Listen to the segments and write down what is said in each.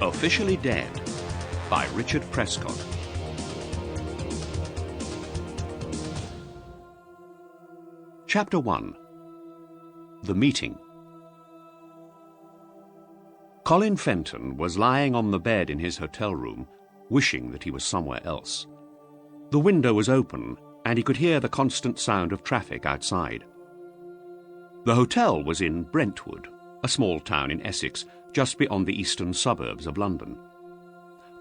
Officially Dead by Richard Prescott. Chapter 1. The Meeting. Colin Fenton was lying on the bed in his hotel room, wishing that he was somewhere else. The window was open, and he could hear the constant sound of traffic outside. The hotel was in Brentwood, a small town in Essex, just beyond the eastern suburbs of London.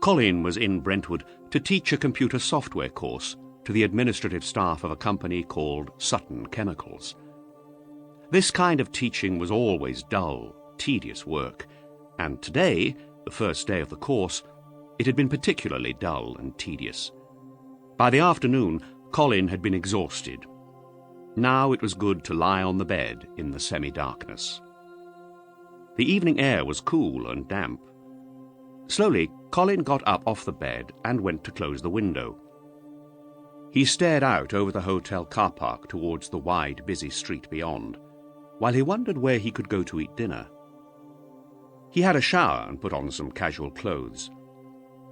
Colin was in Brentwood to teach a computer software course to the administrative staff of a company called Sutton Chemicals. This kind of teaching was always dull, tedious work, and today, the first day of the course, it had been particularly dull and tedious. By the afternoon, Colin had been exhausted. Now it was good to lie on the bed in the semi-darkness. The evening air was cool and damp. Slowly, Colin got up off the bed and went to close the window. He stared out over the hotel car park towards the wide, busy street beyond, while he wondered where he could go to eat dinner. He had a shower and put on some casual clothes.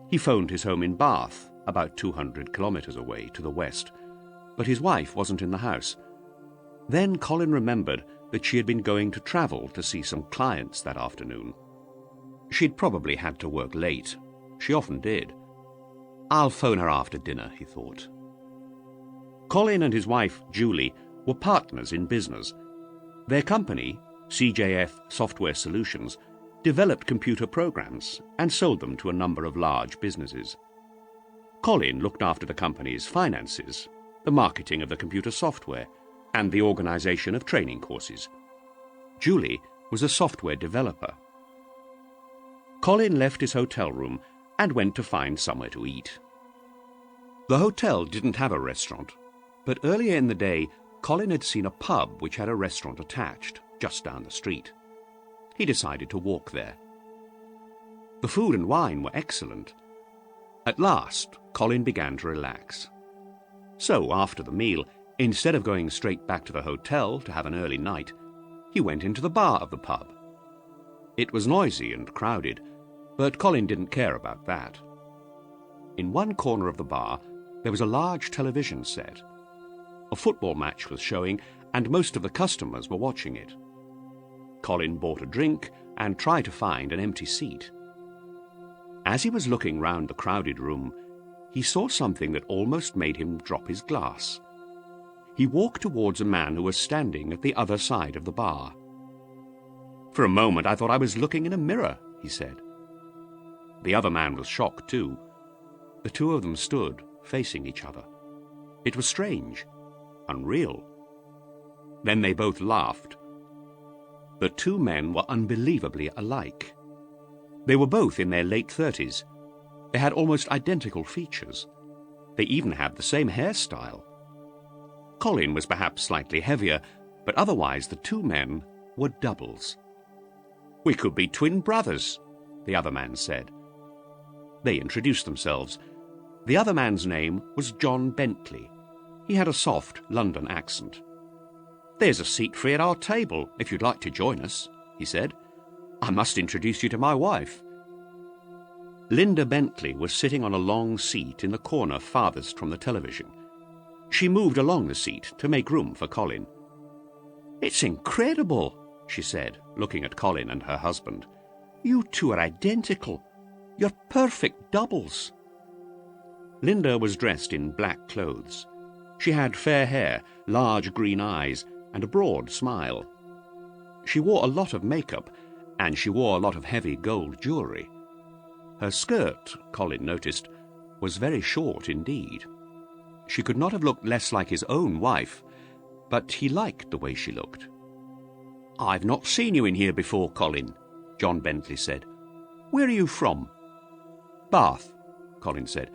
He phoned his home in Bath, about 200 kilometres away to the west, but his wife wasn't in the house. Then Colin remembered that she had been going to travel to see some clients that afternoon. She'd probably had to work late. She often did. I'll phone her after dinner, he thought. Colin and his wife, Julie, were partners in business. Their company, CJF Software Solutions, developed computer programs and sold them to a number of large businesses. Colin looked after the company's finances, the marketing of the computer software, and the organization of training courses. Julie was a software developer. Colin left his hotel room and went to find somewhere to eat. The hotel didn't have a restaurant, but earlier in the day, Colin had seen a pub which had a restaurant attached, just down the street. He decided to walk there. The food and wine were excellent. At last, Colin began to relax. So, after the meal, instead of going straight back to the hotel to have an early night, he went into the bar of the pub. It was noisy and crowded, but Colin didn't care about that. In one corner of the bar, there was a large television set. A football match was showing, and most of the customers were watching it. Colin bought a drink and tried to find an empty seat. As he was looking round the crowded room, he saw something that almost made him drop his glass. He walked towards a man who was standing at the other side of the bar. "For a moment I thought I was looking in a mirror," he said. The other man was shocked too. The two of them stood, facing each other. It was strange, unreal. Then they both laughed. The two men were unbelievably alike. They were both in their late 30s. They had almost identical features. They even had the same hairstyle. Colin was perhaps slightly heavier, but otherwise the two men were doubles. "We could be twin brothers," the other man said. They introduced themselves. The other man's name was John Bentley. He had a soft London accent. "There's a seat free at our table, if you'd like to join us," he said. "I must introduce you to my wife." Linda Bentley was sitting on a long seat in the corner farthest from the television. She moved along the seat to make room for Colin. "It's incredible," she said, looking at Colin and her husband. "You two are identical. You're perfect doubles." Linda was dressed in black clothes. She had fair hair, large green eyes, and a broad smile. She wore a lot of makeup, and she wore a lot of heavy gold jewellery. Her skirt, Colin noticed, was very short indeed. She could not have looked less like his own wife, but he liked the way she looked. "I've not seen you in here before, Colin," John Bentley said. "Where are you from?" "Bath," Colin said.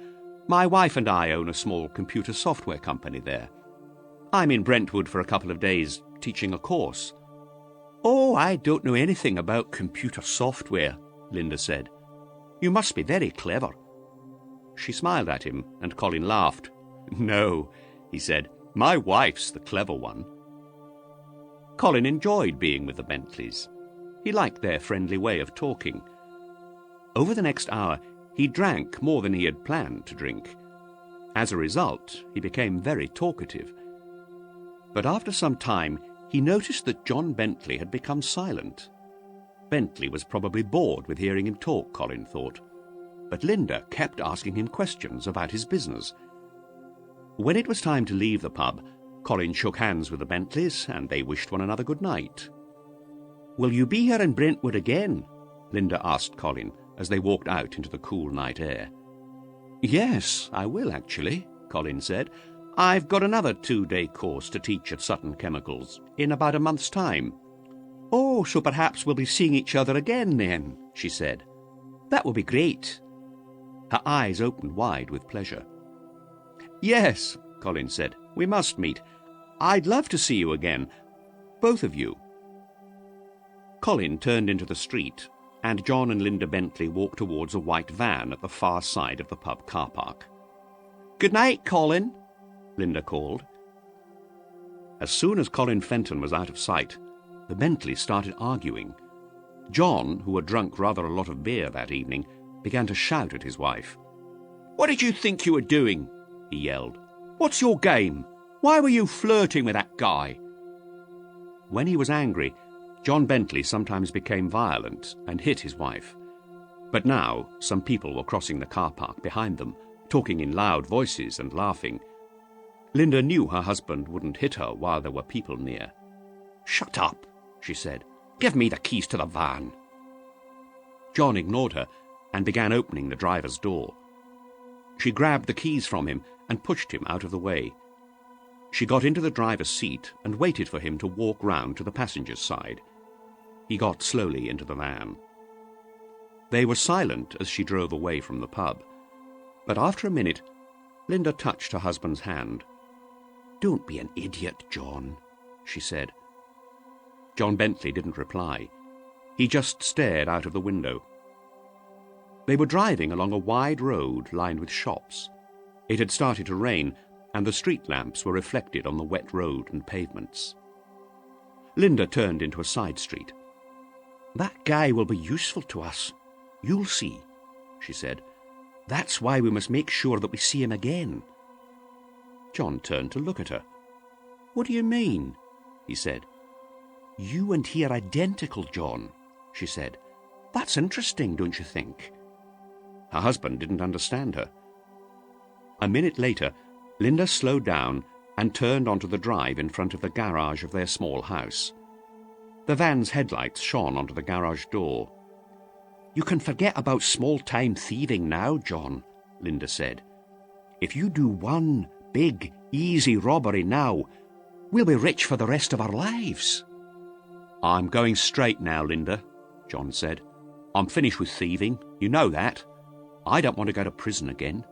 "My wife and I own a small computer software company there. I'm in Brentwood for a couple of days, teaching a course." "Oh, I don't know anything about computer software," Linda said. "You must be very clever." She smiled at him, and Colin laughed. "No," he said, "my wife's the clever one." Colin enjoyed being with the Bentleys. He liked their friendly way of talking. Over the next hour, he drank more than he had planned to drink. As a result, he became very talkative. But after some time, he noticed that John Bentley had become silent. Bentley was probably bored with hearing him talk, Colin thought. But Linda kept asking him questions about his business. When it was time to leave the pub, Colin shook hands with the Bentleys, and they wished one another good night. "Will you be here in Brentwood again?" Linda asked Colin as they walked out into the cool night air. "Yes, I will, actually," Colin said. "I've got another 2-day course to teach at Sutton Chemicals in about a month's time." "Oh, so perhaps we'll be seeing each other again then," she said. "That will be great." Her eyes opened wide with pleasure. "Yes," Colin said, "we must meet. I'd love to see you again, both of you." Colin turned into the street, and John and Linda Bentley walked towards a white van at the far side of the pub car park. "Good night, Colin," Linda called. As soon as Colin Fenton was out of sight, the Bentleys started arguing. John, who had drunk rather a lot of beer that evening, began to shout at his wife. "What did you think you were doing?" he yelled. "What's your game? Why were you flirting with that guy?" When he was angry, John Bentley sometimes became violent and hit his wife. But now some people were crossing the car park behind them, talking in loud voices and laughing. Linda knew her husband wouldn't hit her while there were people near. "Shut up," she said. "Give me the keys to the van." John ignored her and began opening the driver's door. She grabbed the keys from him and pushed him out of the way. She got into the driver's seat and waited for him to walk round to the passenger's side. He got slowly into the van. They were silent as she drove away from the pub. But after a minute, Linda touched her husband's hand. "Don't be an idiot, John," she said. John Bentley didn't reply. He just stared out of the window. They were driving along a wide road lined with shops. It had started to rain, and the street lamps were reflected on the wet road and pavements. Linda turned into a side street. "That guy will be useful to us. You'll see," she said. "That's why we must make sure that we see him again." John turned to look at her. "What do you mean?" he said. "You and he are identical, John," she said. "That's interesting, don't you think?" Her husband didn't understand her. A minute later, Linda slowed down and turned onto the drive in front of the garage of their small house. The van's headlights shone onto the garage door. "You can forget about small-time thieving now, John," Linda said. "If you do one big, easy robbery now, we'll be rich for the rest of our lives." "I'm going straight now, Linda," John said. "I'm finished with thieving. You know that. I don't want to go to prison again."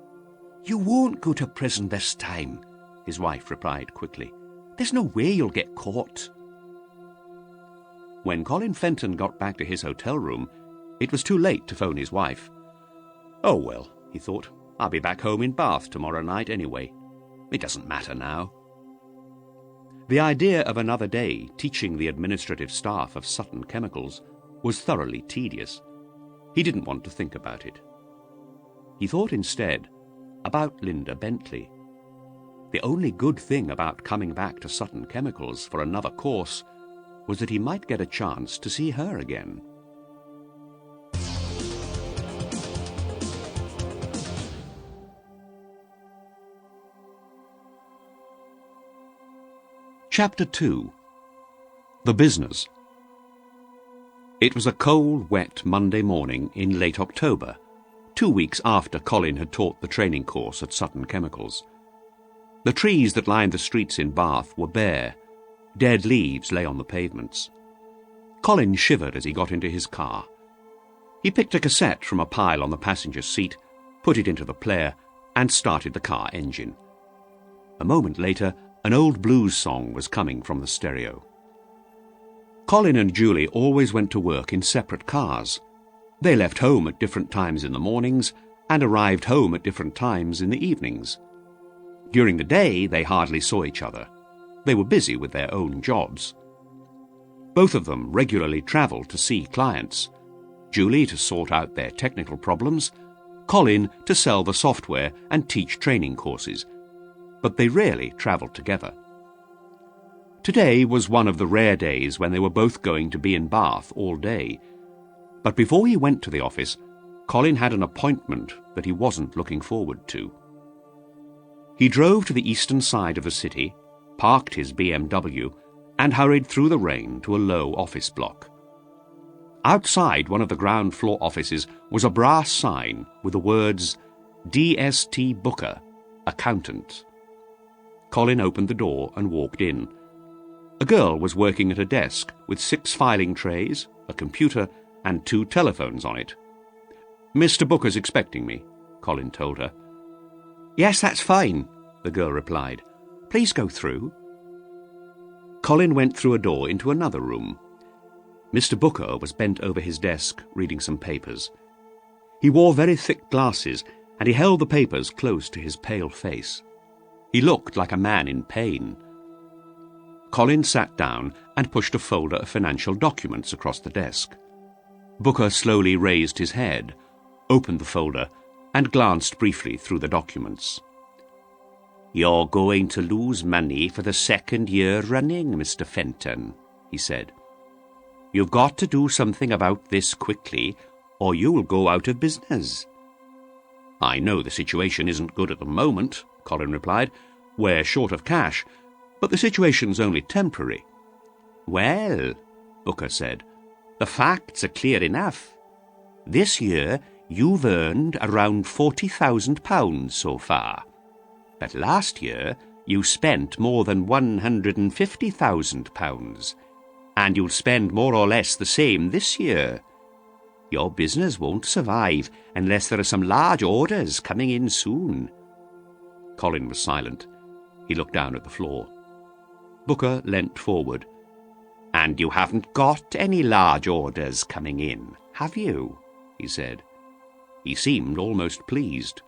"You won't go to prison this time," his wife replied quickly. "There's no way you'll get caught." When Colin Fenton got back to his hotel room, it was too late to phone his wife. "Oh, well," he thought, "I'll be back home in Bath tomorrow night anyway. It doesn't matter now." The idea of another day teaching the administrative staff of Sutton Chemicals was thoroughly tedious. He didn't want to think about it. He thought instead about Linda Bentley. The only good thing about coming back to Sutton Chemicals for another course was that he might get a chance to see her again. Chapter 2. The Business. It was a cold, wet Monday morning in late October, 2 weeks after Colin had taught the training course at Sutton Chemicals. The trees that lined the streets in Bath were bare. Dead leaves lay on the pavements. Colin shivered as he got into his car. He picked a cassette from a pile on the passenger seat, put it into the player, and started the car engine. A moment later, an old blues song was coming from the stereo. Colin and Julie always went to work in separate cars. They left home at different times in the mornings and arrived home at different times in the evenings. During the day, they hardly saw each other. They were busy with their own jobs. Both of them regularly travelled to see clients. Julie to sort out their technical problems, Colin to sell the software and teach training courses. But they rarely travelled together. Today was one of the rare days when they were both going to be in Bath all day. But before he went to the office, Colin had an appointment that he wasn't looking forward to. He drove to the eastern side of the city, parked his BMW, and hurried through the rain to a low office block. Outside one of the ground floor offices was a brass sign with the words, D.S.T. Booker, Accountant. Colin opened the door and walked in. A girl was working at a desk with 6 filing trays, a computer, and 2 telephones on it. "Mr. Booker's expecting me," Colin told her. "Yes, that's fine," the girl replied. "Please go through." Colin went through a door into another room. Mr. Booker was bent over his desk, reading some papers. He wore very thick glasses, and he held the papers close to his pale face. He looked like a man in pain. Colin sat down and pushed a folder of financial documents across the desk. Booker slowly raised his head, opened the folder, and glanced briefly through the documents. "You're going to lose money for the 2nd year running, Mr. Fenton," he said. "You've got to do something about this quickly, or you'll go out of business." "I know the situation isn't good at the moment," Colin replied. "We're short of cash, but the situation's only temporary." "Well," Booker said, "the facts are clear enough. This year you've earned around £40,000 so far. But last year you spent more than £150,000, and you'll spend more or less the same this year. Your business won't survive unless there are some large orders coming in soon." Colin was silent. He looked down at the floor. Booker leant forward. "And you haven't got any large orders coming in, have you?" he said. He seemed almost pleased.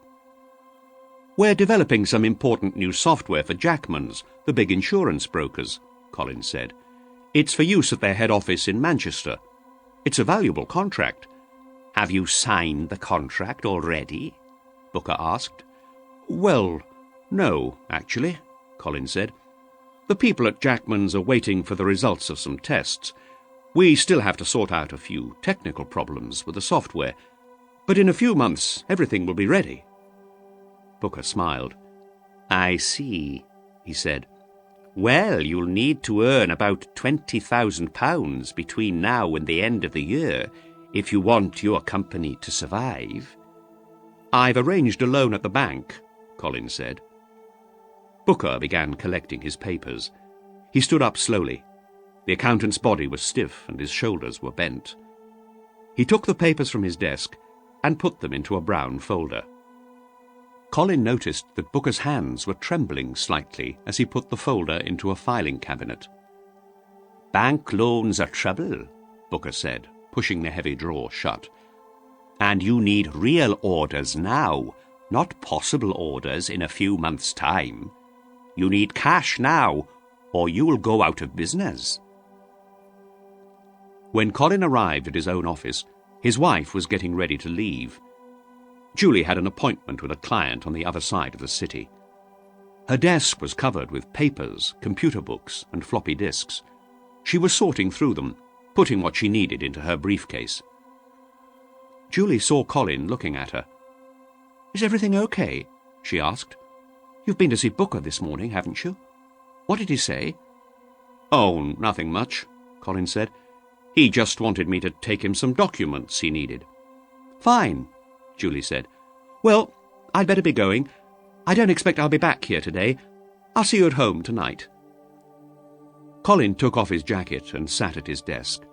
"We're developing some important new software for Jackman's, the big insurance brokers," Colin said. "It's for use at their head office in Manchester. It's a valuable contract." "Have you signed the contract already?" Booker asked. "Well, no, actually," Colin said. "The people at Jackman's are waiting for the results of some tests. We still have to sort out a few technical problems with the software, but in a few months everything will be ready." Booker smiled. "I see," he said. "Well, you'll need to earn about £20,000 between now and the end of the year if you want your company to survive." "I've arranged a loan at the bank," Colin said. Booker began collecting his papers. He stood up slowly. The accountant's body was stiff and his shoulders were bent. He took the papers from his desk and put them into a brown folder. Colin noticed that Booker's hands were trembling slightly as he put the folder into a filing cabinet. "Bank loans are trouble," Booker said, pushing the heavy drawer shut. "And you need real orders now, not possible orders in a few months' time. You need cash now, or you'll go out of business." When Colin arrived at his own office, his wife was getting ready to leave. Julie had an appointment with a client on the other side of the city. Her desk was covered with papers, computer books, and floppy disks. She was sorting through them, putting what she needed into her briefcase. Julie saw Colin looking at her. "Is everything okay?" she asked. "You've been to see Booker this morning, haven't you? What did he say?" "Oh, nothing much," Colin said. "He just wanted me to take him some documents he needed." "Fine," Julie said. "Well, I'd better be going. I don't expect I'll be back here today. I'll see you at home tonight." Colin took off his jacket and sat at his desk.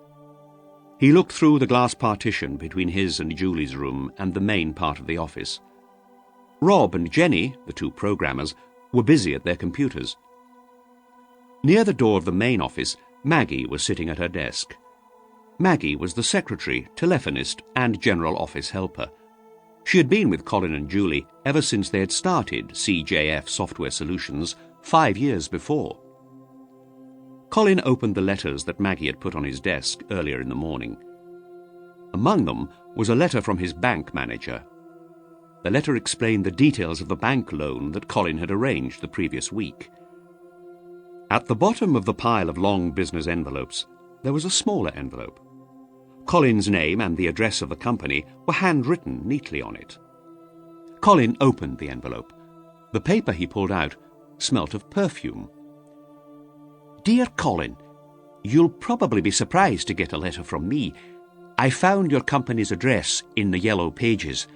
He looked through the glass partition between his and Julie's room and the main part of the office. Rob and Jenny, the 2 programmers, were busy at their computers. Near the door of the main office, Maggie was sitting at her desk. Maggie was the secretary, telephonist, and general office helper. She had been with Colin and Julie ever since they had started CJF Software Solutions 5 years before. Colin opened the letters that Maggie had put on his desk earlier in the morning. Among them was a letter from his bank manager. The letter explained the details of the bank loan that Colin had arranged the previous week. At the bottom of the pile of long business envelopes, there was a smaller envelope. Colin's name and the address of the company were handwritten neatly on it. Colin opened the envelope. The paper he pulled out smelt of perfume. "Dear Colin, you'll probably be surprised to get a letter from me. I found your company's address in the yellow pages.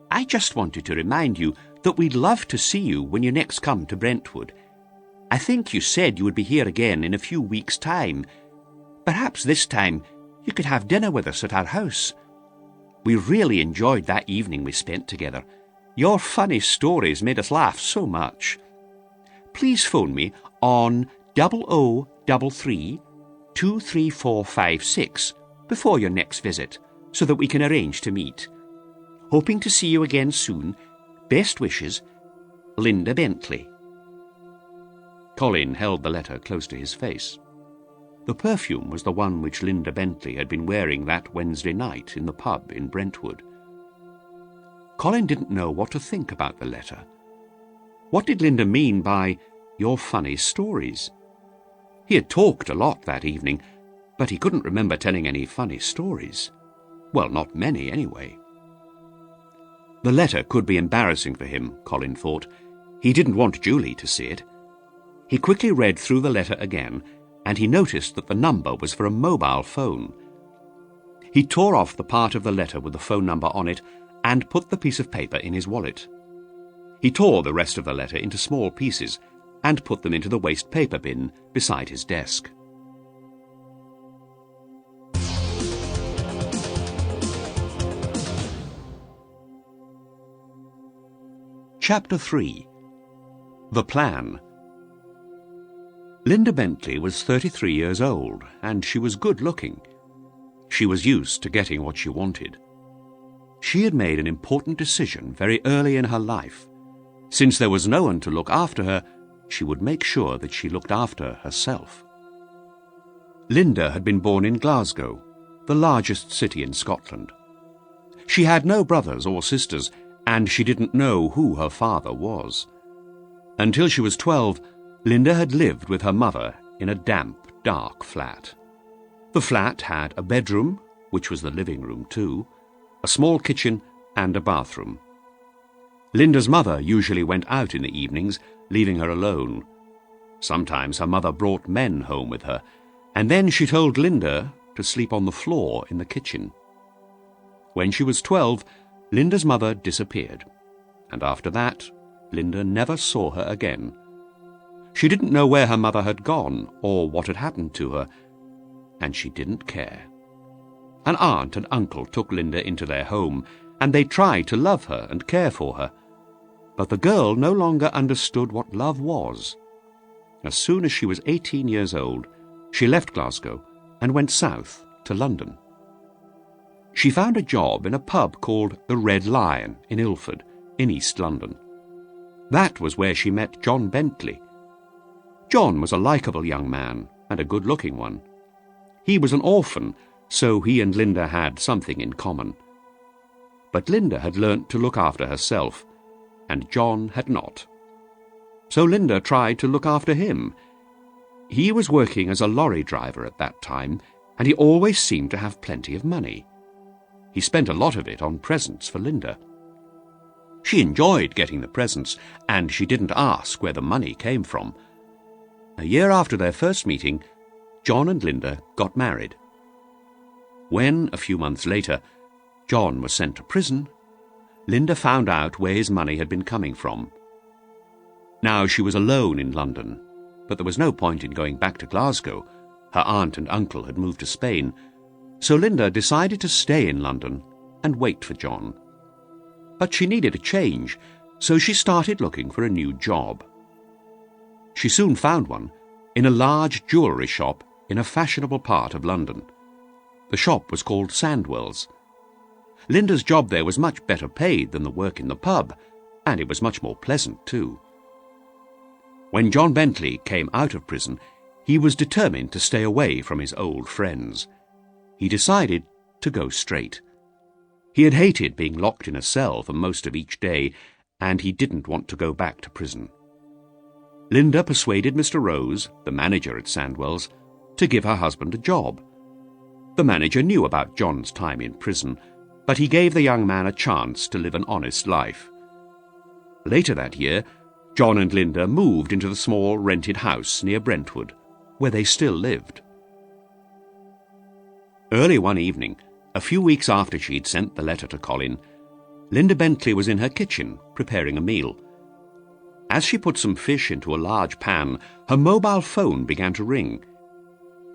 I just wanted to remind you that we'd love to see you when you next come to Brentwood. I think you said you would be here again in a few weeks' time. Perhaps this time you could have dinner with us at our house. We really enjoyed that evening we spent together. Your funny stories made us laugh so much. Please phone me on 0033 23456 before your next visit, so that we can arrange to meet. Hoping to see you again soon. Best wishes, Linda Bentley." Colin held the letter close to his face. The perfume was the one which Linda Bentley had been wearing that Wednesday night in the pub in Brentwood. Colin didn't know what to think about the letter. What did Linda mean by "your funny stories"? He had talked a lot that evening, but he couldn't remember telling any funny stories. Well, not many, anyway. The letter could be embarrassing for him, Colin thought. He didn't want Julie to see it. He quickly read through the letter again, and he noticed that the number was for a mobile phone. He tore off the part of the letter with the phone number on it and put the piece of paper in his wallet. He tore the rest of the letter into small pieces and put them into the waste paper bin beside his desk. Chapter 3. The Plan. Linda Bentley was 33 years old, and she was good-looking. She was used to getting what she wanted. She had made an important decision very early in her life. Since there was no one to look after her, she would make sure that she looked after herself. Linda had been born in Glasgow, the largest city in Scotland. She had no brothers or sisters, and she didn't know who her father was. Until she was 12, Linda had lived with her mother in a damp, dark flat. The flat had a bedroom, which was the living room too, a small kitchen and a bathroom. Linda's mother usually went out in the evenings, leaving her alone. Sometimes her mother brought men home with her, and then she told Linda to sleep on the floor in the kitchen. When she was 12, Linda's mother disappeared, and after that, Linda never saw her again. She didn't know where her mother had gone or what had happened to her, and she didn't care. An aunt and uncle took Linda into their home, and they tried to love her and care for her. But the girl no longer understood what love was. As soon as she was 18 years old, she left Glasgow and went south to London. She found a job in a pub called the Red Lion in Ilford, in East London. That was where she met John Bentley. John was a likeable young man, and a good-looking one. He was an orphan, so he and Linda had something in common. But Linda had learnt to look after herself, and John had not. So Linda tried to look after him. He was working as a lorry driver at that time, and he always seemed to have plenty of money. He spent a lot of it on presents for Linda. She enjoyed getting the presents, and she didn't ask where the money came from. A year after their first meeting, John and Linda got married. When, a few months later, John was sent to prison, Linda found out where his money had been coming from. Now she was alone in London, but there was no point in going back to Glasgow. Her aunt and uncle had moved to Spain, so Linda decided to stay in London and wait for John. But she needed a change, so she started looking for a new job. She soon found one in a large jewellery shop in a fashionable part of London. The shop was called Sandwell's. Linda's job there was much better paid than the work in the pub, and it was much more pleasant too. When John Bentley came out of prison, he was determined to stay away from his old friends. He decided to go straight. He had hated being locked in a cell for most of each day, and he didn't want to go back to prison. Linda persuaded Mr. Rose, the manager at Sandwell's, to give her husband a job. The manager knew about John's time in prison, but he gave the young man a chance to live an honest life. Later that year, John and Linda moved into the small rented house near Brentwood, where they still lived. Early one evening, a few weeks after she'd sent the letter to Colin, Linda Bentley was in her kitchen preparing a meal. As she put some fish into a large pan, her mobile phone began to ring.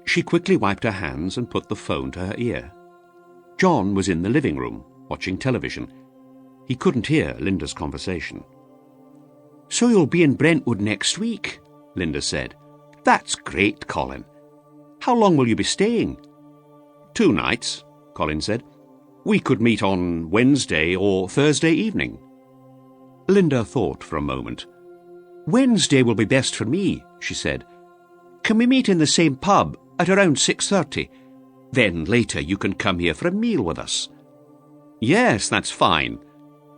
She quickly wiped her hands and put the phone to her ear. John was in the living room, watching television. He couldn't hear Linda's conversation. "So you'll be in Brentwood next week," Linda said. "That's great, Colin. How long will you be staying?" "2 nights," Colin said. "We could meet on Wednesday or Thursday evening." Linda thought for a moment. "Wednesday will be best for me," she said. "Can we meet in the same pub at around 6:30? Then later you can come here for a meal with us." "Yes, that's fine.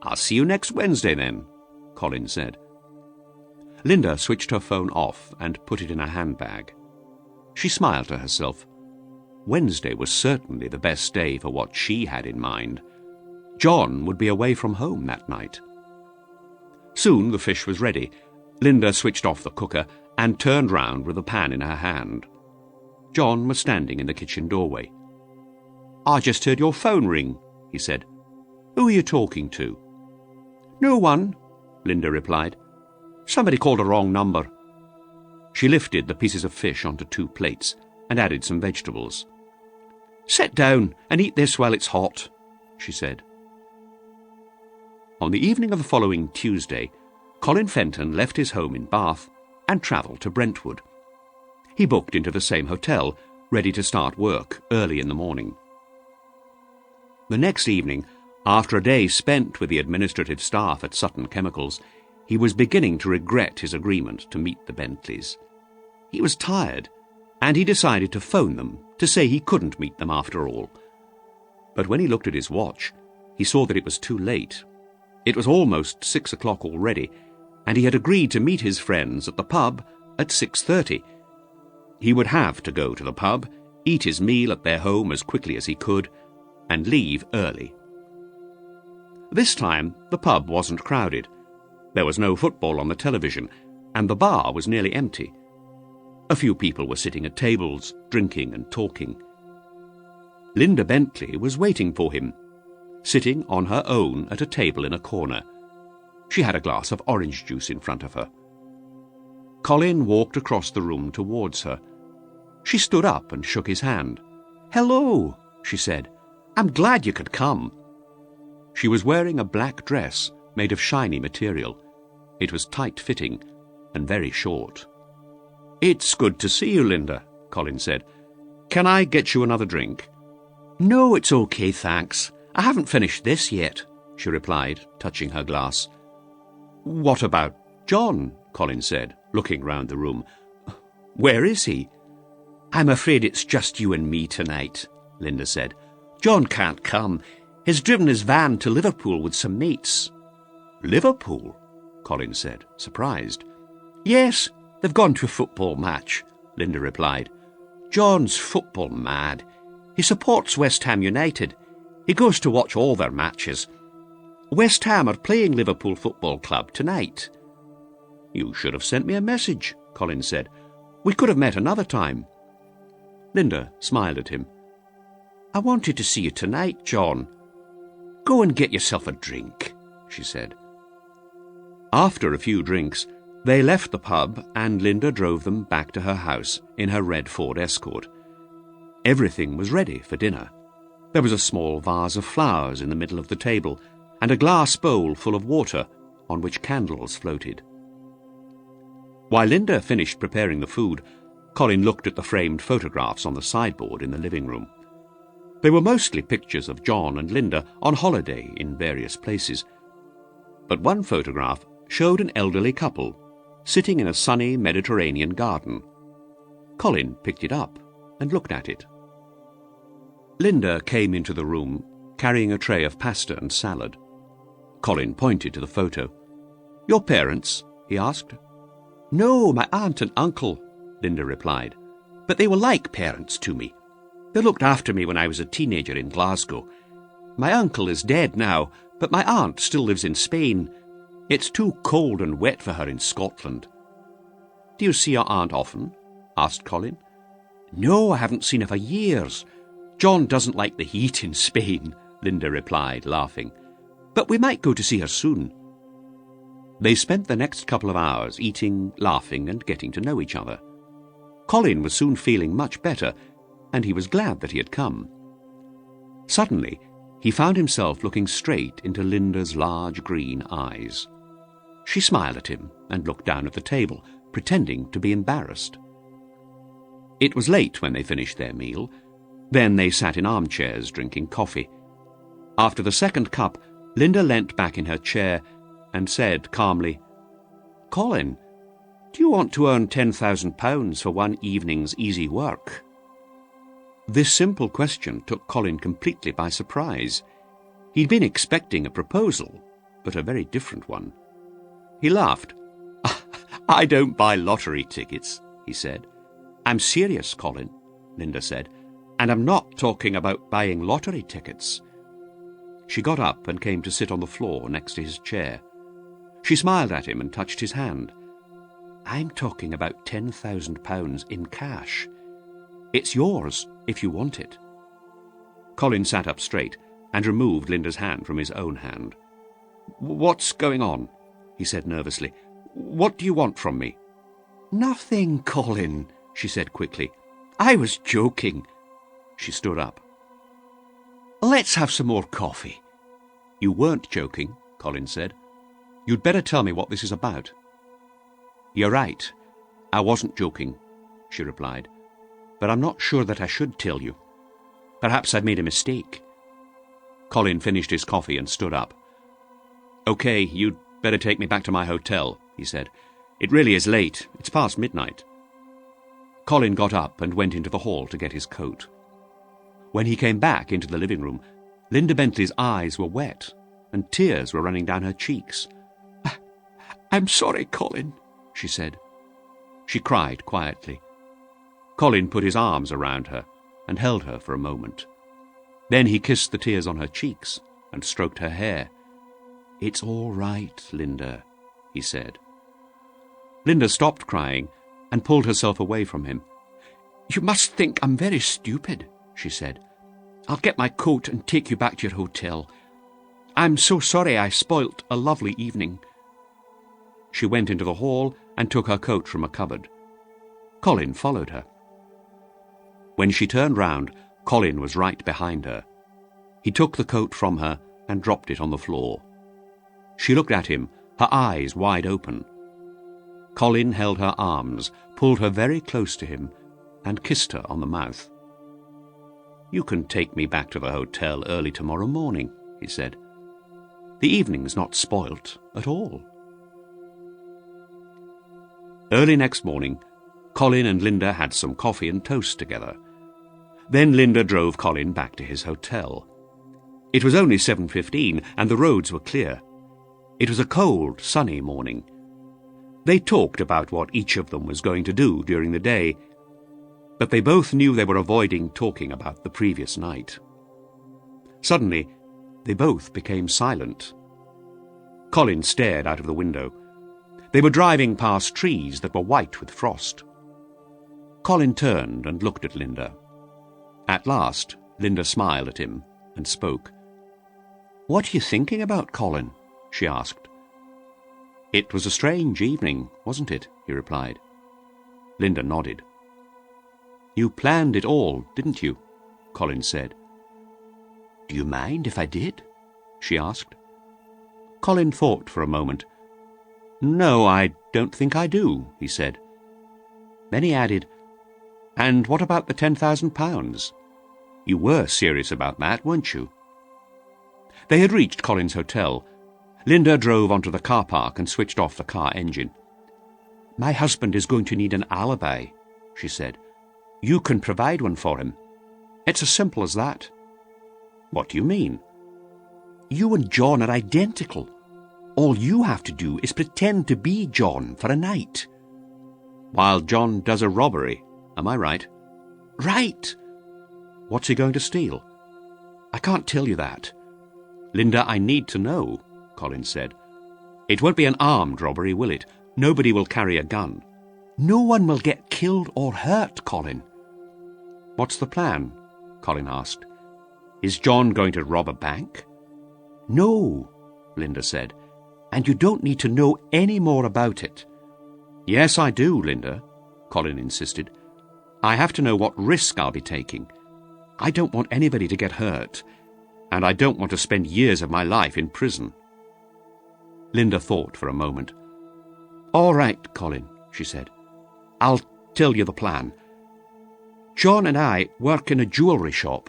I'll see you next Wednesday then," Colin said. Linda switched her phone off and put it in her handbag. She smiled to herself. Wednesday was certainly the best day for what she had in mind. John would be away from home that night. Soon the fish was ready. Linda switched off the cooker and turned round with the pan in her hand. John was standing in the kitchen doorway. "I just heard your phone ring," he said. "Who are you talking to?" "No one," Linda replied. "Somebody called a wrong number." She lifted the pieces of fish onto 2 plates and added some vegetables. "Sit down and eat this while it's hot," she said. On the evening of the following Tuesday, Colin Fenton left his home in Bath and travelled to Brentwood. He booked into the same hotel, ready to start work early in the morning. The next evening, after a day spent with the administrative staff at Sutton Chemicals, he was beginning to regret his agreement to meet the Bentleys. He was tired, and he decided to phone them to say he couldn't meet them after all. But when he looked at his watch, he saw that it was too late. It was almost 6 o'clock already, and he had agreed to meet his friends at the pub at 6:30. He would have to go to the pub, eat his meal at their home as quickly as he could, and leave early. This time, the pub wasn't crowded. There was no football on the television, and the bar was nearly empty. A few people were sitting at tables, drinking and talking. Linda Bentley was waiting for him, sitting on her own at a table in a corner. She had a glass of orange juice in front of her. Colin walked across the room towards her. She stood up and shook his hand. "Hello," she said. "I'm glad you could come." She was wearing a black dress made of shiny material. It was tight-fitting and very short. "It's good to see you, Linda," Colin said. "Can I get you another drink?" "No, it's okay, thanks. I haven't finished this yet," she replied, touching her glass. "What about John?" Colin said, looking round the room. "Where is he?" "I'm afraid it's just you and me tonight," Linda said. "John can't come. He's driven his van to Liverpool with some mates." "Liverpool?" Colin said, surprised. "Yes, they've gone to a football match," Linda replied. "John's football mad. He supports West Ham United. He goes to watch all their matches. West Ham are playing Liverpool Football Club tonight." "You should have sent me a message," Colin said. "We could have met another time." Linda smiled at him. "I wanted to see you tonight, John. Go and get yourself a drink," she said. After a few drinks, they left the pub and Linda drove them back to her house in her red Ford Escort. Everything was ready for dinner. There was a small vase of flowers in the middle of the table and a glass bowl full of water on which candles floated. While Linda finished preparing the food, Colin looked at the framed photographs on the sideboard in the living room. They were mostly pictures of John and Linda on holiday in various places. But one photograph showed an elderly couple sitting in a sunny Mediterranean garden. Colin picked it up and looked at it. Linda came into the room, carrying a tray of pasta and salad. Colin pointed to the photo. "Your parents?" he asked. "No, my aunt and uncle," Linda replied. "But they were like parents to me. They looked after me when I was a teenager in Glasgow. My uncle is dead now, but my aunt still lives in Spain. It's too cold and wet for her in Scotland." "Do you see your aunt often?" asked Colin. "No, I haven't seen her for years. John doesn't like the heat in Spain," Linda replied, laughing. "But we might go to see her soon." They spent the next couple of hours eating, laughing, and getting to know each other. Colin was soon feeling much better, and he was glad that he had come. Suddenly, he found himself looking straight into Linda's large green eyes. She smiled at him and looked down at the table, pretending to be embarrassed. It was late when they finished their meal. Then they sat in armchairs drinking coffee. After the second cup, Linda leant back in her chair and said calmly, "Colin, do you want to earn £10,000 for one evening's easy work?" This simple question took Colin completely by surprise. He'd been expecting a proposal, but a very different one. He laughed. "I don't buy lottery tickets," he said. "I'm serious, Colin," Linda said, "and I'm not talking about buying lottery tickets." She got up and came to sit on the floor next to his chair. She smiled at him and touched his hand. "I'm talking about £10,000 in cash. It's yours if you want it." Colin sat up straight and removed Linda's hand from his own hand. "What's going on?" he said nervously. "What do you want from me?" "Nothing, Colin," she said quickly. "I was joking." She stood up. "Let's have some more coffee." "You weren't joking," Colin said. "You'd better tell me what this is about." "You're right. I wasn't joking," she replied. "But I'm not sure that I should tell you. Perhaps I've made a mistake." Colin finished his coffee and stood up. "Okay, you'd better take me back to my hotel," he said. "It really is late. It's past midnight." Colin got up and went into the hall to get his coat. When he came back into the living room, Linda Bentley's eyes were wet and tears were running down her cheeks. "I'm sorry, Colin," she said. She cried quietly. Colin put his arms around her and held her for a moment. Then he kissed the tears on her cheeks and stroked her hair. "It's all right, Linda," he said. Linda stopped crying and pulled herself away from him. "You must think I'm very stupid," she said. "I'll get my coat and take you back to your hotel. I'm so sorry I spoilt a lovely evening." She went into the hall and took her coat from a cupboard. Colin followed her. When she turned round, Colin was right behind her. He took the coat from her and dropped it on the floor. She looked at him, her eyes wide open. Colin held her arms, pulled her very close to him, and kissed her on the mouth. "You can take me back to the hotel early tomorrow morning," he said. "The evening's not spoilt at all." Early next morning, Colin and Linda had some coffee and toast together. Then Linda drove Colin back to his hotel. It was only 7:15, and the roads were clear. It was a cold, sunny morning. They talked about what each of them was going to do during the day, but they both knew they were avoiding talking about the previous night. Suddenly, they both became silent. Colin stared out of the window. They were driving past trees that were white with frost. Colin turned and looked at Linda. At last, Linda smiled at him and spoke. "What are you thinking about, Colin?" she asked. "It was a strange evening, wasn't it?" he replied. Linda nodded. "You planned it all, didn't you?" Colin said. "Do you mind if I did?" she asked. Colin thought for a moment. "No, I don't think I do," he said. Then he added, "And what about the £10,000? You were serious about that, weren't you?" They had reached Colin's hotel. Linda drove onto the car park and switched off the car engine. "My husband is going to need an alibi," she said. "You can provide one for him. It's as simple as that. What do you mean? You and John are identical. All you have to do is pretend to be John for a night. While John does a robbery, am I right? Right. What's he going to steal? I can't tell you that. Linda, I need to know, Colin said. It won't be an armed robbery, will it? Nobody will carry a gun. No one will get killed or hurt, Colin. What's the plan? Colin asked. Is John going to rob a bank? No, Linda said, and you don't need to know any more about it. Yes, I do, Linda, Colin insisted. I have to know what risk I'll be taking. I don't want anybody to get hurt, and I don't want to spend years of my life in prison. Linda thought for a moment. All right, Colin, she said. I'll tell you the plan. John and I work in a jewellery shop.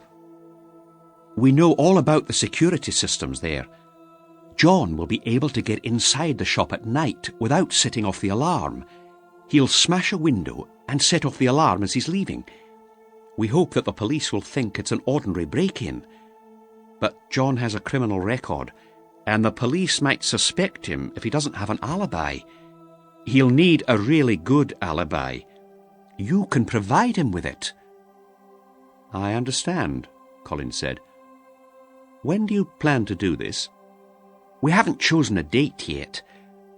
We know all about the security systems there. John will be able to get inside the shop at night without setting off the alarm. He'll smash a window and set off the alarm as he's leaving. We hope that the police will think it's an ordinary break-in. But John has a criminal record, and the police might suspect him if he doesn't have an alibi. He'll need a really good alibi. You can provide him with it. I understand, Colin said. When do you plan to do this? We haven't chosen a date yet.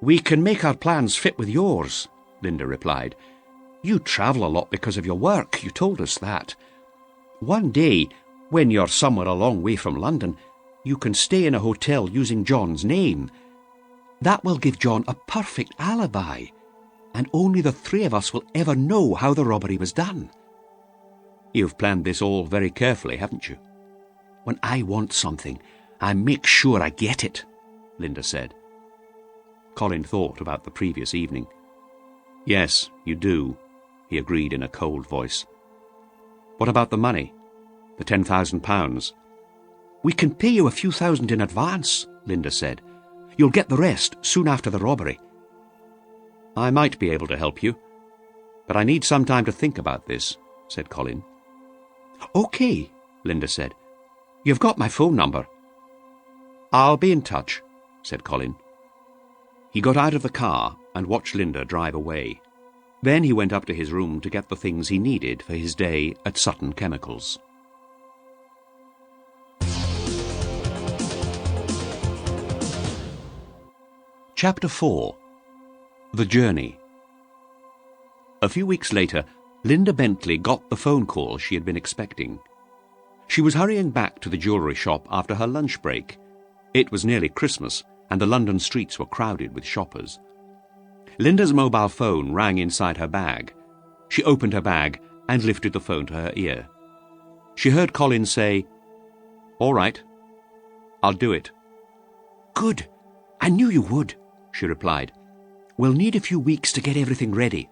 We can make our plans fit with yours, Linda replied. You travel a lot because of your work, you told us that. One day, when you're somewhere a long way from London, you can stay in a hotel using John's name. That will give John a perfect alibi, and only the three of us will ever know how the robbery was done. You've planned this all very carefully, haven't you? When I want something, I make sure I get it, Linda said. Colin thought about the previous evening. Yes, you do, he agreed in a cold voice. What about the money? The £10,000? We can pay you a few thousand in advance, Linda said. You'll get the rest soon after the robbery. I might be able to help you, but I need some time to think about this, said Colin. OK, Linda said. You've got my phone number. I'll be in touch, said Colin. He got out of the car and watched Linda drive away. Then he went up to his room to get the things he needed for his day at Sutton Chemicals. Chapter 4. The Journey. A few weeks later, Linda Bentley got the phone call she had been expecting. She was hurrying back to the jewellery shop after her lunch break. It was nearly Christmas, and the London streets were crowded with shoppers. Linda's mobile phone rang inside her bag. She opened her bag and lifted the phone to her ear. She heard Colin say, "All right, I'll do it." "Good. I knew you would," she replied. "We'll need a few weeks to get everything ready."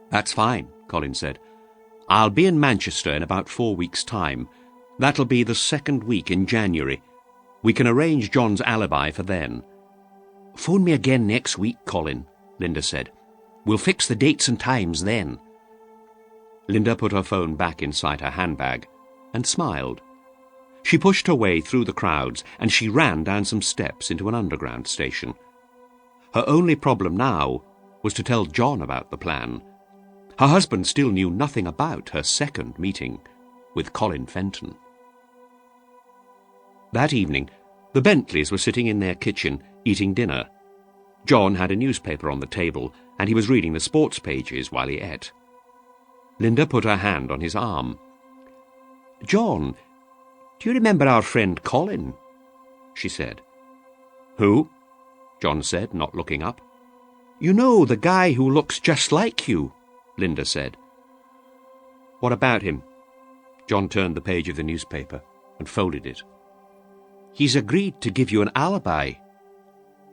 "That's fine," Colin said. "I'll be in Manchester in about 4 weeks' time. That'll be the second week in January. We can arrange John's alibi for then." "Phone me again next week, Colin," Linda said. "We'll fix the dates and times then." Linda put her phone back inside her handbag and smiled. She pushed her way through the crowds and she ran down some steps into an underground station. Her only problem now was to tell John about the plan. Her husband still knew nothing about her second meeting with Colin Fenton. That evening, the Bentleys were sitting in their kitchen eating dinner. John had a newspaper on the table and he was reading the sports pages while he ate. Linda put her hand on his arm. "John, do you remember our friend Colin?" she said. "Who?" John said, not looking up. "You know, the guy who looks just like you," Linda said. "What about him?" John turned the page of the newspaper and folded it. "He's agreed to give you an alibi."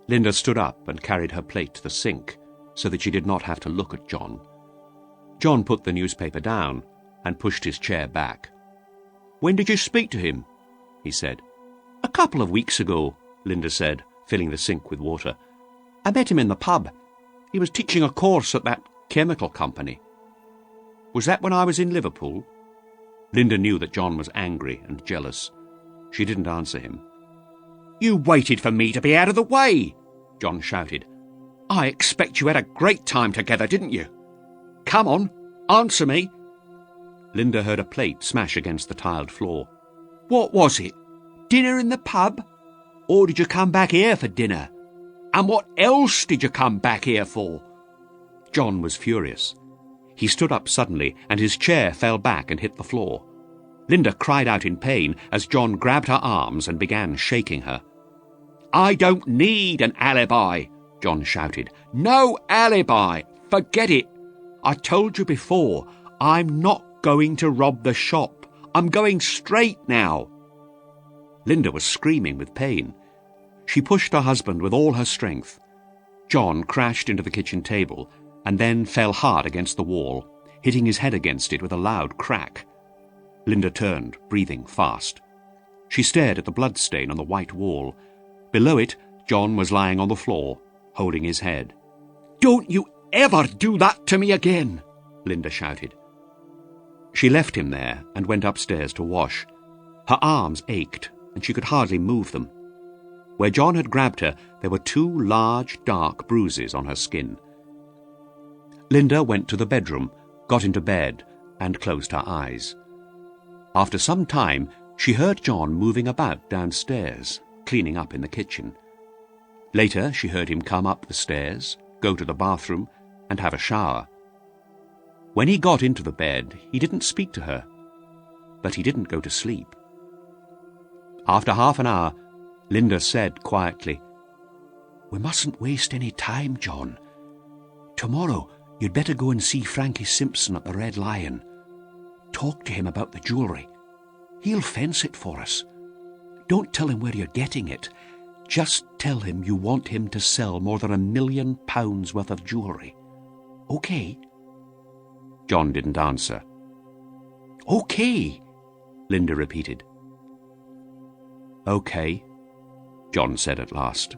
Linda stood up and carried her plate to the sink so that she did not have to look at John. John put the newspaper down and pushed his chair back. "When did you speak to him?" he said. "A couple of weeks ago," Linda said, filling the sink with water. "I met him in the pub. He was teaching a course at that chemical company." "Was that when I was in Liverpool?" Linda knew that John was angry and jealous. She didn't answer him. "You waited for me to be out of the way," John shouted. "I expect you had a great time together, didn't you? Come on, answer me." Linda heard a plate smash against the tiled floor. "What was it? Dinner in the pub? Or did you come back here for dinner? And what else did you come back here for?" John was furious. He stood up suddenly, and his chair fell back and hit the floor. Linda cried out in pain as John grabbed her arms and began shaking her. "I don't need an alibi," John shouted. "No alibi. Forget it. I told you before, I'm not going to rob the shop. I'm going straight now." Linda was screaming with pain. She pushed her husband with all her strength. John crashed into the kitchen table and then fell hard against the wall, hitting his head against it with a loud crack. Linda turned, breathing fast. She stared at the bloodstain on the white wall. Below it, John was lying on the floor, holding his head. "Don't you ever do that to me again!" Linda shouted. She left him there and went upstairs to wash. Her arms ached, and she could hardly move them. Where John had grabbed her, there were 2 large, dark bruises on her skin. Linda went to the bedroom, got into bed, and closed her eyes. After some time, she heard John moving about downstairs, cleaning up in the kitchen. Later, she heard him come up the stairs, go to the bathroom, and have a shower. When he got into the bed, he didn't speak to her, but he didn't go to sleep. After half an hour, Linda said quietly, "We mustn't waste any time, John. Tomorrow, you'd better go and see Frankie Simpson at the Red Lion. Talk to him about the jewellery. He'll fence it for us. Don't tell him where you're getting it. Just tell him you want him to sell more than £1 million worth of jewellery. Okay?" John didn't answer. "Okay," Linda repeated. "Okay," John said at last.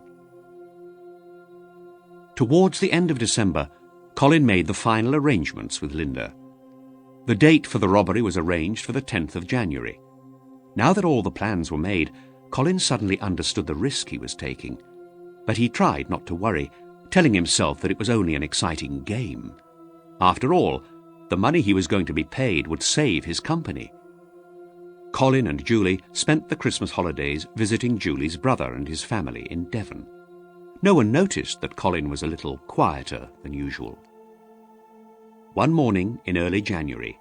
Towards the end of December, Colin made the final arrangements with Linda. The date for the robbery was arranged for the 10th of January. Now that all the plans were made, Colin suddenly understood the risk he was taking. But he tried not to worry, telling himself that it was only an exciting game. After all, the money he was going to be paid would save his company. Colin and Julie spent the Christmas holidays visiting Julie's brother and his family in Devon. No one noticed that Colin was a little quieter than usual. One morning in early January,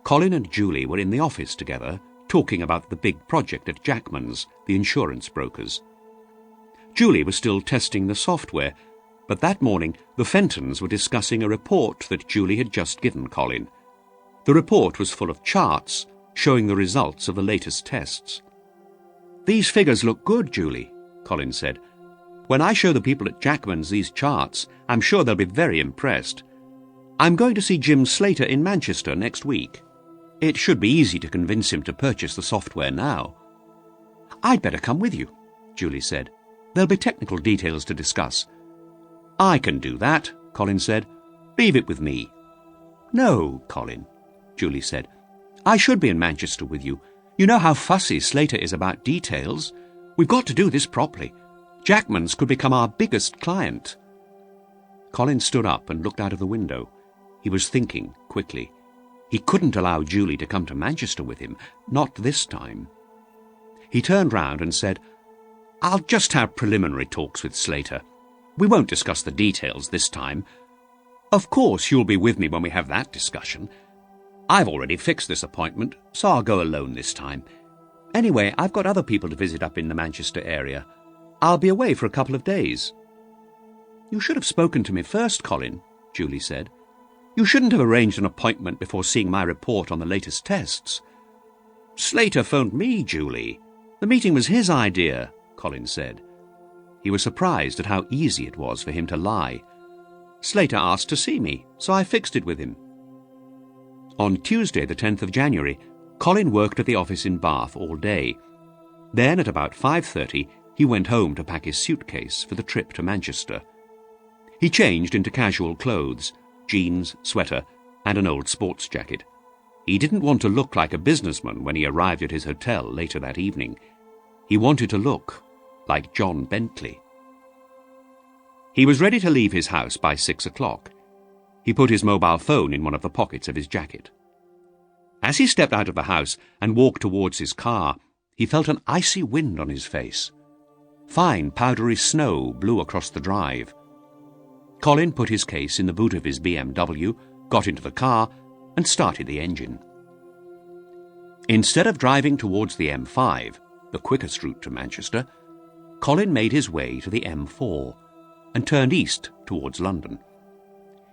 Colin and Julie were in the office together, talking about the big project at Jackman's, the insurance brokers. Julie was still testing the software, but that morning the Fentons were discussing a report that Julie had just given Colin. The report was full of charts showing the results of the latest tests. "These figures look good, Julie," Colin said. "When I show the people at Jackman's these charts, I'm sure they'll be very impressed. I'm going to see Jim Slater in Manchester next week. It should be easy to convince him to purchase the software now." "I'd better come with you," Julie said. "There'll be technical details to discuss." "I can do that," Colin said. "Leave it with me." "No, Colin," Julie said. "I should be in Manchester with you. You know how fussy Slater is about details. We've got to do this properly. Jackman's could become our biggest client." Colin stood up and looked out of the window. He was thinking quickly. He couldn't allow Julie to come to Manchester with him, not this time. He turned round and said, "I'll just have preliminary talks with Slater. We won't discuss the details this time. Of course you'll be with me when we have that discussion. I've already fixed this appointment, so I'll go alone this time. Anyway, I've got other people to visit up in the Manchester area. I'll be away for a couple of days." "You should have spoken to me first, Colin," Julie said. "You shouldn't have arranged an appointment before seeing my report on the latest tests." "Slater phoned me, Julie. The meeting was his idea," Colin said. He was surprised at how easy it was for him to lie. "Slater asked to see me, so I fixed it with him." On Tuesday, the 10th of January, Colin worked at the office in Bath all day. Then, at about 5:30, he went home to pack his suitcase for the trip to Manchester. He changed into casual clothes, jeans, sweater, and an old sports jacket. He didn't want to look like a businessman when he arrived at his hotel later that evening. He wanted to look like John Bentley. He was ready to leave his house by 6 o'clock. He put his mobile phone in one of the pockets of his jacket. As he stepped out of the house and walked towards his car, he felt an icy wind on his face. Fine, powdery snow blew across the drive. Colin put his case in the boot of his BMW, got into the car, and started the engine. Instead of driving towards the M5, the quickest route to Manchester, Colin made his way to the M4 and turned east towards London.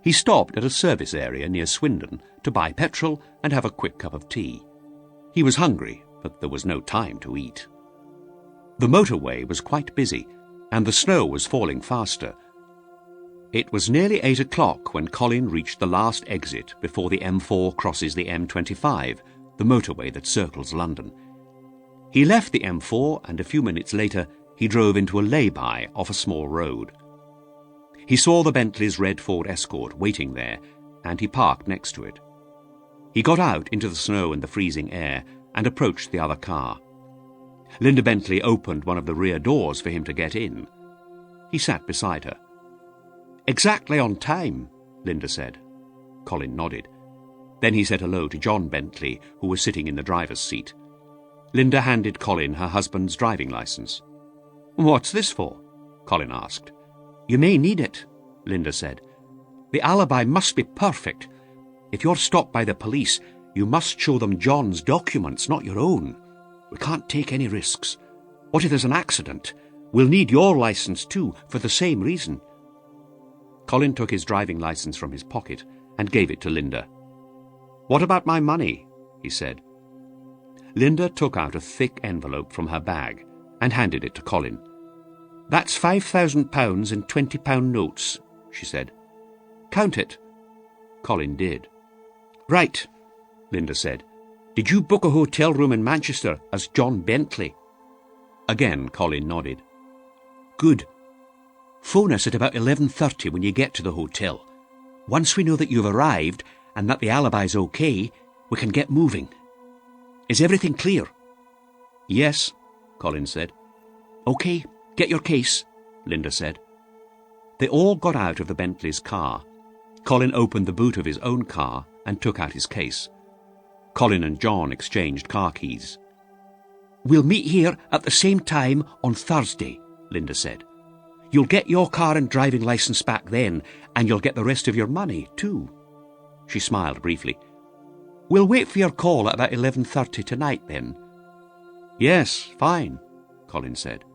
He stopped at a service area near Swindon to buy petrol and have a quick cup of tea. He was hungry, but there was no time to eat. The motorway was quite busy, and the snow was falling faster. It was nearly 8 o'clock when Colin reached the last exit before the M4 crosses the M25, the motorway that circles London. He left the M4 and a few minutes later he drove into a lay-by off a small road. He saw the Bentley's red Ford Escort waiting there, and he parked next to it. He got out into the snow and the freezing air and approached the other car. Linda Bentley opened one of the rear doors for him to get in. He sat beside her. "Exactly on time," Linda said. Colin nodded. Then he said hello to John Bentley, who was sitting in the driver's seat. Linda handed Colin her husband's driving licence. "What's this for?" Colin asked. "You may need it," Linda said. "The alibi must be perfect. If you're stopped by the police, you must show them John's documents, not your own. We can't take any risks. What if there's an accident? We'll need your licence too, for the same reason." Colin took his driving licence from his pocket and gave it to Linda. "What about my money?" he said. Linda took out a thick envelope from her bag and handed it to Colin. "That's £5,000 in £20 notes," she said. "Count it." Colin did. "Right," Linda said. "Did you book a hotel room in Manchester as John Bentley?" Again Colin nodded. "Good. Phone us at about 11:30 when you get to the hotel. Once we know that you've arrived and that the alibi's okay, we can get moving. Is everything clear?" "Yes," Colin said. "Okay, get your case," Linda said. They all got out of the Bentley's car. Colin opened the boot of his own car and took out his case. Colin and John exchanged car keys. "We'll meet here at the same time on Thursday," Linda said. "You'll get your car and driving licence back then, and you'll get the rest of your money, too." She smiled briefly. "We'll wait for your call at about 11:30 tonight, then." "Yes, fine," Colin said.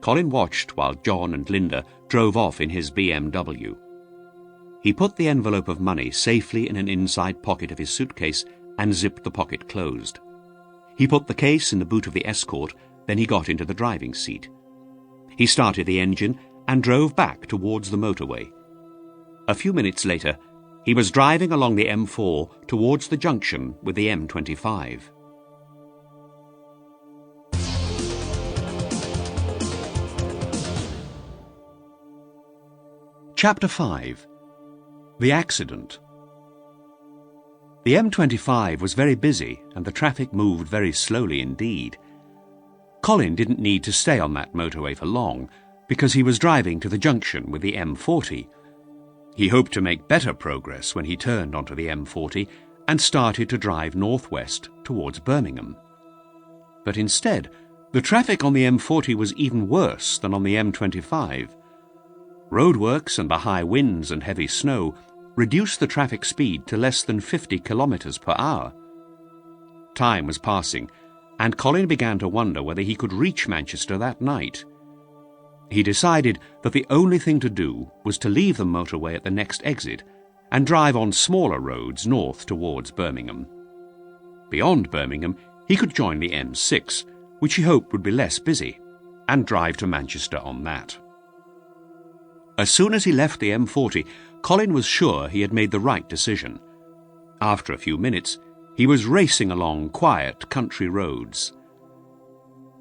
Colin watched while John and Linda drove off in his BMW. He put the envelope of money safely in an inside pocket of his suitcase and zipped the pocket closed. He put the case in the boot of the Escort, then he got into the driving seat. He started the engine and drove back towards the motorway. A few minutes later, he was driving along the M4 towards the junction with the M25. Chapter 5. The Accident. The M25 was very busy and the traffic moved very slowly indeed. Colin didn't need to stay on that motorway for long because he was driving to the junction with the M40. He hoped to make better progress when he turned onto the M40 and started to drive northwest towards Birmingham. But instead, the traffic on the M40 was even worse than on the M25. Roadworks and the high winds and heavy snow reduced the traffic speed to less than 50 kilometres per hour. Time was passing, and Colin began to wonder whether he could reach Manchester that night. He decided that the only thing to do was to leave the motorway at the next exit and drive on smaller roads north towards Birmingham. Beyond Birmingham, he could join the M6, which he hoped would be less busy, and drive to Manchester on that. As soon as he left the M40, Colin was sure he had made the right decision. After a few minutes, he was racing along quiet country roads.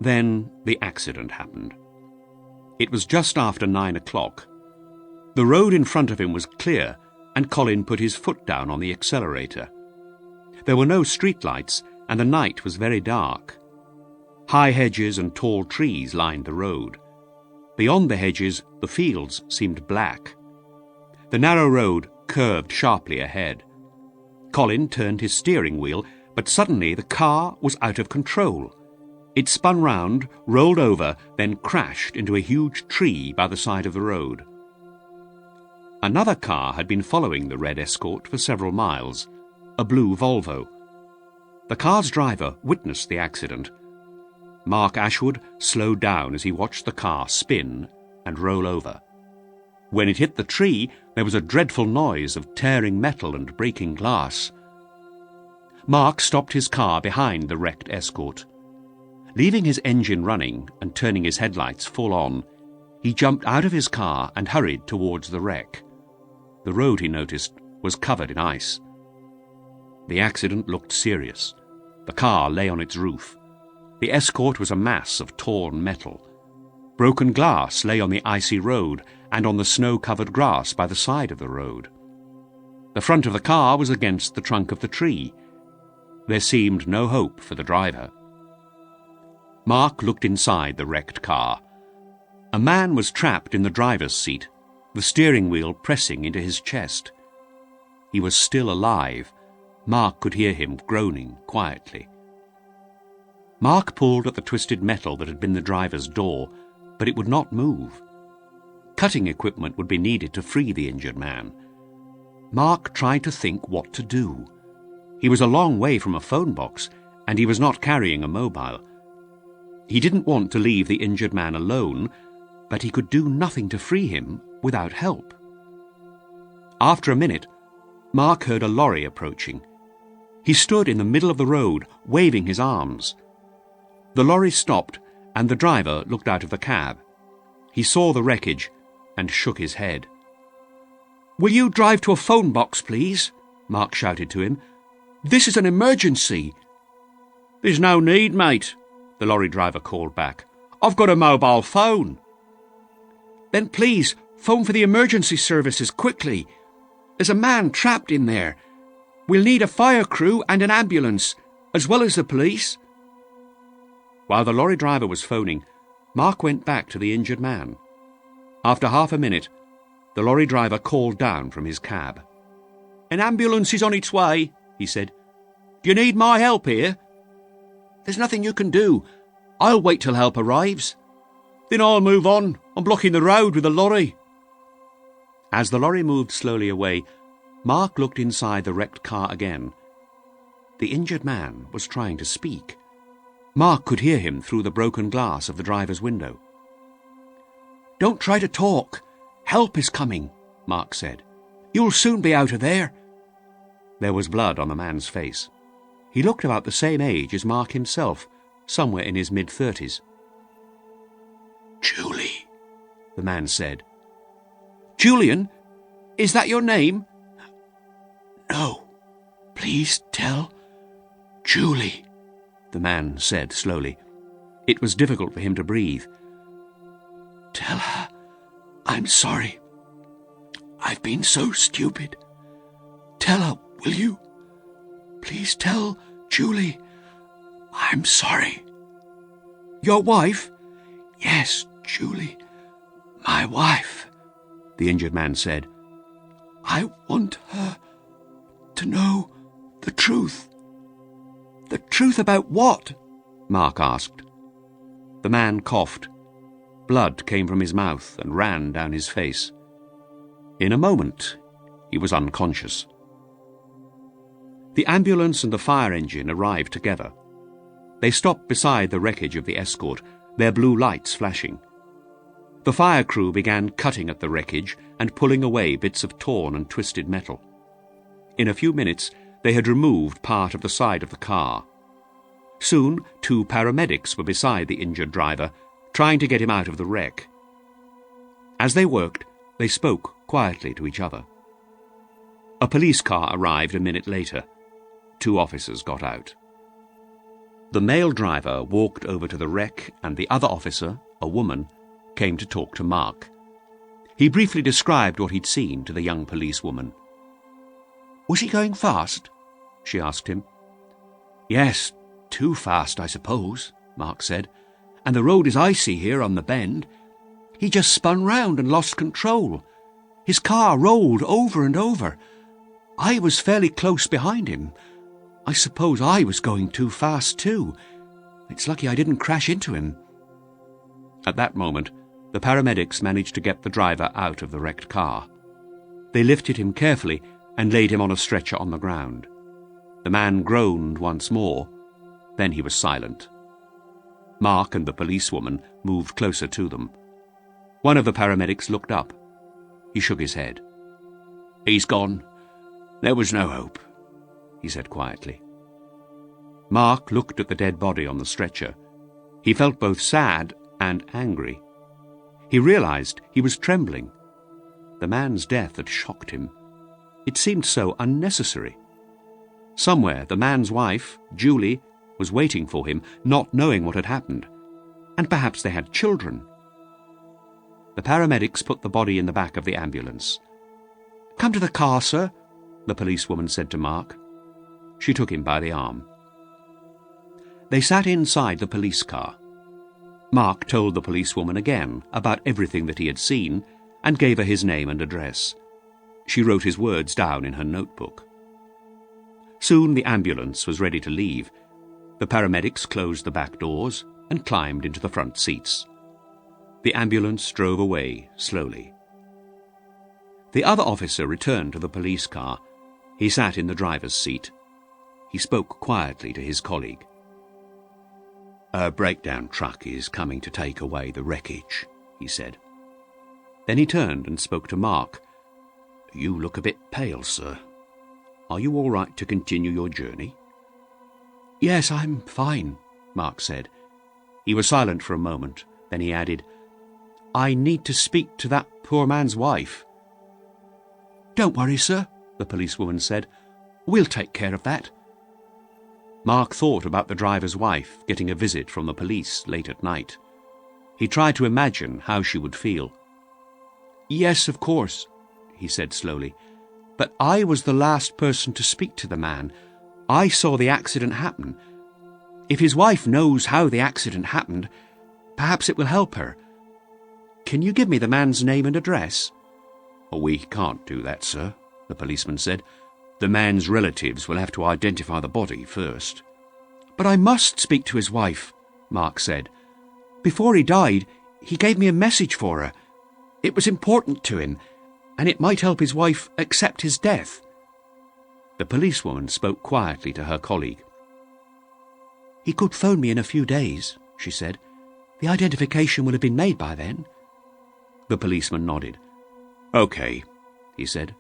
Then the accident happened. It was just after 9 o'clock. The road in front of him was clear, and Colin put his foot down on the accelerator. There were no streetlights, and the night was very dark. High hedges and tall trees lined the road. Beyond the hedges, the fields seemed black. The narrow road curved sharply ahead. Colin turned his steering wheel, but suddenly the car was out of control. It spun round, rolled over, then crashed into a huge tree by the side of the road. Another car had been following the red Escort for several miles, a blue Volvo. The car's driver witnessed the accident. Mark Ashwood slowed down as he watched the car spin and roll over. When it hit the tree, there was a dreadful noise of tearing metal and breaking glass. Mark stopped his car behind the wrecked Escort. Leaving his engine running and turning his headlights full on, he jumped out of his car and hurried towards the wreck. The road, he noticed, was covered in ice. The accident looked serious. The car lay on its roof. The Escort was a mass of torn metal. Broken glass lay on the icy road and on the snow-covered grass by the side of the road. The front of the car was against the trunk of the tree. There seemed no hope for the driver. Mark looked inside the wrecked car. A man was trapped in the driver's seat, the steering wheel pressing into his chest. He was still alive. Mark could hear him groaning quietly. Mark pulled at the twisted metal that had been the driver's door, but it would not move. Cutting equipment would be needed to free the injured man. Mark tried to think what to do. He was a long way from a phone box, and he was not carrying a mobile. He didn't want to leave the injured man alone, but he could do nothing to free him without help. After a minute, Mark heard a lorry approaching. He stood in the middle of the road, waving his arms. The lorry stopped, and the driver looked out of the cab. He saw the wreckage and shook his head. "Will you drive to a phone box, please?" Mark shouted to him. "This is an emergency." "There's no need, mate," the lorry driver called back. "I've got a mobile phone." "Then please, phone for the emergency services quickly. There's a man trapped in there. We'll need a fire crew and an ambulance, as well as the police." While the lorry driver was phoning, Mark went back to the injured man. After half a minute, the lorry driver called down from his cab. "An ambulance is on its way," he said. "Do you need my help here?" "There's nothing you can do. I'll wait till help arrives." "Then I'll move on. I'm blocking the road with the lorry." As the lorry moved slowly away, Mark looked inside the wrecked car again. The injured man was trying to speak. Mark could hear him through the broken glass of the driver's window. "Don't try to talk. Help is coming," Mark said. "You'll soon be out of there." There was blood on the man's face. He looked about the same age as Mark himself, somewhere in his mid-30s. "Julie," the man said. "Julian? Is that your name?" "No. Please tell Julie," the man said slowly. It was difficult for him to breathe. "Tell her I'm sorry. I've been so stupid. Tell her, will you? Please tell Julie I'm sorry." "Your wife?" "Yes, Julie, my wife," the injured man said. "I want her to know the truth." "The truth about what?" Mark asked. The man coughed. Blood came from his mouth and ran down his face. In a moment, he was unconscious. The ambulance and the fire engine arrived together. They stopped beside the wreckage of the Escort, their blue lights flashing. The fire crew began cutting at the wreckage and pulling away bits of torn and twisted metal. In a few minutes, they had removed part of the side of the car. Soon, 2 paramedics were beside the injured driver, trying to get him out of the wreck. As they worked, they spoke quietly to each other. A police car arrived a minute later. 2 officers got out. The male driver walked over to the wreck, and the other officer, a woman, came to talk to Mark. He briefly described what he'd seen to the young policewoman. "Was he going fast?" she asked him. "Yes, too fast, I suppose," Mark said. "And the road is icy here on the bend. He just spun round and lost control. His car rolled over and over. I was fairly close behind him. I suppose I was going too fast too. It's lucky I didn't crash into him." At that moment, the paramedics managed to get the driver out of the wrecked car. They lifted him carefully and laid him on a stretcher on the ground. The man groaned once more, then he was silent. Mark and the policewoman moved closer to them. One of the paramedics looked up. He shook his head. "He's gone. There was no hope," he said quietly. Mark looked at the dead body on the stretcher. He felt both sad and angry. He realized he was trembling. The man's death had shocked him. It seemed so unnecessary. Somewhere the man's wife, Julie, was waiting for him, not knowing what had happened. And perhaps they had children. The paramedics put the body in the back of the ambulance. "Come to the car, sir," the policewoman said to Mark. She took him by the arm. They sat inside the police car. Mark told the policewoman again about everything that he had seen and gave her his name and address. She wrote his words down in her notebook. Soon the ambulance was ready to leave. The paramedics closed the back doors and climbed into the front seats. The ambulance drove away slowly. The other officer returned to the police car. He sat in the driver's seat. He spoke quietly to his colleague. "A breakdown truck is coming to take away the wreckage," he said. Then he turned and spoke to Mark. "You look a bit pale, sir. Are you all right to continue your journey?" "Yes, I'm fine," Mark said. He was silent for a moment. Then he added, "I need to speak to that poor man's wife." "Don't worry, sir," the policewoman said. "We'll take care of that." Mark thought about the driver's wife getting a visit from the police late at night. He tried to imagine how she would feel. "Yes, of course," he said slowly. "But I was the last person to speak to the man. I saw the accident happen. If his wife knows how the accident happened, perhaps it will help her. Can you give me the man's name and address?" "We can't do that, sir," the policeman said. "The man's relatives will have to identify the body first." "But I must speak to his wife," Mark said. "Before he died, he gave me a message for her. It was important to him, and it might help his wife accept his death." The policewoman spoke quietly to her colleague. "He could phone me in a few days," she said. "The identification will have been made by then." The policeman nodded. "Okay," he said.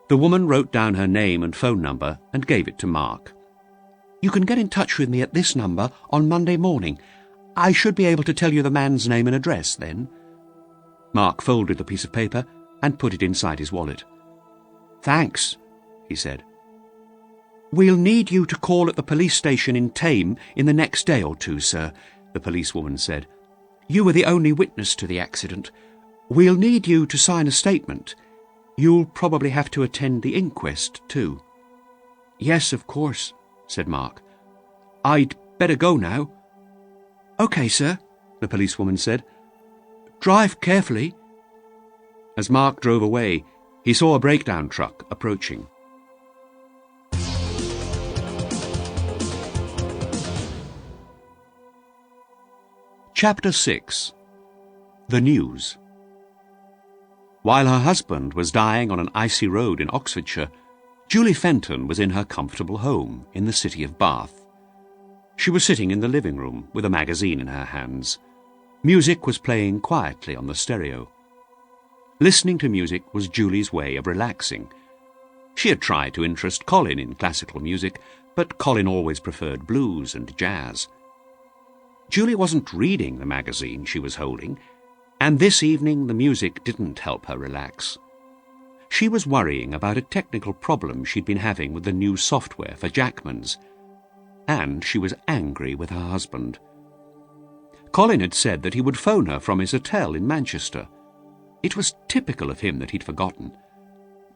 The woman wrote down her name and phone number and gave it to Mark. "You can get in touch with me at this number on Monday morning. I should be able to tell you the man's name and address then." Mark folded the piece of paper and put it inside his wallet. "Thanks," he said. "We'll need you to call at the police station in Thame in the next day or two, sir," the policewoman said. "You were the only witness to the accident. We'll need you to sign a statement. You'll probably have to attend the inquest, too." "Yes, of course," said Mark. "I'd better go now." "Okay, sir," the policewoman said. "Drive carefully." As Mark drove away, he saw a breakdown truck approaching. Chapter 6. The News. While her husband was dying on an icy road in Oxfordshire, Julie Fenton was in her comfortable home in the city of Bath. She was sitting in the living room with a magazine in her hands. Music was playing quietly on the stereo. Listening to music was Julie's way of relaxing. She had tried to interest Colin in classical music, but Colin always preferred blues and jazz. Julie wasn't reading the magazine she was holding, and this evening the music didn't help her relax. She was worrying about a technical problem she'd been having with the new software for Jackman's, and she was angry with her husband. Colin had said that he would phone her from his hotel in Manchester. It was typical of him that he'd forgotten.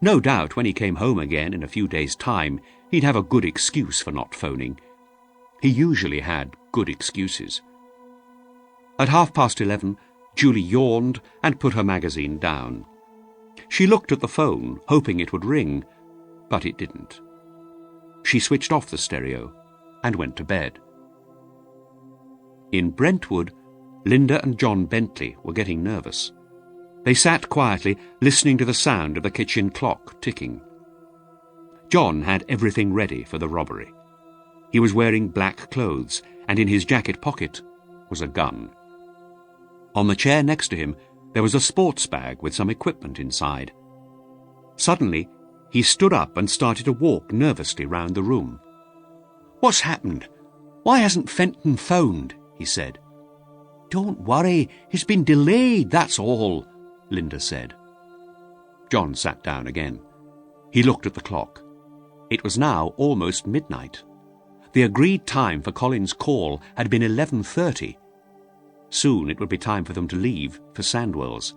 No doubt when he came home again in a few days' time, he'd have a good excuse for not phoning. He usually had good excuses. At 11:30, Julie yawned and put her magazine down. She looked at the phone, hoping it would ring, but it didn't. She switched off the stereo and went to bed. In Brentwood, Linda and John Bentley were getting nervous. They sat quietly, listening to the sound of the kitchen clock ticking. John had everything ready for the robbery. He was wearing black clothes, and in his jacket pocket was a gun. On the chair next to him, there was a sports bag with some equipment inside. Suddenly, he stood up and started to walk nervously round the room. "What's happened? Why hasn't Fenton phoned?" he said. "Don't worry, he's been delayed, that's all," Linda said. John sat down again. He looked at the clock. It was now almost midnight. The agreed time for Colin's call had been 11:30. Soon it would be time for them to leave for Sandwell's.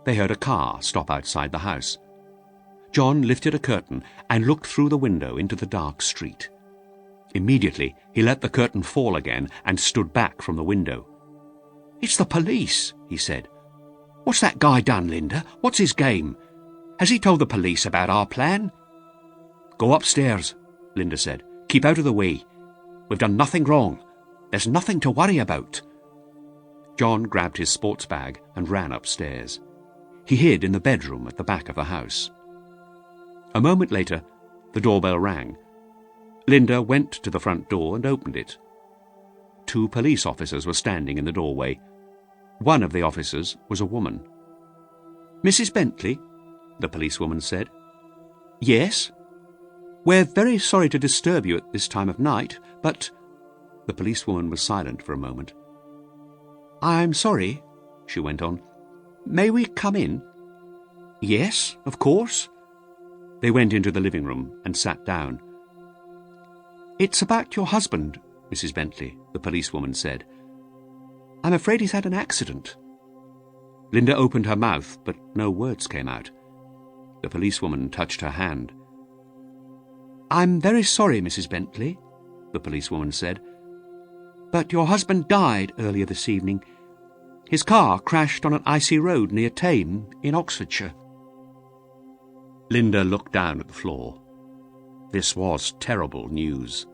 They heard a car stop outside the house. John lifted a curtain and looked through the window into the dark street. Immediately, he let the curtain fall again and stood back from the window. "It's the police," he said. "What's that guy done, Linda? What's his game? Has he told the police about our plan?" "Go upstairs," Linda said. "Keep out of the way. We've done nothing wrong. There's nothing to worry about." John grabbed his sports bag and ran upstairs. He hid in the bedroom at the back of the house. A moment later, the doorbell rang. Linda went to the front door and opened it. 2 police officers were standing in the doorway. One of the officers was a woman. "Mrs. Bentley?" the policewoman said. "Yes. We're very sorry to disturb you at this time of night, but—" The policewoman was silent for a moment. "I'm sorry," she went on. "May we come in?" "Yes, of course." They went into the living room and sat down. "It's about your husband, Mrs. Bentley," the policewoman said. "I'm afraid he's had an accident." Linda opened her mouth, but no words came out. The policewoman touched her hand. "I'm very sorry, Mrs. Bentley," the policewoman said, "but your husband died earlier this evening. His car crashed on an icy road near Thame in Oxfordshire." Linda looked down at the floor. This was terrible news.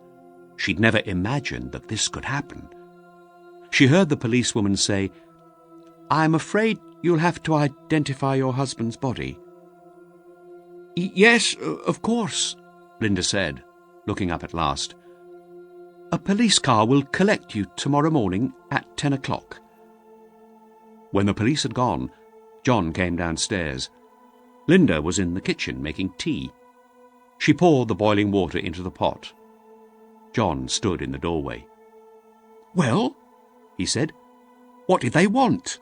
She'd never imagined that this could happen. She heard the policewoman say, "I'm afraid you'll have to identify your husband's body." "Yes, of course," Linda said, looking up at last. "A police car will collect you tomorrow morning at 10 o'clock. When the police had gone, John came downstairs. Linda was in the kitchen making tea. She poured the boiling water into the pot. John stood in the doorway. "Well," he said, "what did they want?"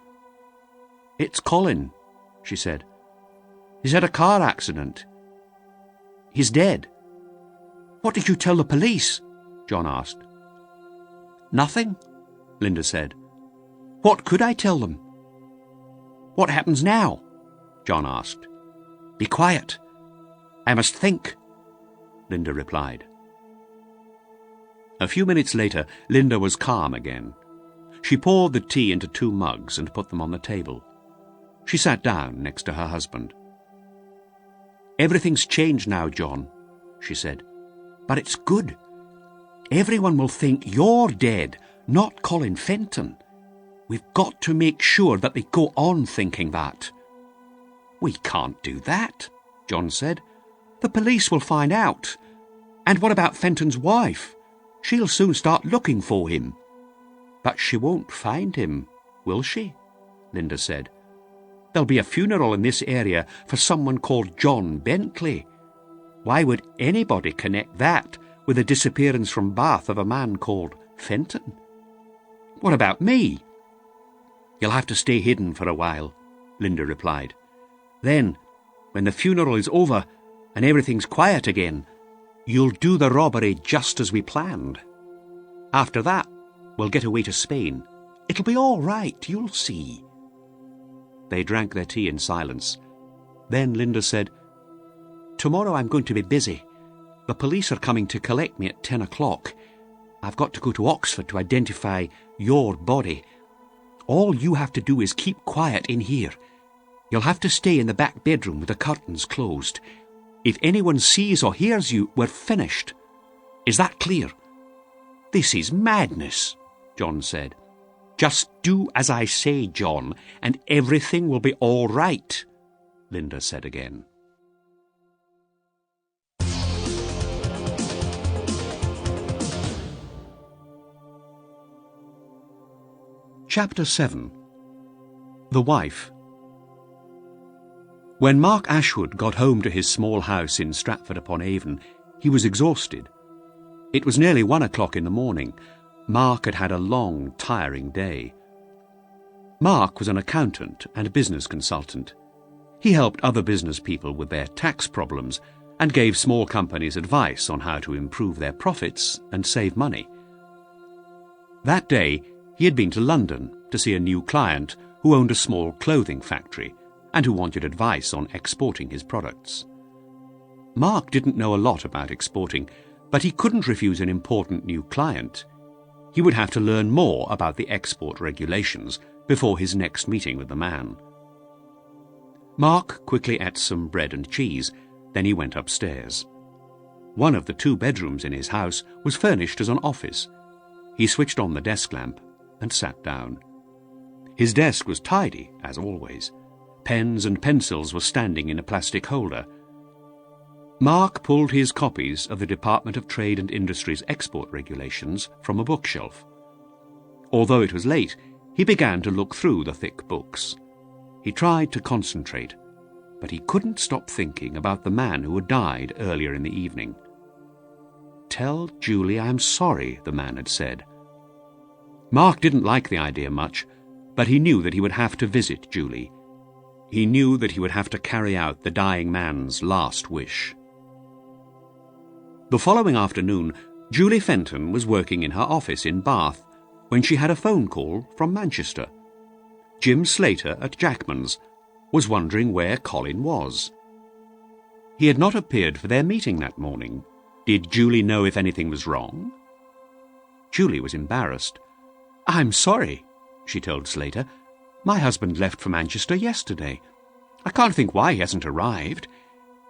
"It's Colin," she said. "He's had a car accident. He's dead." "What did you tell the police?" John asked. "Nothing," Linda said. "What could I tell them?" "What happens now?" John asked. "Be quiet. I must think," Linda replied. A few minutes later, Linda was calm again. She poured the tea into 2 mugs and put them on the table. She sat down next to her husband. "Everything's changed now, John," she said. "But it's good. Everyone will think you're dead, not Colin Fenton. We've got to make sure that they go on thinking that." "We can't do that," John said. "The police will find out. And what about Fenton's wife? She'll soon start looking for him." "But she won't find him, will she?" Linda said. "There'll be a funeral in this area for someone called John Bentley. Why would anybody connect that with the disappearance from Bath of a man called Fenton? What about me?" "You'll have to stay hidden for a while," Linda replied. "Then, when the funeral is over and everything's quiet again, you'll do the robbery just as we planned. After that, we'll get away to Spain. It'll be all right, you'll see." They drank their tea in silence. Then Linda said, "Tomorrow I'm going to be busy. The police are coming to collect me at 10 o'clock. I've got to go to Oxford to identify your body. All you have to do is keep quiet in here. You'll have to stay in the back bedroom with the curtains closed. If anyone sees or hears you, we're finished. Is that clear?" "This is madness," John said. "Just do as I say, John, and everything will be all right," Linda said again. Chapter 7. The Wife. When Mark Ashwood got home to his small house in Stratford-upon-Avon, he was exhausted. It was nearly 1 o'clock in the morning. Mark had had a long, tiring day. Mark was an accountant and business consultant. He helped other business people with their tax problems and gave small companies advice on how to improve their profits and save money. That day, he had been to London to see a new client who owned a small clothing factory and who wanted advice on exporting his products. Mark didn't know a lot about exporting, but he couldn't refuse an important new client. He would have to learn more about the export regulations before his next meeting with the man. Mark quickly ate some bread and cheese, then he went upstairs. One of the 2 bedrooms in his house was furnished as an office. He switched on the desk lamp and sat down. His desk was tidy, as always. Pens and pencils were standing in a plastic holder. Mark pulled his copies of the Department of Trade and Industry's export regulations from a bookshelf. Although it was late, he began to look through the thick books. He tried to concentrate, but he couldn't stop thinking about the man who had died earlier in the evening. "Tell Julie I'm sorry," the man had said. Mark didn't like the idea much, but he knew that he would have to visit Julie. He knew that he would have to carry out the dying man's last wish. The following afternoon, Julie Fenton was working in her office in Bath when she had a phone call from Manchester. Jim Slater at Jackman's was wondering where Colin was. He had not appeared for their meeting that morning. Did Julie know if anything was wrong? Julie was embarrassed. "I'm sorry," she told Slater. "My husband left for Manchester yesterday. I can't think why he hasn't arrived.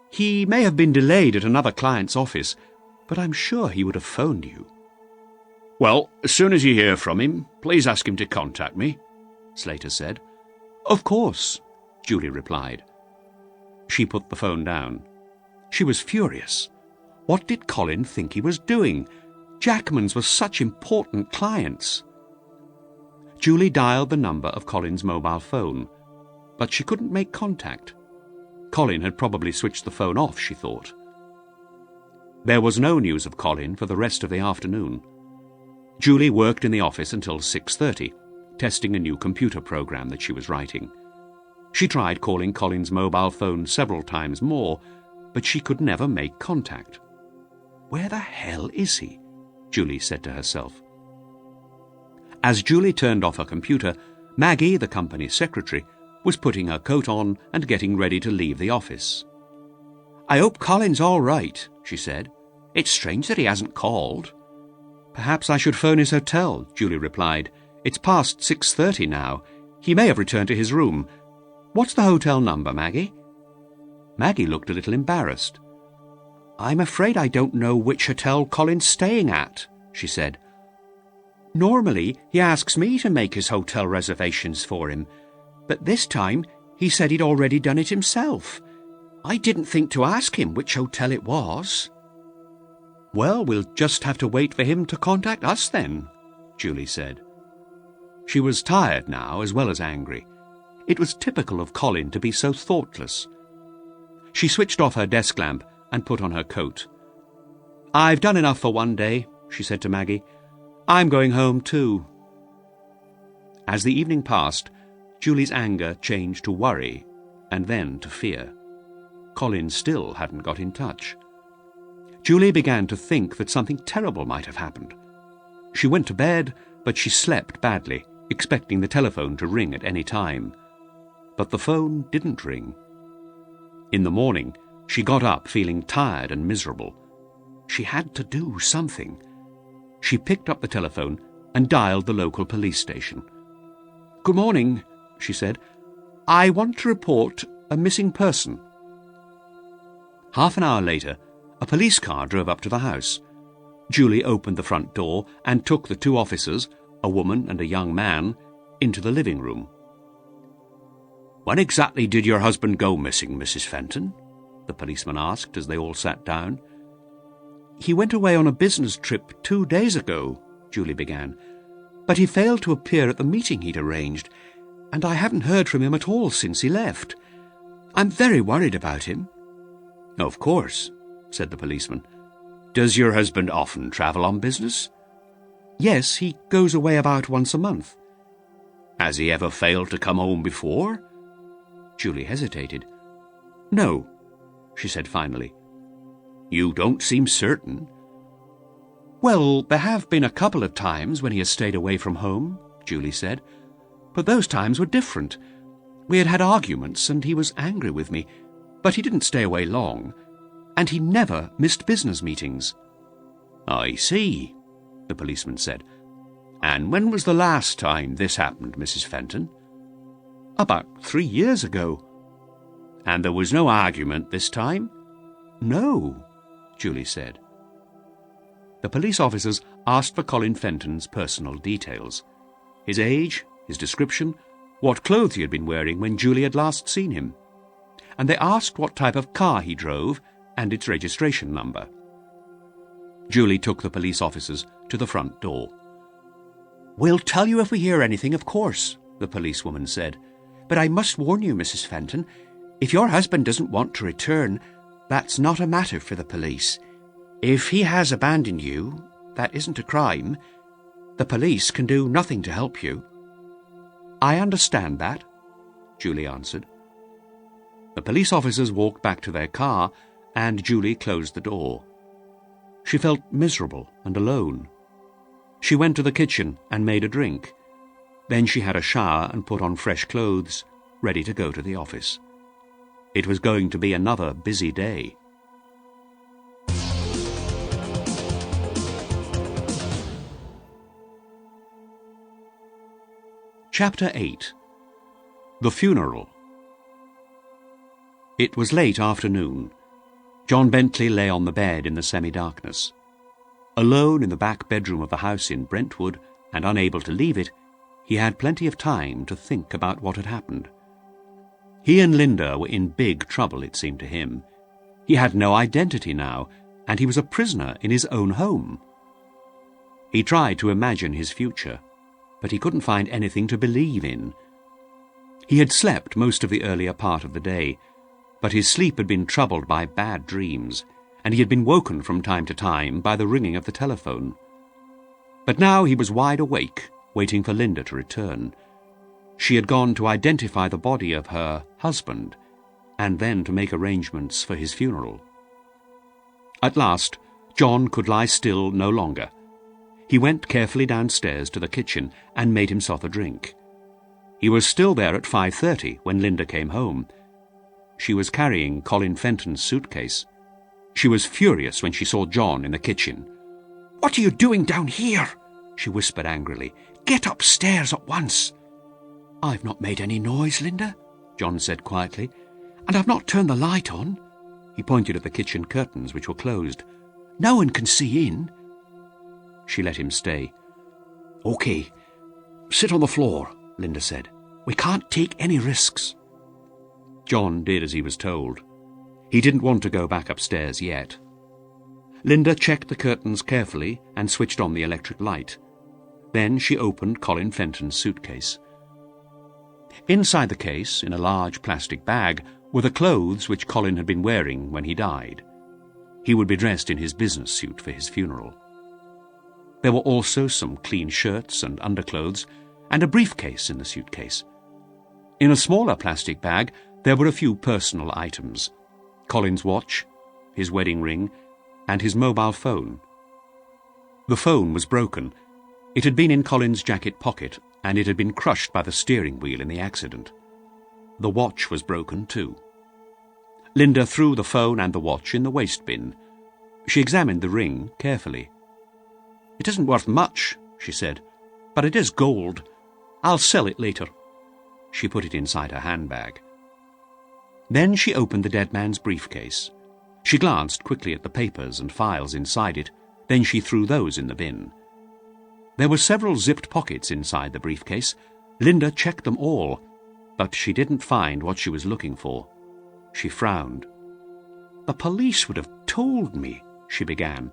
He may have been delayed at another client's office, but I'm sure he would have phoned you." "Well, as soon as you hear from him, please ask him to contact me," Slater said. "Of course," Julie replied. She put the phone down. She was furious. What did Colin think he was doing? Jackman's were such important clients. Julie dialed the number of Colin's mobile phone, but she couldn't make contact. Colin had probably switched the phone off, she thought. There was no news of Colin for the rest of the afternoon. Julie worked in the office until 6:30, testing a new computer program that she was writing. She tried calling Colin's mobile phone several times more, but she could never make contact. "Where the hell is he?" Julie said to herself. As Julie turned off her computer, Maggie, the company's secretary, was putting her coat on and getting ready to leave the office. "I hope Colin's all right," she said. "It's strange that he hasn't called." "Perhaps I should phone his hotel," Julie replied. "It's past 6:30 now. He may have returned to his room. What's the hotel number, Maggie?" Maggie looked a little embarrassed. "I'm afraid I don't know which hotel Colin's staying at," she said. "Normally, he asks me to make his hotel reservations for him, but this time he said he'd already done it himself. I didn't think to ask him which hotel it was." "Well, we'll just have to wait for him to contact us then," Julie said. She was tired now as well as angry. It was typical of Colin to be so thoughtless. She switched off her desk lamp and put on her coat. "I've done enough for one day," she said to Maggie. "I'm going home too." As the evening passed, Julie's anger changed to worry and then to fear. Colin still hadn't got in touch. Julie began to think that something terrible might have happened. She went to bed, but she slept badly, expecting the telephone to ring at any time. But the phone didn't ring. In the morning, she got up feeling tired and miserable. She had to do something. She picked up the telephone and dialed the local police station. "Good morning," she said. "I want to report a missing person." Half an hour later, a police car drove up to the house. Julie opened the front door and took the two officers, a woman and a young man, into the living room. "When exactly did your husband go missing, Mrs. Fenton?" the policeman asked as they all sat down. "He went away on a business trip 2 days ago," Julie began, "but he failed to appear at the meeting he'd arranged, and I haven't heard from him at all since he left. I'm very worried about him." "Of course," said the policeman. "Does your husband often travel on business?" "Yes, he goes away about once a month." "Has he ever failed to come home before?" Julie hesitated. "No," she said finally. "You don't seem certain." "Well, there have been a couple of times when he has stayed away from home," Julie said. "But those times were different. We had had arguments and he was angry with me, but he didn't stay away long, and he never missed business meetings." "I see," the policeman said. "And when was the last time this happened, Mrs. Fenton?" "About 3 years ago." "And there was no argument this time?" "No," Julie said. The police officers asked for Colin Fenton's personal details: his age, his description, what clothes he had been wearing when Julie had last seen him. And they asked what type of car he drove and its registration number. Julie took the police officers to the front door. "We'll tell you if we hear anything, of course," the policewoman said. "But I must warn you, Mrs. Fenton, if your husband doesn't want to return, that's not a matter for the police. If he has abandoned you, that isn't a crime. The police can do nothing to help you." "I understand that," Julie answered. The police officers walked back to their car, and Julie closed the door. She felt miserable and alone. She went to the kitchen and made a drink. Then she had a shower and put on fresh clothes, ready to go to the office. It was going to be another busy day. Chapter 8. The Funeral. It was late afternoon. John Bentley lay on the bed in the semi-darkness. Alone in the back bedroom of the house in Brentwood, and unable to leave it, he had plenty of time to think about what had happened. He and Linda were in big trouble, it seemed to him. He had no identity now, and he was a prisoner in his own home. He tried to imagine his future, but he couldn't find anything to believe in. He had slept most of the earlier part of the day, but his sleep had been troubled by bad dreams, and he had been woken from time to time by the ringing of the telephone. But now he was wide awake, waiting for Linda to return. She had gone to identify the body of her husband, and then to make arrangements for his funeral. At last, John could lie still no longer. He went carefully downstairs to the kitchen and made himself a drink. He was still there at 5:30 when Linda came home. She was carrying Colin Fenton's suitcase. She was furious when she saw John in the kitchen. "What are you doing down here?" she whispered angrily. "Get upstairs at once." "I've not made any noise, Linda," John said quietly, "and I've not turned the light on." He pointed at the kitchen curtains, which were closed. "No one can see in." She let him stay. "Okay, sit on the floor," Linda said. "We can't take any risks." John did as he was told. He didn't want to go back upstairs yet. Linda checked the curtains carefully and switched on the electric light. Then she opened Colin Fenton's suitcase. Inside the case, in a large plastic bag, were the clothes which Colin had been wearing when he died. He would be dressed in his business suit for his funeral. There were also some clean shirts and underclothes, and a briefcase in the suitcase. In a smaller plastic bag, there were a few personal items: Colin's watch, his wedding ring, and his mobile phone. The phone was broken. It had been in Colin's jacket pocket, and it had been crushed by the steering wheel in the accident. The watch was broken too. Linda threw the phone and the watch in the waste bin. She examined the ring carefully. "It isn't worth much," she said, "but it is gold. I'll sell it later." She put it inside her handbag. Then she opened the dead man's briefcase. She glanced quickly at the papers and files inside it, then she threw those in the bin. There were several zipped pockets inside the briefcase. Linda checked them all, but she didn't find what she was looking for. She frowned. "The police would have told me," she began.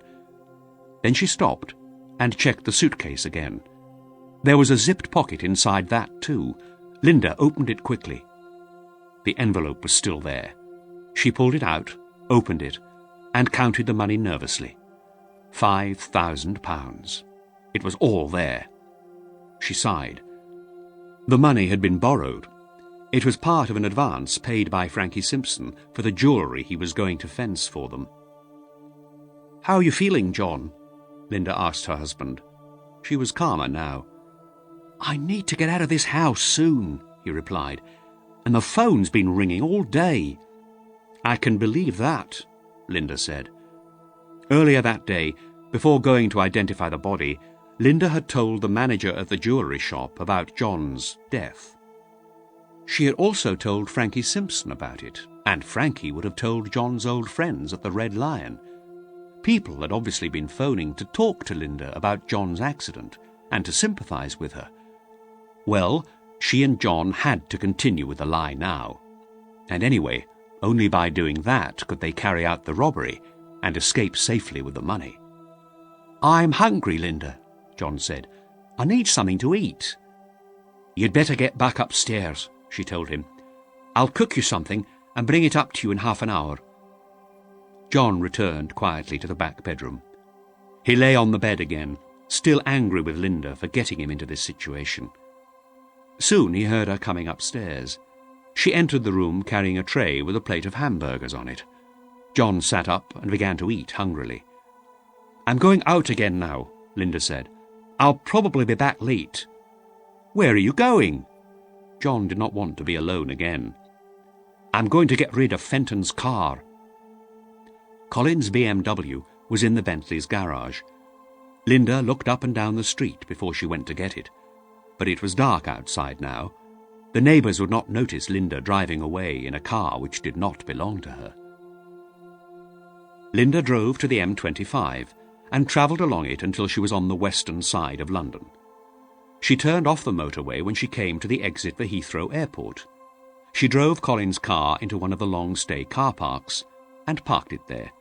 Then she stopped and checked the suitcase again. There was a zipped pocket inside that too. Linda opened it quickly. The envelope was still there. She pulled it out, opened it, and counted the money nervously. £5,000. It was all there. She sighed. The money had been borrowed. It was part of an advance paid by Frankie Simpson for the jewellery he was going to fence for them. "How are you feeling, John?" Linda asked her husband. She was calmer now. "I need to get out of this house soon," he replied, "and the phone's been ringing all day." "I can believe that," Linda said. Earlier that day, before going to identify the body, Linda had told the manager at the jewellery shop about John's death. She had also told Frankie Simpson about it, and Frankie would have told John's old friends at the Red Lion. People had obviously been phoning to talk to Linda about John's accident and to sympathise with her. Well, she and John had to continue with the lie now. And anyway, only by doing that could they carry out the robbery and escape safely with the money. "I'm hungry, Linda," John said. "I need something to eat." "You'd better get back upstairs," she told him. "I'll cook you something and bring it up to you in half an hour." John returned quietly to the back bedroom. He lay on the bed again, still angry with Linda for getting him into this situation. Soon he heard her coming upstairs. She entered the room carrying a tray with a plate of hamburgers on it. John sat up and began to eat hungrily. "I'm going out again now," Linda said. "I'll probably be back late." "Where are you going?" John did not want to be alone again. "I'm going to get rid of Fenton's car." Colin's BMW was in the Bentley's garage. Linda looked up and down the street before she went to get it. But it was dark outside now. The neighbours would not notice Linda driving away in a car which did not belong to her. Linda drove to the M25 and travelled along it until she was on the western side of London. She turned off the motorway when she came to the exit for Heathrow Airport. She drove Colin's car into one of the long-stay car parks and parked it there.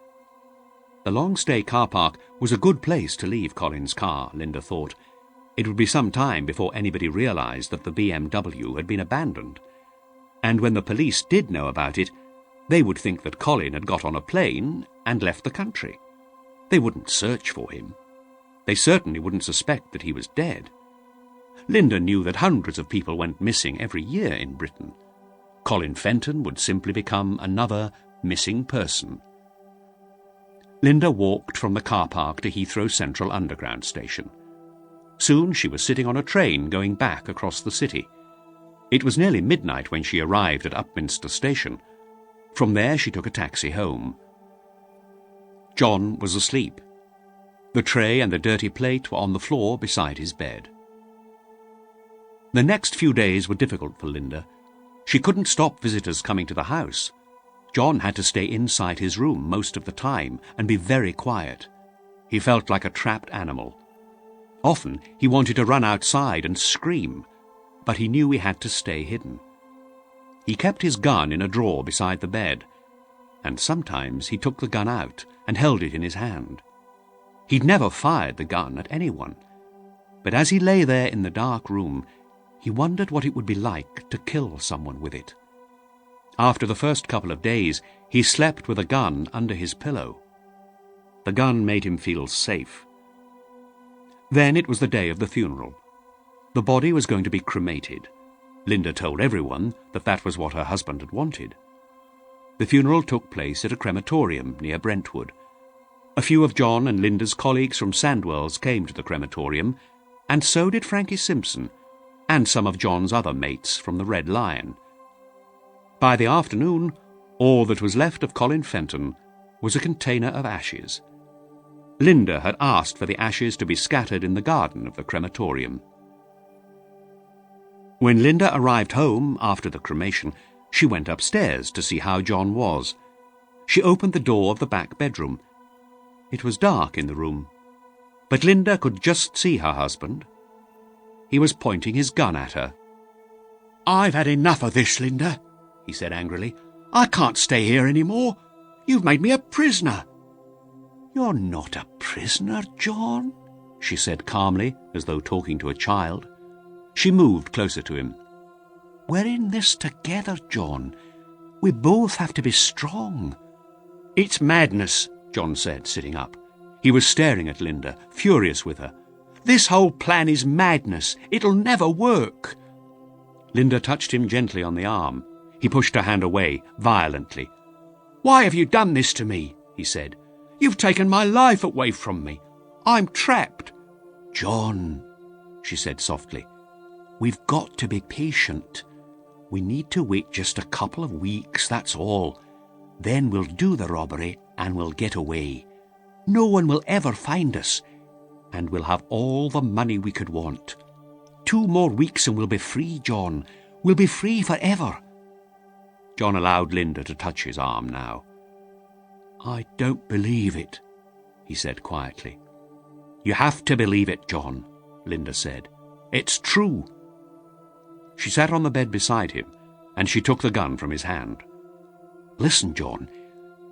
The long-stay car park was a good place to leave Colin's car, Linda thought. It would be some time before anybody realised that the BMW had been abandoned. And when the police did know about it, they would think that Colin had got on a plane and left the country. They wouldn't search for him. They certainly wouldn't suspect that he was dead. Linda knew that hundreds of people went missing every year in Britain. Colin Fenton would simply become another missing person. Linda walked from the car park to Heathrow Central Underground station. Soon she was sitting on a train going back across the city. It was nearly midnight when she arrived at Upminster Station. From there she took a taxi home. John was asleep. The tray and the dirty plate were on the floor beside his bed. The next few days were difficult for Linda. She couldn't stop visitors coming to the house. John had to stay inside his room most of the time and be very quiet. He felt like a trapped animal. Often he wanted to run outside and scream, but he knew he had to stay hidden. He kept his gun in a drawer beside the bed, and sometimes he took the gun out and held it in his hand. He'd never fired the gun at anyone, but as he lay there in the dark room, he wondered what it would be like to kill someone with it. After the first couple of days, he slept with a gun under his pillow. The gun made him feel safe. Then it was the day of the funeral. The body was going to be cremated. Linda told everyone that that was what her husband had wanted. The funeral took place at a crematorium near Brentwood. A few of John and Linda's colleagues from Sandwell's came to the crematorium, and so did Frankie Simpson, and some of John's other mates from the Red Lion. By the afternoon, All that was left of Colin Fenton was a container of ashes. Linda had asked for the ashes to be scattered in the garden of the crematorium. When Linda arrived home after the cremation, she went upstairs to see how John was. She opened the door of the back bedroom. It was dark in the room, but Linda could just see her husband. He was pointing his gun at her. "I've had enough of this, Linda," he said angrily. "I can't stay here any more. You've made me a prisoner." "You're not a prisoner, John," she said calmly, as though talking to a child. She moved closer to him. "We're in this together, John. We both have to be strong." "It's madness," John said, sitting up. He was staring at Linda, furious with her. "This whole plan is madness. It'll never work." Linda touched him gently on the arm. He pushed her hand away, violently. "Why have you done this to me?" he said. "You've taken my life away from me. I'm trapped." "John," she said softly, "we've got to be patient. We need to wait just a couple of weeks, that's all. Then we'll do the robbery and we'll get away. No one will ever find us, and we'll have all the money we could want. 2 more weeks and we'll be free, John. We'll be free forever." John allowed Linda to touch his arm now. "I don't believe it," he said quietly. "You have to believe it, John," Linda said. "It's true." She sat on the bed beside him, and she took the gun from his hand. "Listen, John,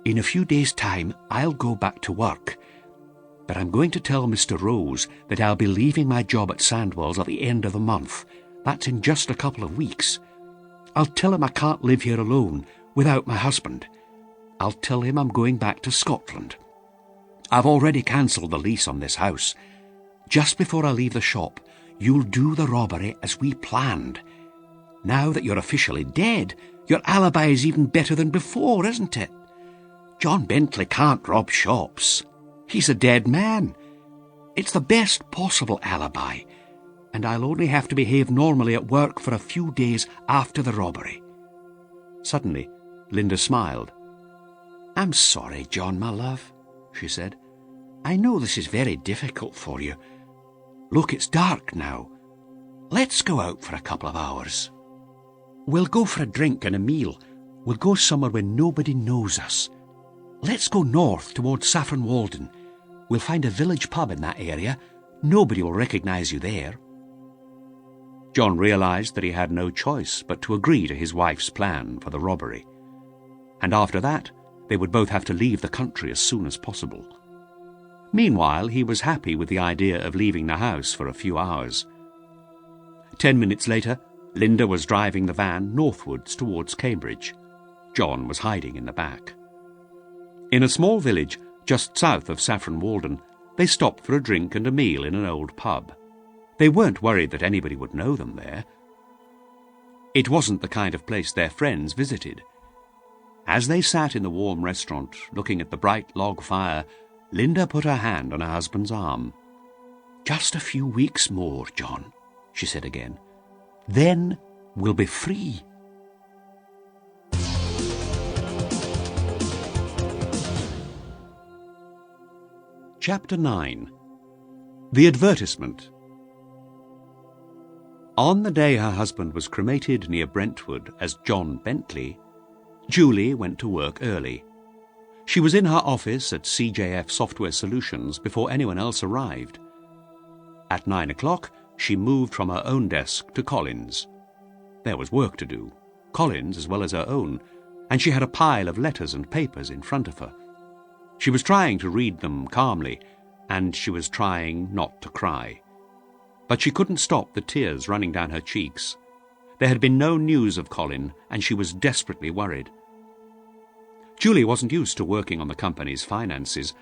in a few days' time I'll go back to work, but I'm going to tell Mr. Rose that I'll be leaving my job at Sandwell's at the end of the month. That's in just a couple of weeks. I'll tell him I can't live here alone without my husband. I'll tell him I'm going back to Scotland. I've already cancelled the lease on this house. Just before I leave the shop, you'll do the robbery as we planned. Now that you're officially dead, your alibi is even better than before, isn't it? John Bentley can't rob shops. He's a dead man. It's the best possible alibi, and I'll only have to behave normally at work for a few days after the robbery." Suddenly, Linda smiled. "I'm sorry, John, my love," she said. "I know this is very difficult for you. Look, it's dark now. Let's go out for a couple of hours. We'll go for a drink and a meal. We'll go somewhere where nobody knows us. Let's go north towards Saffron Walden. We'll find a village pub in that area. Nobody will recognise you there." John realised that he had no choice but to agree to his wife's plan for the robbery. And after that, they would both have to leave the country as soon as possible. Meanwhile, he was happy with the idea of leaving the house for a few hours. 10 minutes later, Linda was driving the van northwards towards Cambridge. John was hiding in the back. In a small village just south of Saffron Walden, they stopped for a drink and a meal in an old pub. They weren't worried that anybody would know them there. It wasn't the kind of place their friends visited. As they sat in the warm restaurant, looking at the bright log fire, Linda put her hand on her husband's arm. "Just a few weeks more, John," she said again. "Then we'll be free." Chapter 9. The Advertisement. On the day her husband was cremated near Brentwood as John Bentley, Julie went to work early. She was in her office at CJF Software Solutions before anyone else arrived. At 9 o'clock, she moved from her own desk to Colin's. There was work to do, Colin's as well as her own, and she had a pile of letters and papers in front of her. She was trying to read them calmly, and she was trying not to cry. But she couldn't stop the tears running down her cheeks. There had been no news of Colin, and she was desperately worried. Julie wasn't used to working on the company's finances,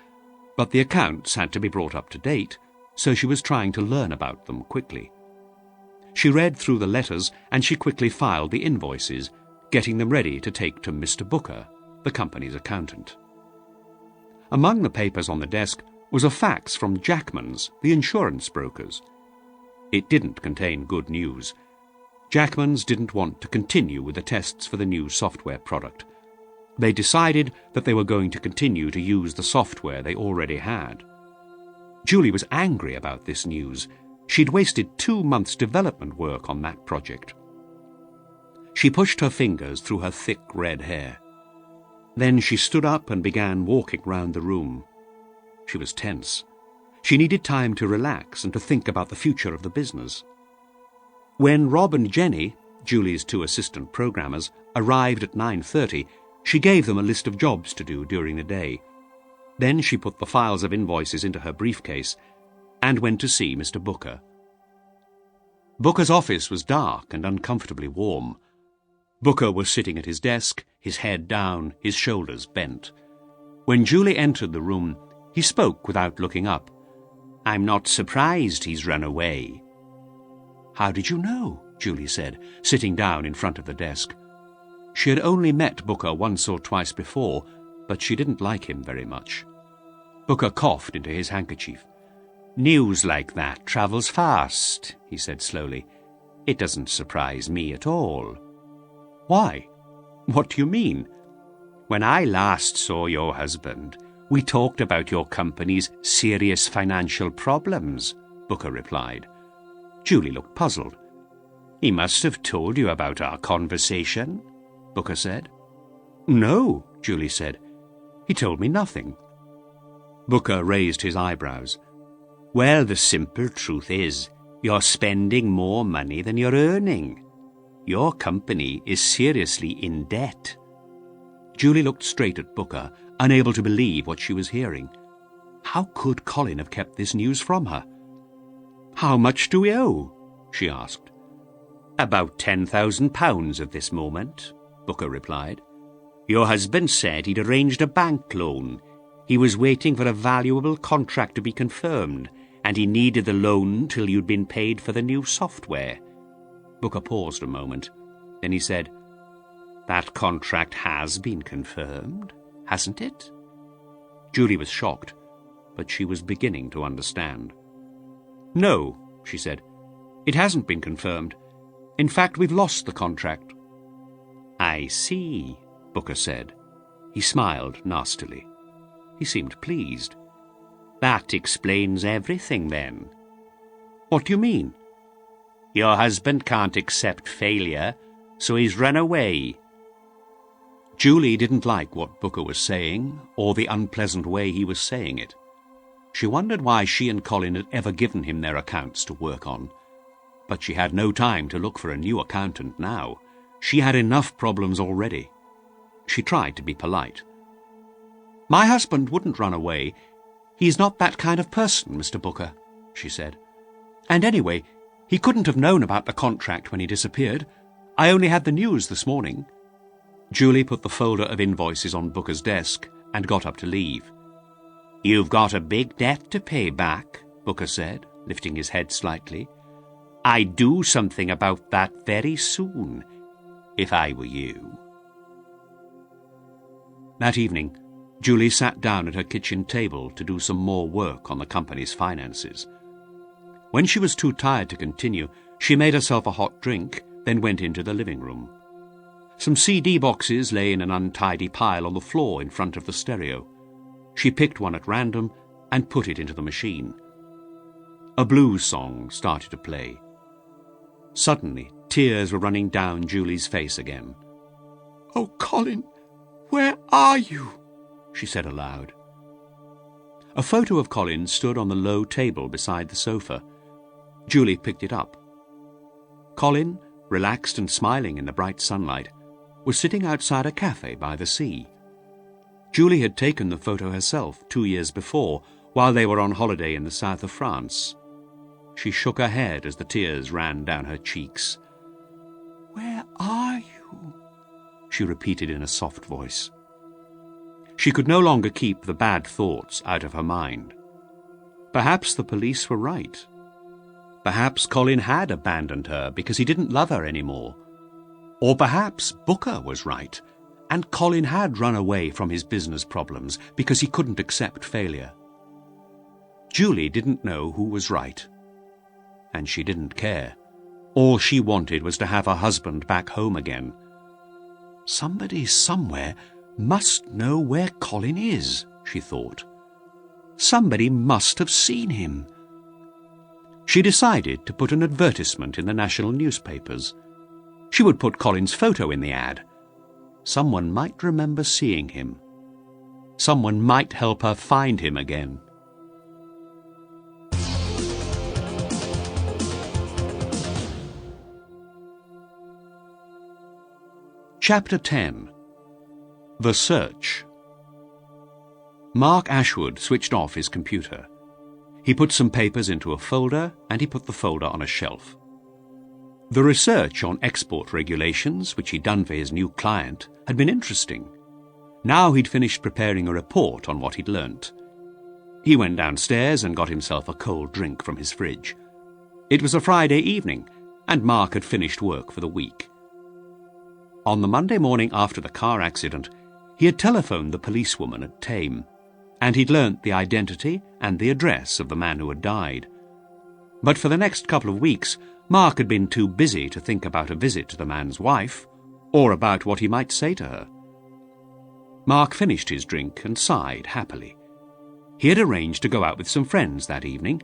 but the accounts had to be brought up to date, so she was trying to learn about them quickly. She read through the letters, and she quickly filed the invoices, getting them ready to take to Mr. Booker, the company's accountant. Among the papers on the desk was a fax from Jackman's, the insurance brokers. It didn't contain good news. Jackman's didn't want to continue with the tests for the new software product. They decided that they were going to continue to use the software they already had. Julie was angry about this news. She'd wasted 2 months' development work on that project. She pushed her fingers through her thick red hair. Then she stood up and began walking round the room. She was tense. She needed time to relax and to think about the future of the business. When Rob and Jenny, Julie's 2 assistant programmers, arrived at 9:30, she gave them a list of jobs to do during the day. Then she put the files of invoices into her briefcase and went to see Mr. Booker. Booker's office was dark and uncomfortably warm. Booker was sitting at his desk, his head down, his shoulders bent. When Julie entered the room, he spoke without looking up. "I'm not surprised he's run away." "How did you know?" Julie said, sitting down in front of the desk. She had only met Booker once or twice before, but she didn't like him very much. Booker coughed into his handkerchief. "News like that travels fast," he said slowly. "It doesn't surprise me at all." "Why? What do you mean?" "When I last saw your husband, we talked about your company's serious financial problems," Booker replied. Julie looked puzzled. "He must have told you about our conversation," Booker said. "No," Julie said. "He told me nothing." Booker raised his eyebrows. "Well, the simple truth is, you're spending more money than you're earning. Your company is seriously in debt." Julie looked straight at Booker, unable to believe what she was hearing. How could Colin have kept this news from her? "How much do we owe?" she asked. "About £10,000 at this moment," Booker replied. "Your husband said he'd arranged a bank loan. He was waiting for a valuable contract to be confirmed, and he needed the loan till you'd been paid for the new software." Booker paused a moment. Then he said, "That contract has been confirmed, hasn't it?" Julie was shocked, but she was beginning to understand. "No," she said. "It hasn't been confirmed. In fact, we've lost the contract." "I see," Booker said. He smiled nastily. He seemed pleased. "That explains everything, then." "What do you mean?" "Your husband can't accept failure, so he's run away." Julie didn't like what Booker was saying, or the unpleasant way he was saying it. She wondered why she and Colin had ever given him their accounts to work on. But she had no time to look for a new accountant now. She had enough problems already. She tried to be polite. "My husband wouldn't run away. He's not that kind of person, Mr. Booker," she said. "And anyway, he couldn't have known about the contract when he disappeared. I only had the news this morning." Julie put the folder of invoices on Booker's desk and got up to leave. "You've got a big debt to pay back," Booker said, lifting his head slightly. "I'd do something about that very soon, if I were you." That evening, Julie sat down at her kitchen table to do some more work on the company's finances. When she was too tired to continue, she made herself a hot drink, then went into the living room. Some CD boxes lay in an untidy pile on the floor in front of the stereo. She picked one at random and put it into the machine. A blues song started to play. Suddenly, tears were running down Julie's face again. "Oh, Colin, where are you?" she said aloud. A photo of Colin stood on the low table beside the sofa. Julie picked it up. Colin, relaxed and smiling in the bright sunlight, was sitting outside a cafe by the sea. Julie had taken the photo herself 2 years before, while they were on holiday in the south of France. She shook her head as the tears ran down her cheeks. "Where are you?" she repeated in a soft voice. She could no longer keep the bad thoughts out of her mind. Perhaps the police were right. Perhaps Colin had abandoned her because he didn't love her anymore. Or perhaps Booker was right, and Colin had run away from his business problems because he couldn't accept failure. Julie didn't know who was right, and she didn't care. All she wanted was to have her husband back home again. Somebody somewhere must know where Colin is, she thought. Somebody must have seen him. She decided to put an advertisement in the national newspapers. She would put Colin's photo in the ad. Someone might remember seeing him. Someone might help her find him again. Chapter 10. The Search. Mark Ashwood switched off his computer. He put some papers into a folder, and he put the folder on a shelf. The research on export regulations, which he'd done for his new client, had been interesting. Now he'd finished preparing a report on what he'd learnt. He went downstairs and got himself a cold drink from his fridge. It was a Friday evening, and Mark had finished work for the week. On the Monday morning after the car accident, he had telephoned the policewoman at Thame, and he'd learnt the identity and the address of the man who had died. But for the next couple of weeks, Mark had been too busy to think about a visit to the man's wife, or about what he might say to her. Mark finished his drink and sighed happily. He had arranged to go out with some friends that evening,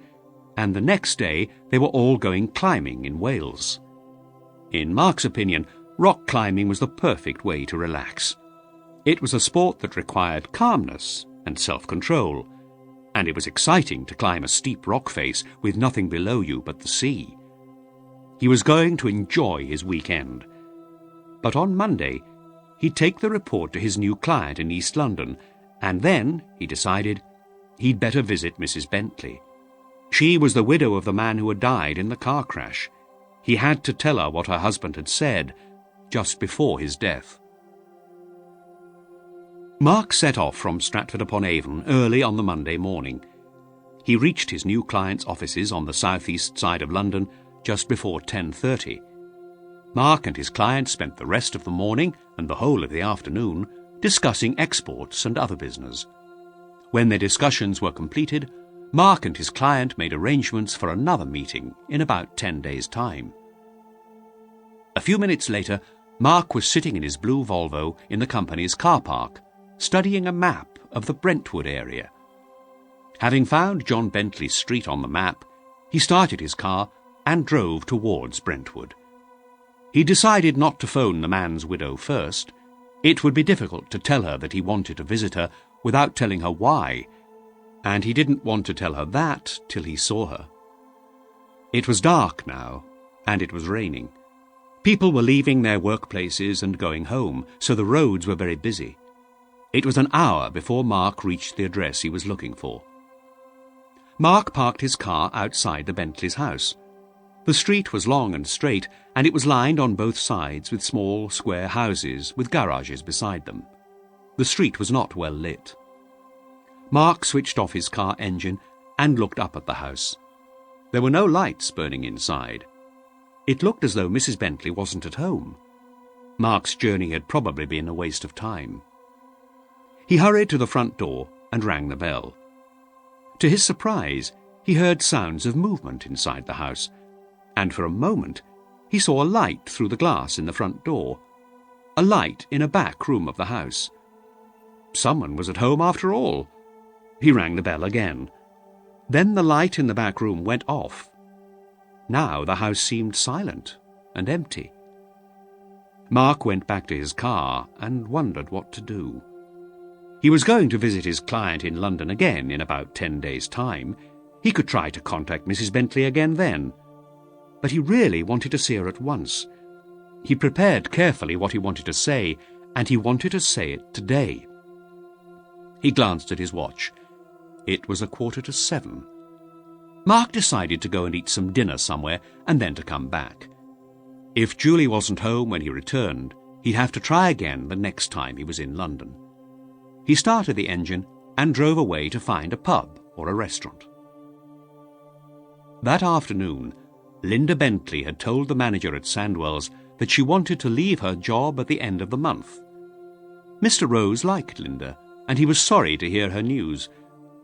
and the next day they were all going climbing in Wales. In Mark's opinion, rock climbing was the perfect way to relax. It was a sport that required calmness and self-control, and it was exciting to climb a steep rock face with nothing below you but the sea. He was going to enjoy his weekend. But on Monday, he'd take the report to his new client in East London, and then, he decided, he'd better visit Mrs. Bentley. She was the widow of the man who had died in the car crash. He had to tell her what her husband had said just before his death. Mark set off from Stratford-upon-Avon early on the Monday morning. He reached his new client's offices on the southeast side of London just before 10:30. Mark and his client spent the rest of the morning and the whole of the afternoon discussing exports and other business. When their discussions were completed, Mark and his client made arrangements for another meeting in about 10 days' time. A few minutes later, Mark was sitting in his blue Volvo in the company's car park, studying a map of the Brentwood area. Having found John Bentley's street on the map, he started his car and drove towards Brentwood. He decided not to phone the man's widow first. It would be difficult to tell her that he wanted to visit her without telling her why, and he didn't want to tell her that till he saw her. It was dark now, and it was raining. People were leaving their workplaces and going home, so the roads were very busy. It was an hour before Mark reached the address he was looking for. Mark parked his car outside the Bentley's house. The street was long and straight, and it was lined on both sides with small, square houses with garages beside them. The street was not well lit. Mark switched off his car engine and looked up at the house. There were no lights burning inside. It looked as though Mrs. Bentley wasn't at home. Mark's journey had probably been a waste of time. He hurried to the front door and rang the bell. To his surprise, he heard sounds of movement inside the house, and for a moment he saw a light through the glass in the front door, a light in a back room of the house. Someone was at home after all. He rang the bell again. Then the light in the back room went off. Now the house seemed silent and empty. Mark went back to his car and wondered what to do. He was going to visit his client in London again in about 10 days' time. He could try to contact Mrs. Bentley again then. But he really wanted to see her at once. He prepared carefully what he wanted to say, and he wanted to say it today. He glanced at his watch. It was 7:15. Mark decided to go and eat some dinner somewhere and then to come back. If Julie wasn't home when he returned, he'd have to try again the next time he was in London. He started the engine and drove away to find a pub or a restaurant. That afternoon, Linda Bentley had told the manager at Sandwell's that she wanted to leave her job at the end of the month. Mr. Rose liked Linda, and he was sorry to hear her news,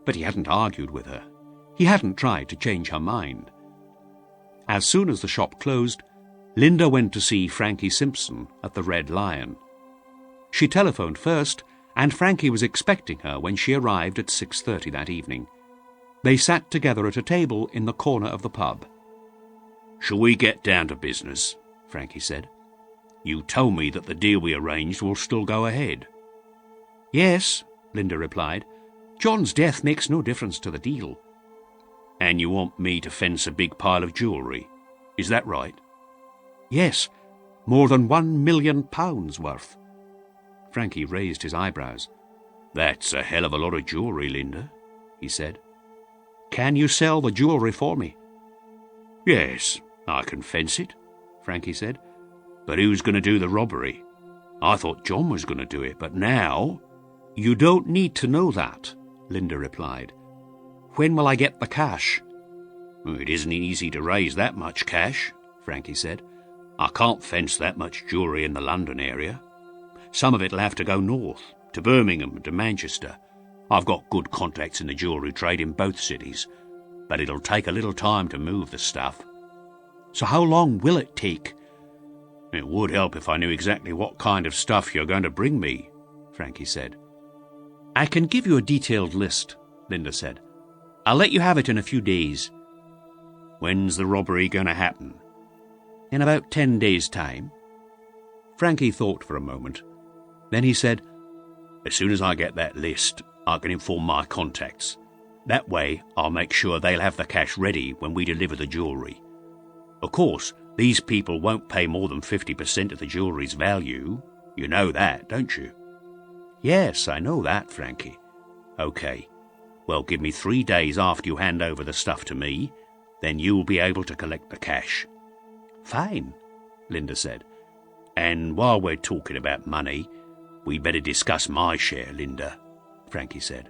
but he hadn't argued with her. He hadn't tried to change her mind. As soon as the shop closed, Linda went to see Frankie Simpson at the Red Lion. She telephoned first and Frankie was expecting her when she arrived at 6:30 that evening. They sat together at a table in the corner of the pub. "Shall we get down to business?" Frankie said. "You told me that the deal we arranged will still go ahead." "Yes," Linda replied. "John's death makes no difference to the deal." "And you want me to fence a big pile of jewellery, is that right?" "Yes, more than £1 million worth." Frankie raised his eyebrows. "That's a hell of a lot of jewellery, Linda," he said. "Can you sell the jewellery for me?" "Yes, I can fence it," Frankie said. "But who's going to do the robbery? I thought John was going to do it, but now—" "You don't need to know that," Linda replied. "When will I get the cash?" "It isn't easy to raise that much cash," Frankie said. "I can't fence that much jewellery in the London area. Some of it'll have to go north, to Birmingham and to Manchester. I've got good contacts in the jewellery trade in both cities, but it'll take a little time to move the stuff." "So how long will it take?" "It would help if I knew exactly what kind of stuff you're going to bring me," Frankie said. "I can give you a detailed list," Linda said. "I'll let you have it in a few days." "When's the robbery going to happen?" "In about 10 days' time." Frankie thought for a moment. Then he said, "As soon as I get that list, I can inform my contacts. That way I'll make sure they'll have the cash ready when we deliver the jewellery. Of course, these people won't pay more than 50% of the jewellery's value. You know that, don't you?" "Yes, I know that, Frankie." "OK. Well, give me 3 days after you hand over the stuff to me. Then you'll be able to collect the cash." "Fine," Linda said. "And while we're talking about money, we'd better discuss my share, Linda," Frankie said.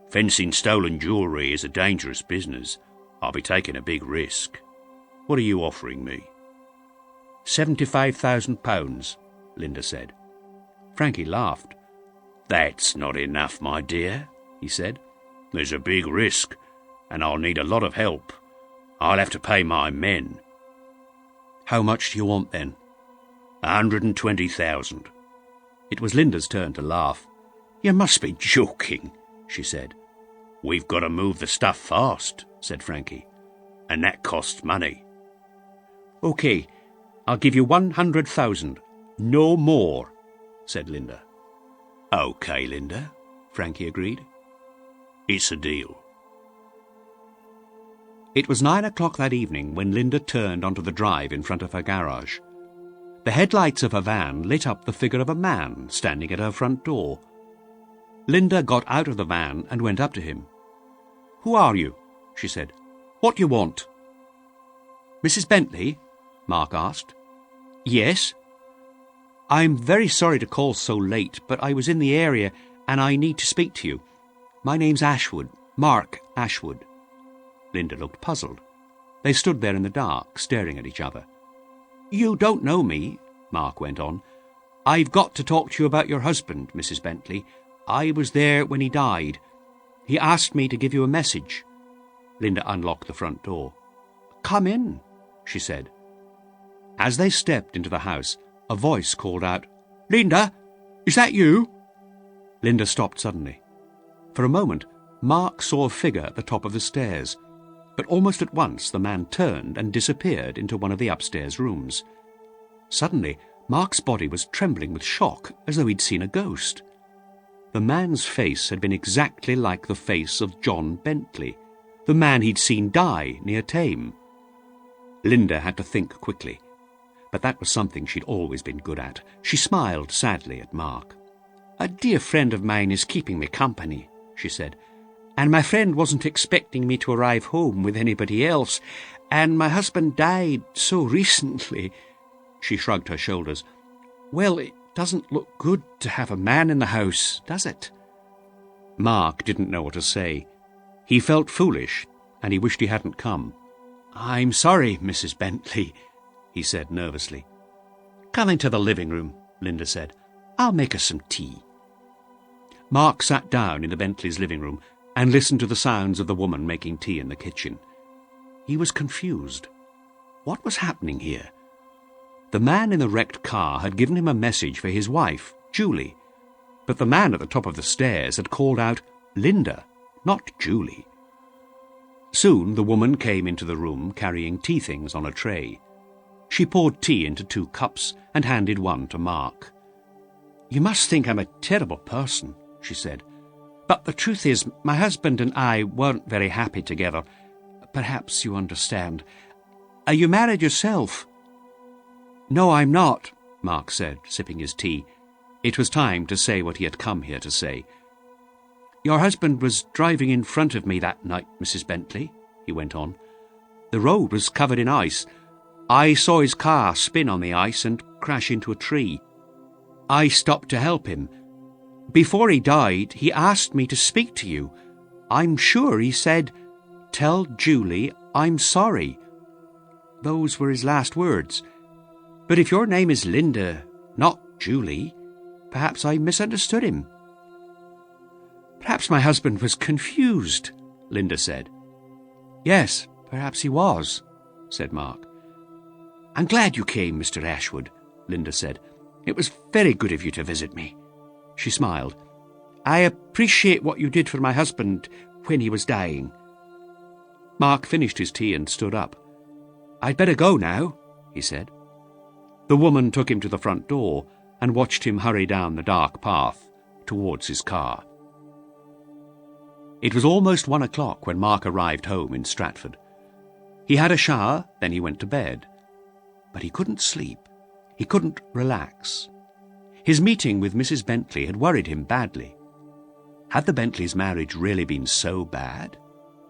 "Fencing stolen jewellery is a dangerous business. I'll be taking a big risk. What are you offering me?" £75,000, Linda said. Frankie laughed. "That's not enough, my dear," he said. "There's a big risk, and I'll need a lot of help. I'll have to pay my men." "How much do you want, then?" 120,000. It was Linda's turn to laugh. "You must be joking," she said. "We've got to move the stuff fast," said Frankie, "and that costs money." "OK, I'll give you 100,000. No more," said Linda. "OK, Linda," Frankie agreed. "It's a deal." It was 9 o'clock that evening when Linda turned onto the drive in front of her garage. The headlights of her van lit up the figure of a man standing at her front door. Linda got out of the van and went up to him. "Who are you?" she said. "What do you want?" "Mrs. Bentley?" Mark asked. "Yes." "I'm very sorry to call so late, but I was in the area and I need to speak to you. My name's Ashwood, Mark Ashwood." Linda looked puzzled. They stood there in the dark, staring at each other. "You don't know me," Mark went on. "I've got to talk to you about your husband, Mrs. Bentley. I was there when he died. He asked me to give you a message." Linda unlocked the front door. "Come in," she said. As they stepped into the house, a voice called out, "Linda, is that you?" Linda stopped suddenly. For a moment, Mark saw a figure at the top of the stairs, but almost at once the man turned and disappeared into one of the upstairs rooms. Suddenly, Mark's body was trembling with shock, as though he'd seen a ghost. The man's face had been exactly like the face of John Bentley, the man he'd seen die near Thame. Linda had to think quickly, but that was something she'd always been good at. She smiled sadly at Mark. "A dear friend of mine is keeping me company," she said, "and my friend wasn't expecting me to arrive home with anybody else, and my husband died so recently." She shrugged her shoulders. "Well, it doesn't look good to have a man in the house, does it?" Mark didn't know what to say. He felt foolish, and he wished he hadn't come. "I'm sorry, Mrs. Bentley," he said nervously. "Come into the living room," Linda said. "I'll make us some tea." Mark sat down in the Bentleys' living room and listened to the sounds of the woman making tea in the kitchen. He was confused. What was happening here? The man in the wrecked car had given him a message for his wife, Julie. but the man at the top of the stairs had called out, "Linda, not Julie." Soon the woman came into the room carrying tea things on a tray. She poured tea into 2 cups and handed one to Mark. "You must think I'm a terrible person," she said. "But the truth is, my husband and I weren't very happy together. Perhaps you understand. Are you married yourself?" "No, I'm not," Mark said, sipping his tea. It was time to say what he had come here to say. "Your husband was driving in front of me that night, Mrs. Bentley," he went on. "The road was covered in ice. I saw his car spin on the ice and crash into a tree. I stopped to help him. Before he died, he asked me to speak to you. I'm sure he said, 'Tell Julie I'm sorry.' Those were his last words. But if your name is Linda, not Julie, perhaps I misunderstood him." "Perhaps my husband was confused," Linda said. "Yes, perhaps he was," said Mark. "I'm glad you came, Mr. Ashwood," Linda said. "It was very good of you to visit me." She smiled. "I appreciate what you did for my husband when he was dying." Mark finished his tea and stood up. "I'd better go now," he said. The woman took him to the front door and watched him hurry down the dark path towards his car. It was almost 1 o'clock when Mark arrived home in Stratford. He had a shower, then he went to bed. But he couldn't sleep. He couldn't relax. His meeting with Mrs. Bentley had worried him badly. Had the Bentleys' marriage really been so bad?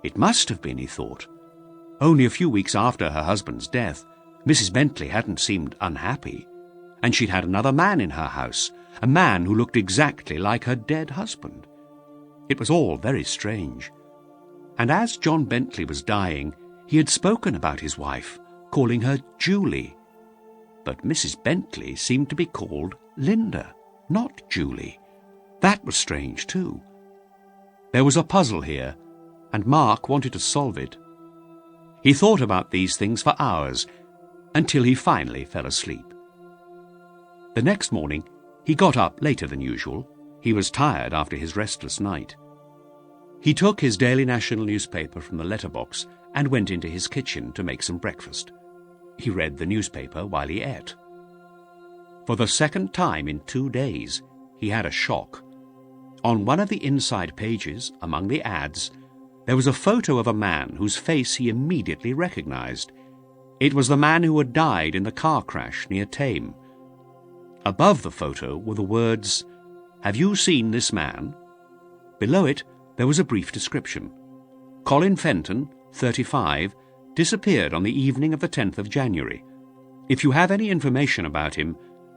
It must have been, he thought. Only a few weeks after her husband's death, Mrs. Bentley hadn't seemed unhappy, and she'd had another man in her house, a man who looked exactly like her dead husband. It was all very strange. And as John Bentley was dying, he had spoken about his wife, calling her Julie. But Mrs. Bentley seemed to be called Linda, not Julie. That was strange too. There was a puzzle here, and Mark wanted to solve it. He thought about these things for hours, until he finally fell asleep. The next morning, he got up later than usual. He was tired after his restless night. He took his daily national newspaper from the letterbox and went into his kitchen to make some breakfast. He read the newspaper while he ate. For the second time in 2 days, he had a shock. On one of the inside pages, among the ads, there was a photo of a man whose face he immediately recognized. It was the man who had died in the car crash near Thame. Above the photo were the words, "Have you seen this man?" Below it, there was a brief description. Colin Fenton, 35, disappeared on the evening of the 10th of January. If you have any information about him,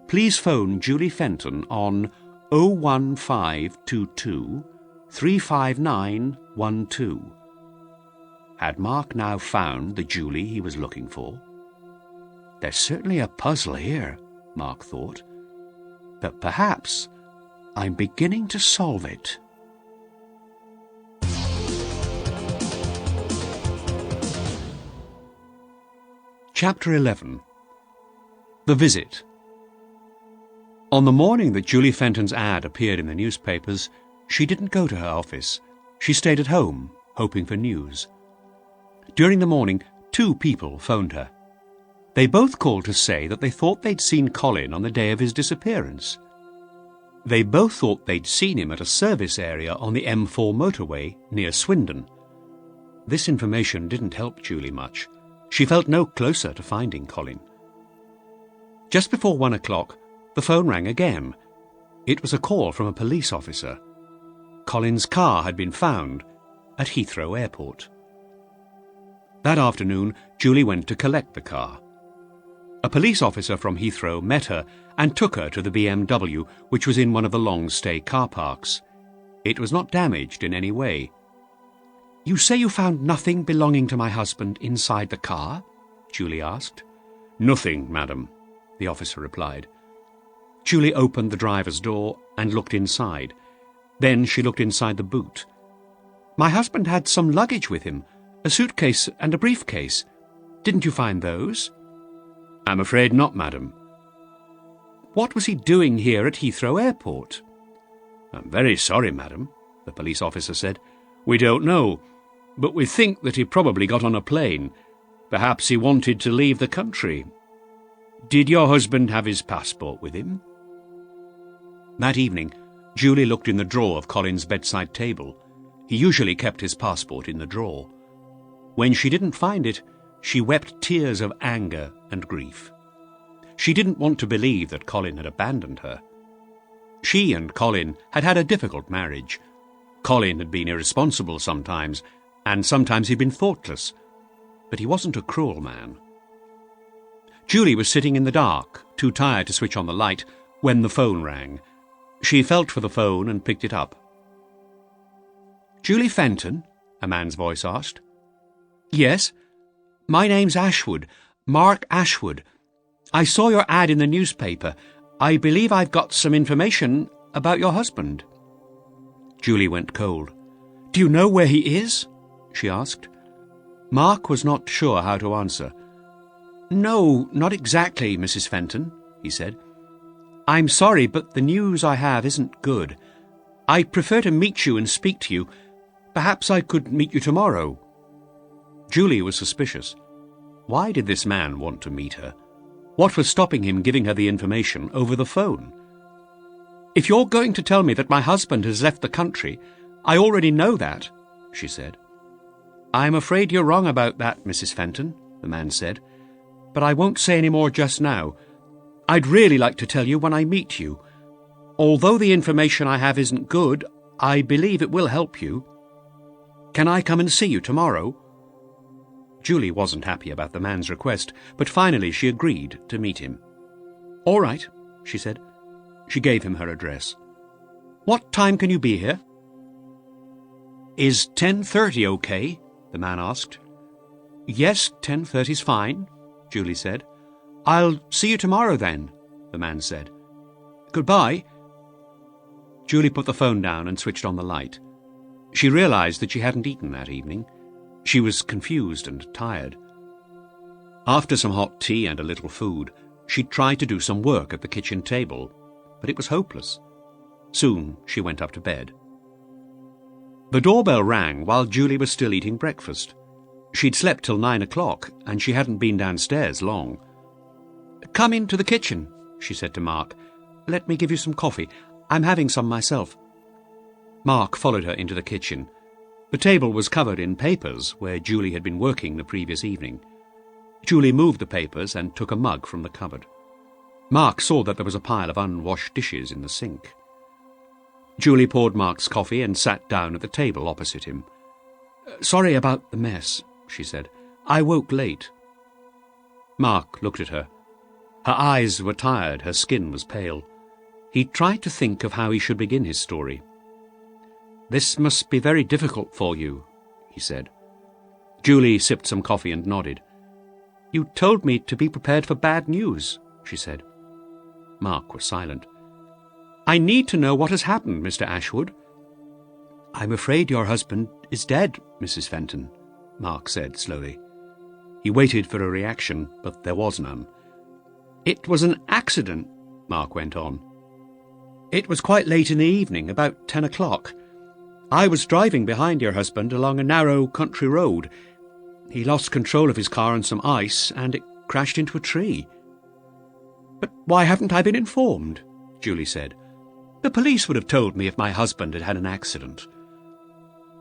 please phone Julie Fenton on 01522 35912. Had Mark now found the Julie he was looking for? There's certainly a puzzle here, Mark thought. But perhaps I'm beginning to solve it. Chapter 11. The Visit. On the morning that Julie Fenton's ad appeared in the newspapers, she didn't go to her office. She stayed at home, hoping for news. During the morning, 2 people phoned her. They both called to say that they thought they'd seen Colin on the day of his disappearance. They both thought they'd seen him at a service area on the M4 motorway near Swindon. This information didn't help Julie much. She felt no closer to finding Colin. Just before 1 o'clock, the phone rang again. It was a call from a police officer. Colin's car had been found at Heathrow Airport. That afternoon, Julie went to collect the car. A police officer from Heathrow met her and took her to the BMW, which was in one of the long-stay car parks. It was not damaged in any way. "You say you found nothing belonging to my husband inside the car?" Julie asked. "Nothing, madam," the officer replied. Julie opened the driver's door and looked inside. Then she looked inside the boot. "My husband had some luggage with him, a suitcase and a briefcase. Didn't you find those?" "I'm afraid not, madam." "What was he doing here at Heathrow Airport?" "I'm very sorry, madam," the police officer said. "We don't know, but we think that he probably got on a plane. Perhaps he wanted to leave the country. Did your husband have his passport with him?" That evening, Julie looked in the drawer of Colin's bedside table. He usually kept his passport in the drawer. When she didn't find it, she wept tears of anger and grief. She didn't want to believe that Colin had abandoned her. She and Colin had had a difficult marriage. Colin had been irresponsible sometimes, and sometimes he'd been thoughtless. But he wasn't a cruel man. Julie was sitting in the dark, too tired to switch on the light, when the phone rang. She felt for the phone and picked it up. "Julie Fenton?" a man's voice asked. "Yes. My name's Ashwood, Mark Ashwood. I saw your ad in the newspaper. I believe I've got some information about your husband." Julie went cold. "Do you know where he is?" she asked. Mark was not sure how to answer. "No, not exactly, Mrs. Fenton," he said. "I'm sorry, but the news I have isn't good. I'd prefer to meet you and speak to you. Perhaps I could meet you tomorrow." Julie was suspicious. Why did this man want to meet her? What was stopping him giving her the information over the phone? "If you're going to tell me that my husband has left the country, I already know that," she said. "I'm afraid you're wrong about that, Mrs. Fenton," the man said. "But I won't say any more just now. I'd really like to tell you when I meet you. Although the information I have isn't good, I believe it will help you. Can I come and see you tomorrow?" Julie wasn't happy about the man's request, but finally she agreed to meet him. "All right," she said. She gave him her address. "What time can you be here?" "Is 10:30 okay?" the man asked. "Yes, 10:30's fine," Julie said. "I'll see you tomorrow then," the man said. "Goodbye." Julie put the phone down and switched on the light. She realized that she hadn't eaten that evening. She was confused and tired. After some hot tea and a little food, she tried to do some work at the kitchen table, but it was hopeless. Soon she went up to bed. The doorbell rang while Julie was still eating breakfast. She'd slept till 9 o'clock, and she hadn't been downstairs long. "Come into the kitchen," she said to Mark. "Let me give you some coffee. I'm having some myself." Mark followed her into the kitchen. The table was covered in papers where Julie had been working the previous evening. Julie moved the papers and took a mug from the cupboard. Mark saw that there was a pile of unwashed dishes in the sink. Julie poured Mark's coffee and sat down at the table opposite him. "Sorry about the mess," she said. "I woke late." Mark looked at her. Her eyes were tired, her skin was pale. He tried to think of how he should begin his story. "This must be very difficult for you," he said. Julie sipped some coffee and nodded. "You told me to be prepared for bad news," she said. Mark was silent. "I need to know what has happened, Mr. Ashwood." "I'm afraid your husband is dead, Mrs. Fenton," Mark said slowly. He waited for a reaction, but there was none. "It was an accident," Mark went on. "It was quite late in the evening, about 10 o'clock. I was driving behind your husband along a narrow country road. He lost control of his car on some ice, and it crashed into a tree." "But why haven't I been informed?" Julie said. "The police would have told me if my husband had had an accident."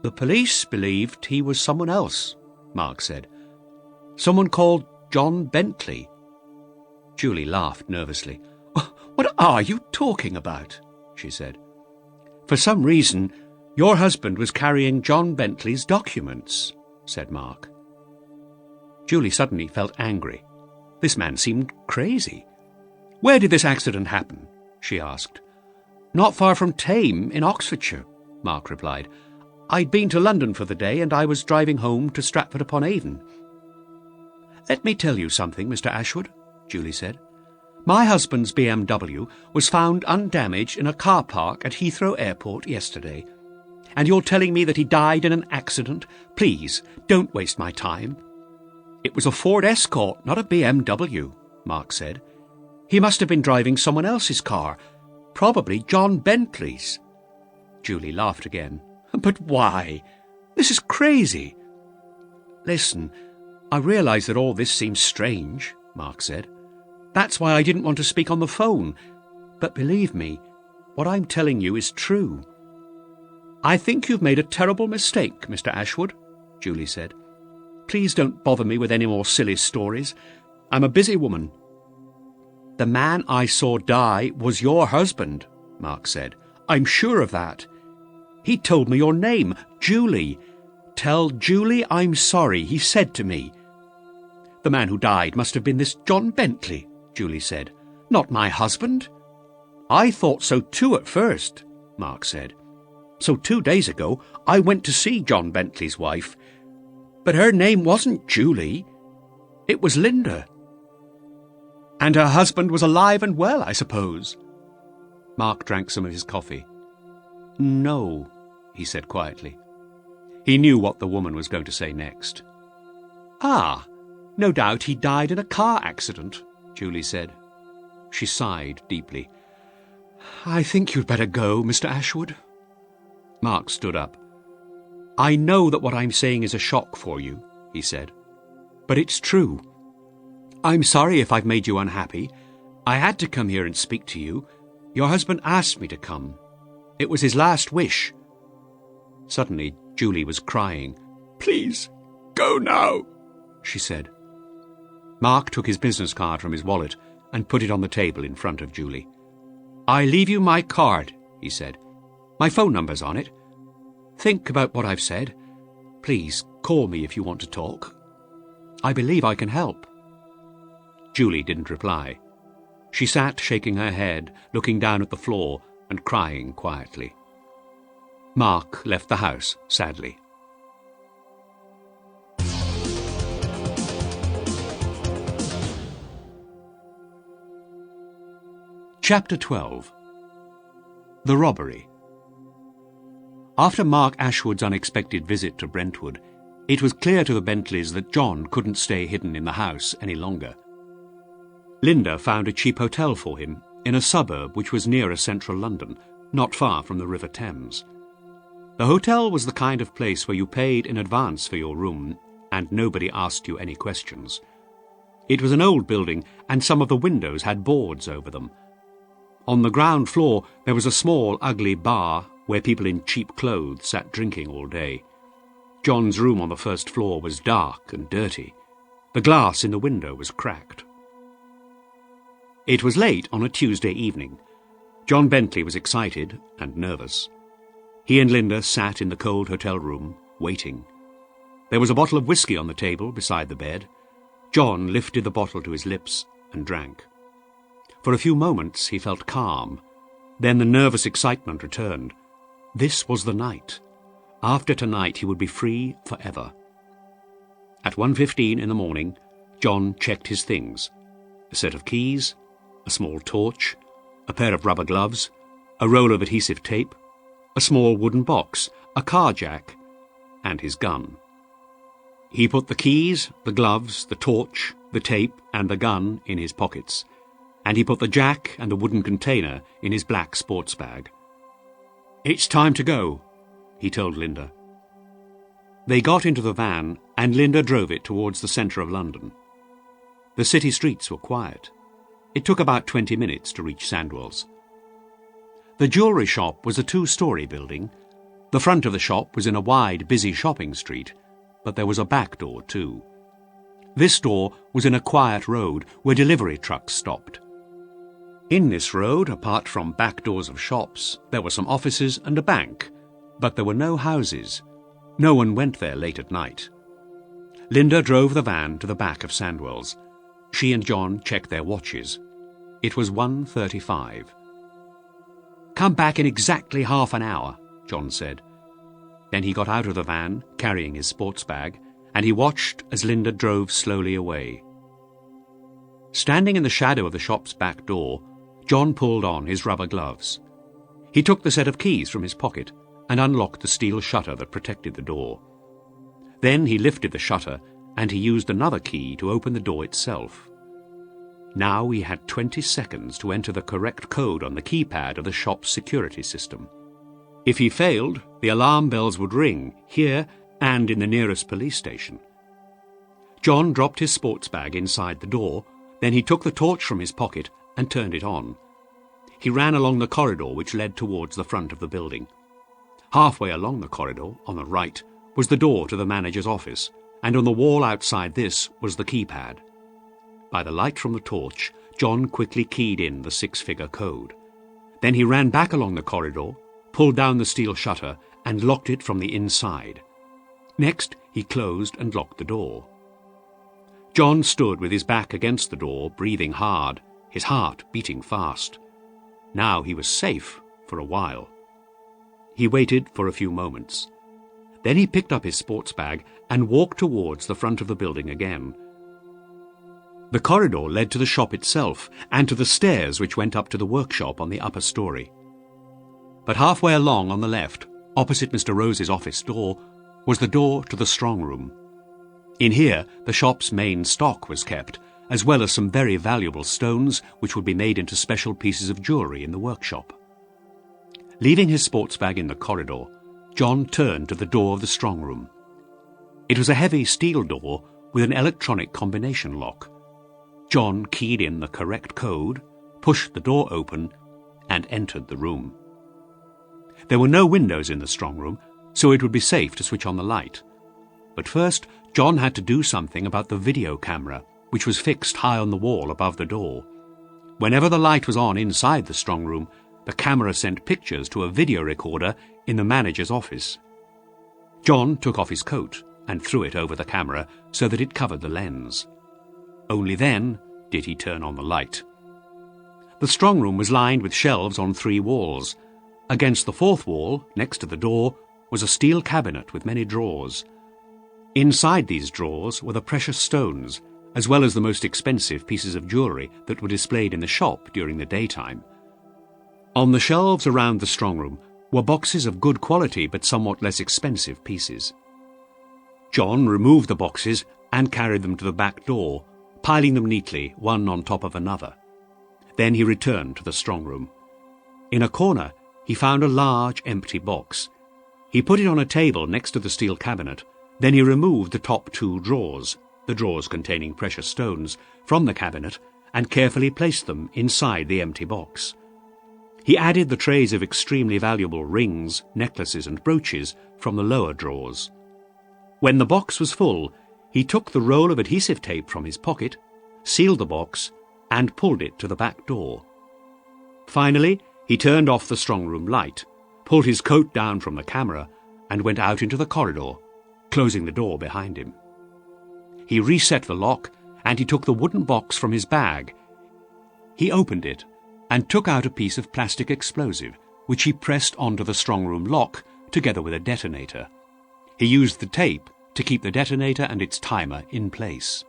"The police believed he was someone else," Mark said. "Someone called John Bentley." Julie laughed nervously. "What are you talking about?" she said. "For some reason, your husband was carrying John Bentley's documents," said Mark. Julie suddenly felt angry. This man seemed crazy. "Where did this accident happen?" she asked. "Not far from Thame, in Oxfordshire," Mark replied. "I'd been to London for the day, and I was driving home to Stratford-upon-Avon." "Let me tell you something, Mr. Ashwood," Julie said. "My husband's BMW was found undamaged in a car park at Heathrow Airport yesterday. And you're telling me that he died in an accident? Please, don't waste my time." "It was a Ford Escort, not a BMW," Mark said. "He must have been driving someone else's car, probably John Bentley's." Julie laughed again. "But why? This is crazy." "Listen, I realise that all this seems strange," Mark said. "That's why I didn't want to speak on the phone. But believe me, what I'm telling you is true." "I think you've made a terrible mistake, Mr. Ashwood," Julie said. "Please don't bother me with any more silly stories. I'm a busy woman." "The man I saw die was your husband," Mark said. "I'm sure of that. He told me your name, Julie. 'Tell Julie I'm sorry,' he said to me." "The man who died must have been this John Bentley," Julie said. "Not my husband." "I thought so too at first," Mark said. "So 2 days ago I went to see John Bentley's wife. But her name wasn't Julie. It was Linda." "And her husband was alive and well, I suppose?" Mark drank some of his coffee. "No," he said quietly. He knew what the woman was going to say next. "Ah, no doubt he died in a car accident," Julie said. She sighed deeply. "I think you'd better go, Mr. Ashwood." Mark stood up. "I know that what I'm saying is a shock for you," he said. "But it's true. I'm sorry if I've made you unhappy. I had to come here and speak to you. Your husband asked me to come. It was his last wish." Suddenly, Julie was crying. "Please, go now," she said. Mark took his business card from his wallet and put it on the table in front of Julie. "I leave you my card," he said. "My phone number's on it. Think about what I've said. Please, call me if you want to talk. I believe I can help." Julie didn't reply. She sat shaking her head, looking down at the floor and crying quietly. Mark left the house sadly. Chapter 12. The Robbery. After Mark Ashwood's unexpected visit to Brentwood, it was clear to the Bentleys that John couldn't stay hidden in the house any longer. Linda found a cheap hotel for him in a suburb which was nearer central London, not far from the River Thames. The hotel was the kind of place where you paid in advance for your room and nobody asked you any questions. It was an old building and some of the windows had boards over them. On the ground floor there was a small, ugly bar where people in cheap clothes sat drinking all day. John's room on the first floor was dark and dirty. The glass in the window was cracked. It was late on a Tuesday evening. John Bentley was excited and nervous. He and Linda sat in the cold hotel room, waiting. There was a bottle of whiskey on the table beside the bed. John lifted the bottle to his lips and drank. For a few moments he felt calm. Then the nervous excitement returned. This was the night. After tonight he would be free forever. At 1:15 in the morning, John checked his things. A set of keys, a small torch, a pair of rubber gloves, a roll of adhesive tape, a small wooden box, a car jack, and his gun. He put the keys, the gloves, the torch, the tape, and the gun in his pockets, and he put the jack and the wooden container in his black sports bag. "It's time to go," he told Linda. They got into the van, and Linda drove it towards the centre of London. The city streets were quiet. It took about 20 minutes to reach Sandwell's. The jewellery shop was a 2-storey building. The front of the shop was in a wide, busy shopping street, but there was a back door too. This door was in a quiet road where delivery trucks stopped. In this road, apart from back doors of shops, there were some offices and a bank, but there were no houses. No one went there late at night. Linda drove the van to the back of Sandwell's. She and John checked their watches. It was 1:35. "Come back in exactly half an hour," John said. Then he got out of the van, carrying his sports bag, and he watched as Linda drove slowly away. Standing in the shadow of the shop's back door, John pulled on his rubber gloves. He took the set of keys from his pocket and unlocked the steel shutter that protected the door. Then he lifted the shutter and he used another key to open the door itself. Now he had 20 seconds to enter the correct code on the keypad of the shop's security system. If he failed, the alarm bells would ring, here and in the nearest police station. John dropped his sports bag inside the door, then he took the torch from his pocket and turned it on. He ran along the corridor which led towards the front of the building. Halfway along the corridor, on the right, was the door to the manager's office, and on the wall outside this was the keypad. By the light from the torch, John quickly keyed in the 6-figure code. Then he ran back along the corridor, pulled down the steel shutter, and locked it from the inside. Next, he closed and locked the door. John stood with his back against the door, breathing hard, his heart beating fast. Now he was safe for a while. He waited for a few moments. Then he picked up his sports bag and walked towards the front of the building again. The corridor led to the shop itself and to the stairs which went up to the workshop on the upper story. But halfway along on the left, opposite Mr. Rose's office door, was the door to the strong room. In here, the shop's main stock was kept, as well as some very valuable stones which would be made into special pieces of jewellery in the workshop. Leaving his sports bag in the corridor, John turned to the door of the strong room. It was a heavy steel door with an electronic combination lock. John keyed in the correct code, pushed the door open, and entered the room. There were no windows in the strong room, so it would be safe to switch on the light. But first, John had to do something about the video camera, which was fixed high on the wall above the door. Whenever the light was on inside the strong room, the camera sent pictures to a video recorder in the manager's office. John took off his coat and threw it over the camera so that it covered the lens. Only then did he turn on the light. The strong room was lined with shelves on 3 walls. Against the 4th wall, next to the door, was a steel cabinet with many drawers. Inside these drawers were the precious stones, as well as the most expensive pieces of jewellery that were displayed in the shop during the daytime. On the shelves around the strong room were boxes of good quality but somewhat less expensive pieces. John removed the boxes and carried them to the back door, piling them neatly, one on top of another. Then he returned to the strong room. In a corner, he found a large, empty box. He put it on a table next to the steel cabinet. Then he removed the top 2 drawers, the drawers containing precious stones, from the cabinet and carefully placed them inside the empty box. He added the trays of extremely valuable rings, necklaces, and brooches from the lower drawers. When the box was full, he took the roll of adhesive tape from his pocket, sealed the box, and pulled it to the back door. Finally, he turned off the strong room light, pulled his coat down from the camera, and went out into the corridor, closing the door behind him. He reset the lock, and he took the wooden box from his bag. He opened it and took out a piece of plastic explosive, which he pressed onto the strong room lock together with a detonator. He used the tape to keep the detonator and its timer in place.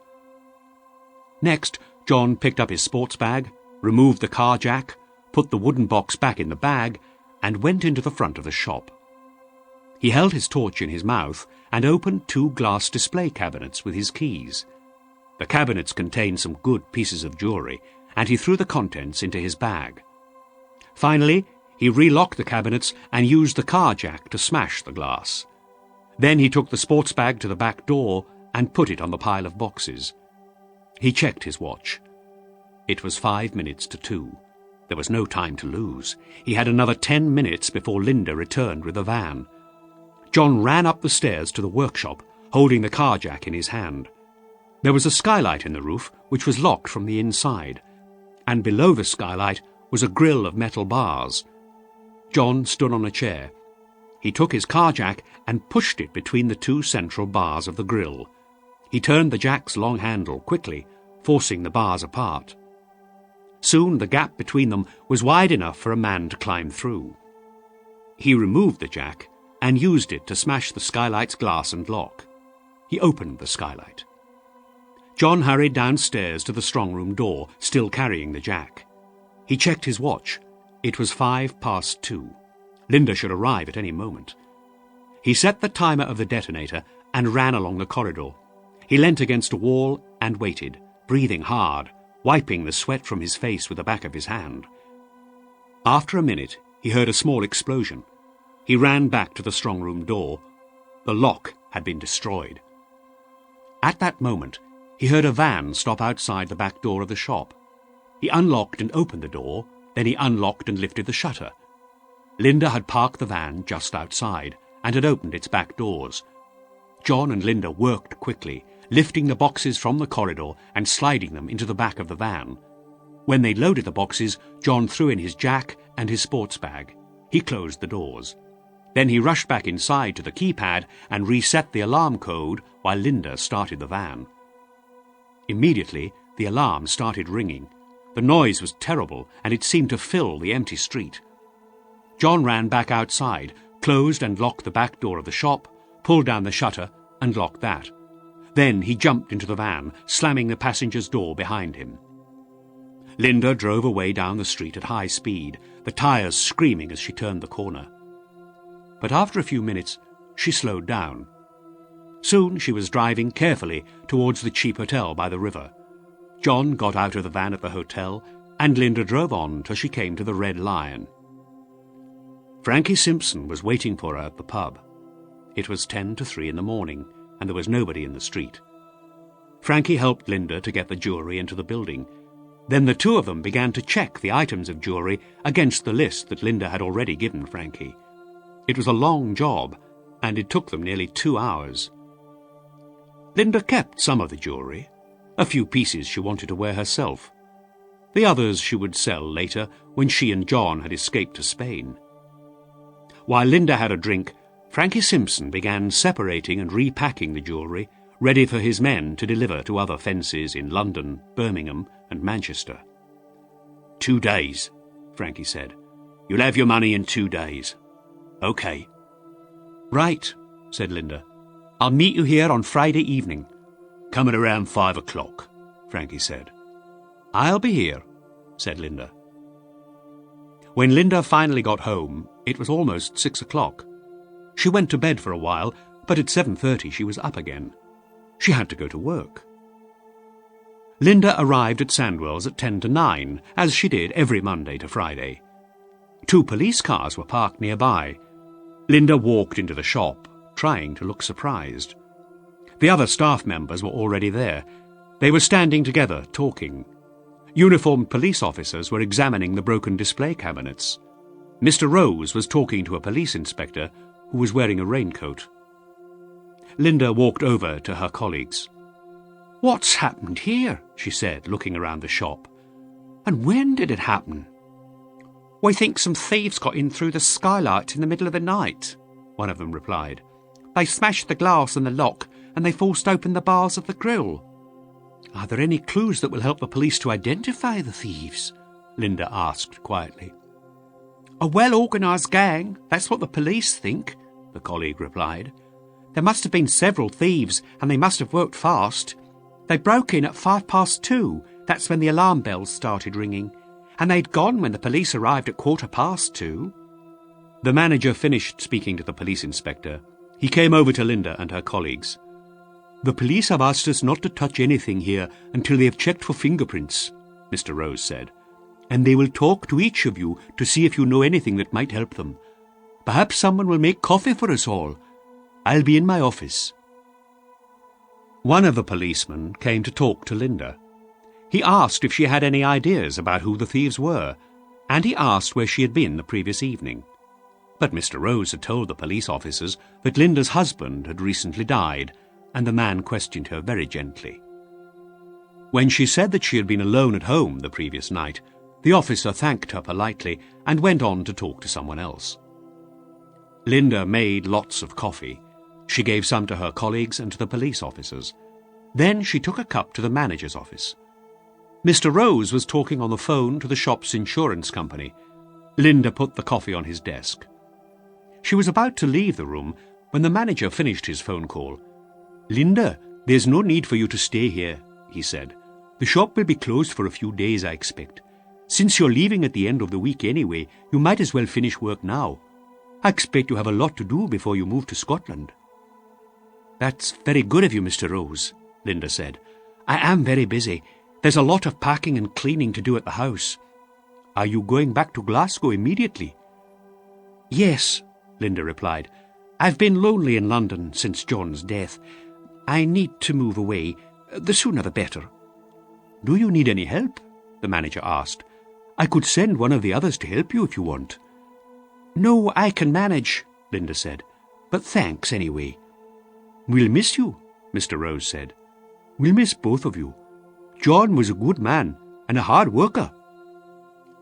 Next, John picked up his sports bag, removed the car jack, put the wooden box back in the bag, and went into the front of the shop. He held his torch in his mouth and opened 2 glass display cabinets with his keys. The cabinets contained some good pieces of jewellery, and he threw the contents into his bag. Finally, he relocked the cabinets and used the car jack to smash the glass. Then he took the sports bag to the back door and put it on the pile of boxes. He checked his watch. It was 5 minutes to 2. There was no time to lose. He had another 10 minutes before Linda returned with the van. John ran up the stairs to the workshop, holding the car jack in his hand. There was a skylight in the roof, which was locked from the inside, and below the skylight was a grill of metal bars. John stood on a chair. He took his car jack and pushed it between the 2 central bars of the grill. He turned the jack's long handle quickly, forcing the bars apart. Soon the gap between them was wide enough for a man to climb through. He removed the jack and used it to smash the skylight's glass and lock. He opened the skylight. John hurried downstairs to the strong room door, still carrying the jack. He checked his watch. It was 2:05. Linda should arrive at any moment. He set the timer of the detonator and ran along the corridor. He leant against a wall and waited, breathing hard, wiping the sweat from his face with the back of his hand. After a minute, he heard a small explosion. He ran back to the strong-room door. The lock had been destroyed. At that moment, he heard a van stop outside the back door of the shop. He unlocked and opened the door, then he unlocked and lifted the shutter. Linda had parked the van just outside and had opened its back doors. John and Linda worked quickly, lifting the boxes from the corridor and sliding them into the back of the van. When they loaded the boxes, John threw in his jack and his sports bag. He closed the doors. Then he rushed back inside to the keypad and reset the alarm code while Linda started the van. Immediately, the alarm started ringing. The noise was terrible, and it seemed to fill the empty street. John ran back outside, closed and locked the back door of the shop, pulled down the shutter, and locked that. Then he jumped into the van, slamming the passenger's door behind him. Linda drove away down the street at high speed, the tires screaming as she turned the corner. But after a few minutes, she slowed down. Soon she was driving carefully towards the cheap hotel by the river. John got out of the van at the hotel, and Linda drove on till she came to the Red Lion. Frankie Simpson was waiting for her at the pub. It was 10 to 3 in the morning, and there was nobody in the street. Frankie helped Linda to get the jewellery into the building. Then the two of them began to check the items of jewellery against the list that Linda had already given Frankie. It was a long job, and it took them nearly 2 hours. Linda kept some of the jewellery. A few pieces she wanted to wear herself. The others she would sell later when she and John had escaped to Spain. While Linda had a drink, Frankie Simpson began separating and repacking the jewellery, ready for his men to deliver to other fences in London, Birmingham and Manchester. 2 days, Frankie said. You'll have your money in 2 days. OK. Right, said Linda. I'll meet you here on Friday evening. Coming around 5 o'clock, Frankie said. I'll be here, said Linda. When Linda finally got home, it was almost 6 o'clock. She went to bed for a while, but at 7:30 she was up again. She had to go to work. Linda arrived at Sandwell's at 10 to 9, as she did every Monday to Friday. 2 police cars were parked nearby. Linda walked into the shop, trying to look surprised. The other staff members were already there. They were standing together, talking. Uniformed police officers were examining the broken display cabinets. Mr. Rose was talking to a police inspector who was wearing a raincoat. Linda walked over to her colleagues. "What's happened here?" she said, looking around the shop. "And when did it happen?" "We think some thieves got in through the skylight in the middle of the night," one of them replied. "They smashed the glass and the lock, and they forced open the bars of the grille." "Are there any clues that will help the police to identify the thieves?" Linda asked quietly. "A well-organised gang, that's what the police think," the colleague replied. "There must have been several thieves, and they must have worked fast. They broke in at 2:05, that's when the alarm bells started ringing, and they'd gone when the police arrived at 2:15. The manager finished speaking to the police inspector. He came over to Linda and her colleagues. "The police have asked us not to touch anything here until they have checked for fingerprints," Mr. Rose said. "And they will talk to each of you to see if you know anything that might help them. Perhaps someone will make coffee for us all. I'll be in my office." One of the policemen came to talk to Linda. He asked if she had any ideas about who the thieves were, and he asked where she had been the previous evening. But Mr. Rose had told the police officers that Linda's husband had recently died, and the man questioned her very gently. When she said that she had been alone at home the previous night, the officer thanked her politely and went on to talk to someone else. Linda made lots of coffee. She gave some to her colleagues and to the police officers. Then she took a cup to the manager's office. Mr. Rose was talking on the phone to the shop's insurance company. Linda put the coffee on his desk. She was about to leave the room when the manager finished his phone call. "Linda, there's no need for you to stay here," he said. "The shop will be closed for a few days, I expect. Since you're leaving at the end of the week anyway, you might as well finish work now. I expect you have a lot to do before you move to Scotland." "That's very good of you, Mr. Rose," Linda said. "I am very busy. There's a lot of packing and cleaning to do at the house." "Are you going back to Glasgow immediately?" "Yes," Linda replied. "I've been lonely in London since John's death. I need to move away. The sooner the better." "Do you need any help?" the manager asked. "I could send one of the others to help you if you want." "No, I can manage," Linda said. "But thanks anyway." "We'll miss you," Mr. Rose said. "We'll miss both of you. John was a good man and a hard worker."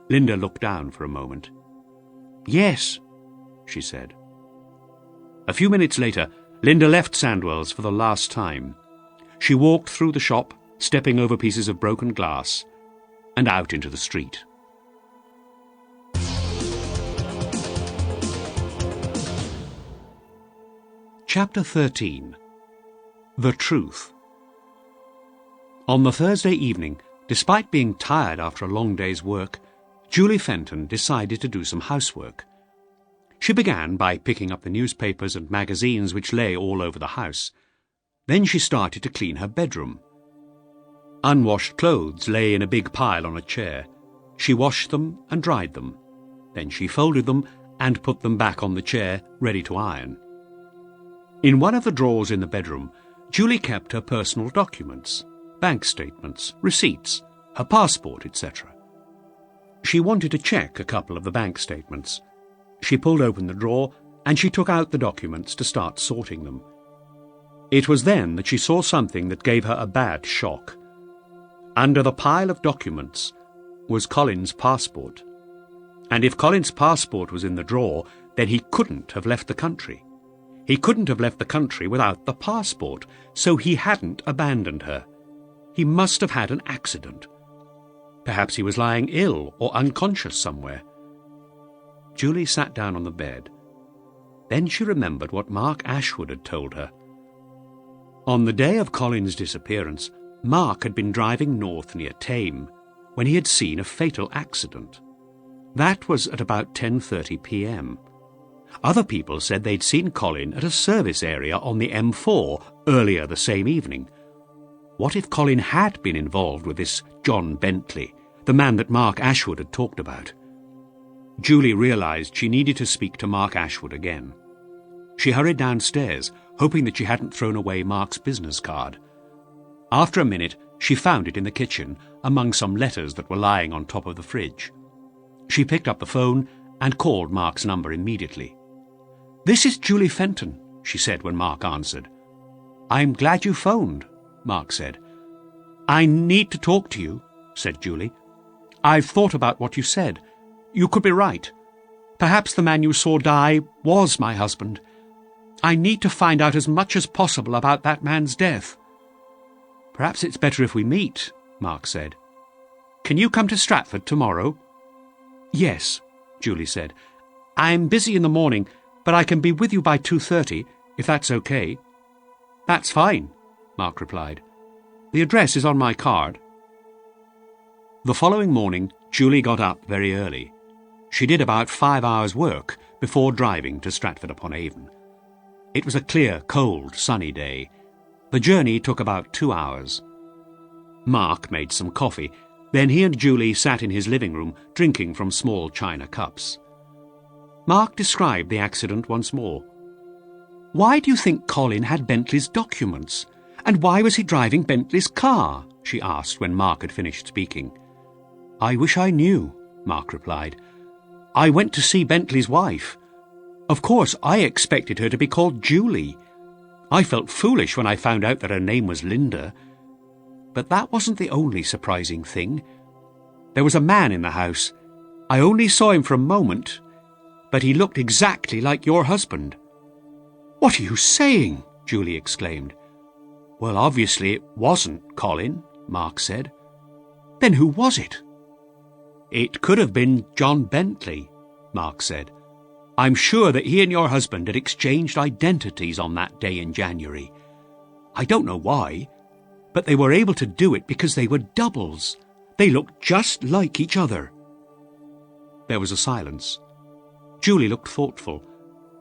Linda looked down for a moment. "Yes," she said. A few minutes later, Linda left Sandwell's for the last time. She walked through the shop, stepping over pieces of broken glass, and out into the street. Chapter 13. The Truth. On the Thursday evening, despite being tired after a long day's work, Julie Fenton decided to do some housework. She began by picking up the newspapers and magazines which lay all over the house. Then she started to clean her bedroom. Unwashed clothes lay in a big pile on a chair. She washed them and dried them. Then she folded them and put them back on the chair, ready to iron. In one of the drawers in the bedroom, Julie kept her personal documents, bank statements, receipts, her passport, etc. She wanted to check a couple of the bank statements. She pulled open the drawer and she took out the documents to start sorting them. It was then that she saw something that gave her a bad shock. Under the pile of documents was Colin's passport. And if Colin's passport was in the drawer, then he couldn't have left the country. He couldn't have left the country without the passport, so he hadn't abandoned her. He must have had an accident. Perhaps he was lying ill or unconscious somewhere. Julie sat down on the bed. Then she remembered what Mark Ashwood had told her. On the day of Colin's disappearance, Mark had been driving north near Thame when he had seen a fatal accident. That was at about 10:30 p.m. Other people said they'd seen Colin at a service area on the M4 earlier the same evening. What if Colin had been involved with this John Bentley, the man that Mark Ashwood had talked about? Julie realized she needed to speak to Mark Ashwood again. She hurried downstairs, hoping that she hadn't thrown away Mark's business card. After a minute, she found it in the kitchen, among some letters that were lying on top of the fridge. She picked up the phone and called Mark's number immediately. "This is Julie Fenton," she said when Mark answered. "I'm glad you phoned," Mark said. "I need to talk to you," said Julie. "I've thought about what you said. You could be right. Perhaps the man you saw die was my husband. I need to find out as much as possible about that man's death." "Perhaps it's better if we meet," Mark said. "Can you come to Stratford tomorrow?" "Yes," Julie said. "I'm busy in the morning, but I can be with you by 2:30, if that's okay." "That's fine," Mark replied. "The address is on my card." The following morning, Julie got up very early. She did about 5 hours' work before driving to Stratford-upon-Avon. It was a clear, cold, sunny day. The journey took about 2 hours. Mark made some coffee. Then he and Julie sat in his living room, drinking from small china cups. Mark described the accident once more. "Why do you think Colin had Bentley's documents? And why was he driving Bentley's car?" she asked when Mark had finished speaking. "I wish I knew," Mark replied. "I went to see Bentley's wife. Of course, I expected her to be called Julie. I felt foolish when I found out that her name was Linda. But that wasn't the only surprising thing. There was a man in the house. I only saw him for a moment, but he looked exactly like your husband." "What are you saying?" Julie exclaimed. "Well, obviously it wasn't Colin," Mark said. "Then who was it?" "It could have been John Bentley," Mark said. "I'm sure that he and your husband had exchanged identities on that day in January. I don't know why, but they were able to do it because they were doubles. They looked just like each other." There was a silence. Julie looked thoughtful.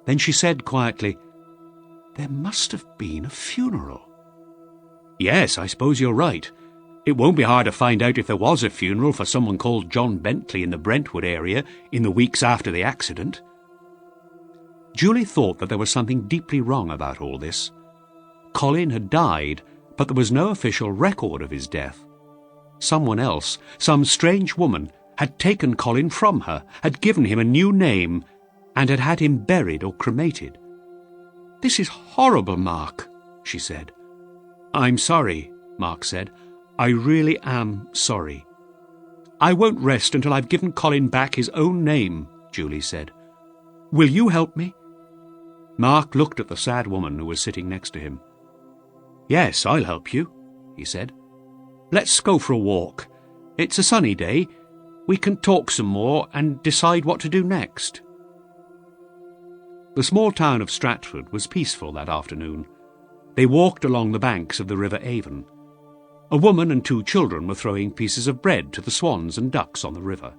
Then she said quietly, "There must have been a funeral." "Yes, I suppose you're right. It won't be hard to find out if there was a funeral for someone called John Bentley in the Brentwood area in the weeks after the accident." Julie thought that there was something deeply wrong about all this. Colin had died, but there was no official record of his death. Someone else, some strange woman, had taken Colin from her, had given him a new name, and had had him buried or cremated. "This is horrible, Mark," she said. "I'm sorry," Mark said. "I really am sorry." "I won't rest until I've given Colin back his own name," Julie said. "Will you help me?" Mark looked at the sad woman who was sitting next to him. "Yes, I'll help you," he said. "Let's go for a walk. It's a sunny day. We can talk some more and decide what to do next." The small town of Stratford was peaceful that afternoon. They walked along the banks of the River Avon. A woman and 2 children were throwing pieces of bread to the swans and ducks on the river.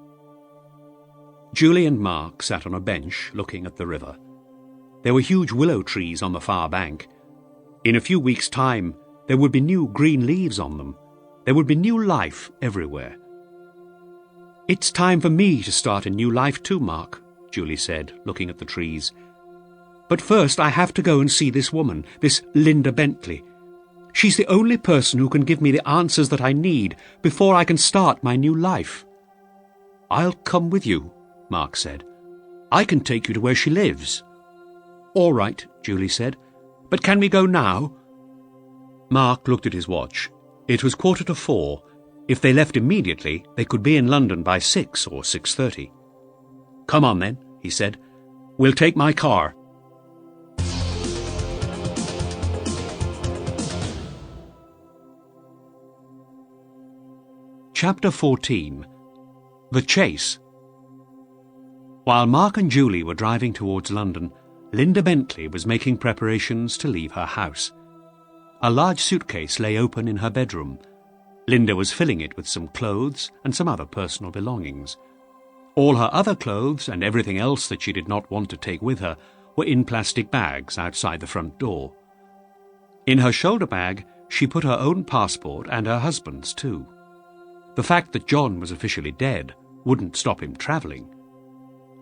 Julie and Mark sat on a bench looking at the river. There were huge willow trees on the far bank. In a few weeks' time, there would be new green leaves on them. There would be new life everywhere. "It's time for me to start a new life too, Mark," Julie said, looking at the trees. "But first I have to go and see this woman, this Linda Bentley. She's the only person who can give me the answers that I need before I can start my new life." "I'll come with you," Mark said. "I can take you to where she lives." "All right," Julie said. "But can we go now?" Mark looked at his watch. It was 4:45. If they left immediately, they could be in London by 6 or 6:30. "Come on then," he said. "We'll take my car." Chapter 14. The Chase. While Mark and Julie were driving towards London, Linda Bentley was making preparations to leave her house. A large suitcase lay open in her bedroom. Linda was filling it with some clothes and some other personal belongings. All her other clothes and everything else that she did not want to take with her were in plastic bags outside the front door. In her shoulder bag, she put her own passport and her husband's too. The fact that John was officially dead wouldn't stop him travelling.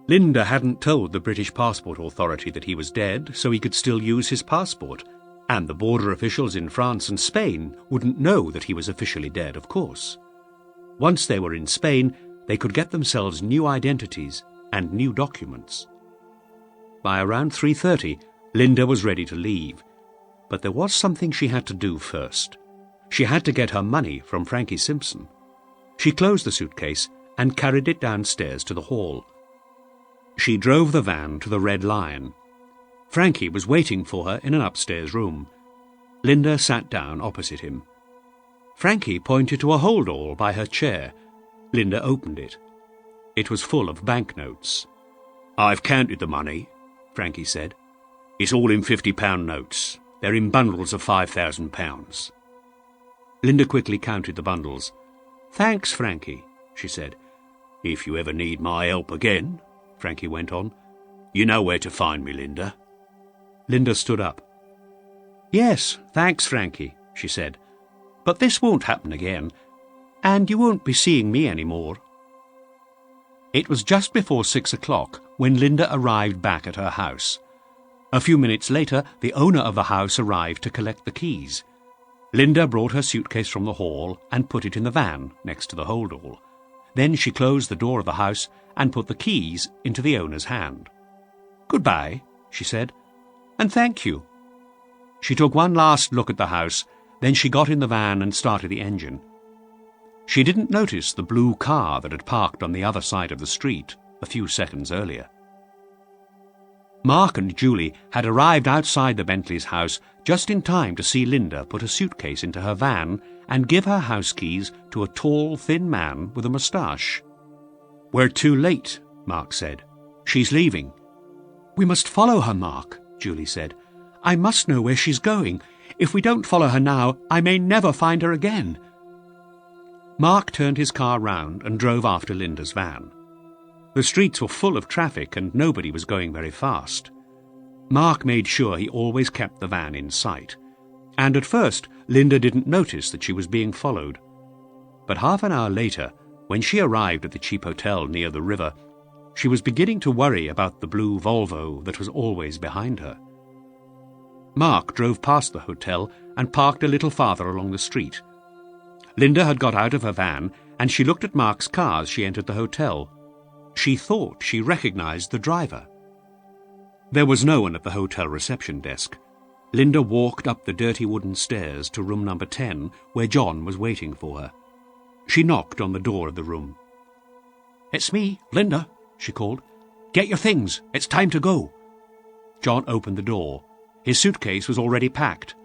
Linda hadn't told the British Passport Authority that he was dead, so he could still use his passport, and the border officials in France and Spain wouldn't know that he was officially dead, of course. Once they were in Spain, they could get themselves new identities and new documents. By around 3:30, Linda was ready to leave, but there was something she had to do first. She had to get her money from Frankie Simpson. She closed the suitcase and carried it downstairs to the hall. She drove the van to the Red Lion. Frankie was waiting for her in an upstairs room. Linda sat down opposite him. Frankie pointed to a hold-all by her chair. Linda opened it. It was full of banknotes. "I've counted the money," Frankie said. "It's all in £50 notes. They're in bundles of £5,000. Linda quickly counted the bundles. "Thanks, Frankie," she said. "If you ever need my help again," Frankie went on, "you know where to find me, Linda." Linda stood up. "Yes, thanks, Frankie," she said. "But this won't happen again, and you won't be seeing me any more." It was just before 6 o'clock when Linda arrived back at her house. A few minutes later, the owner of the house arrived to collect the keys. Linda brought her suitcase from the hall and put it in the van next to the hold-all. Then she closed the door of the house and put the keys into the owner's hand. "Goodbye," she said, "and thank you." She took one last look at the house, then she got in the van and started the engine. She didn't notice the blue car that had parked on the other side of the street a few seconds earlier. Mark and Julie had arrived outside the Bentley's house just in time to see Linda put a suitcase into her van and give her house keys to a tall, thin man with a moustache. "We're too late," Mark said. "She's leaving." "We must follow her, Mark," Julie said. "I must know where she's going. If we don't follow her now, I may never find her again." Mark turned his car round and drove after Linda's van. The streets were full of traffic and nobody was going very fast. Mark made sure he always kept the van in sight. And at first, Linda didn't notice that she was being followed. But half an hour later, when she arrived at the cheap hotel near the river, She was beginning to worry about the blue Volvo that was always behind her. Mark drove past the hotel and parked a little farther along the street. Linda had got out of her van, and she looked at Mark's car as she entered the hotel. She thought she recognized the driver. There was no one at the hotel reception desk. Linda walked up the dirty wooden stairs to room number 10, where John was waiting for her. She knocked on the door of the room. "It's me, Linda," she called. "Get your things. It's time to go." John opened the door. His suitcase was already packed.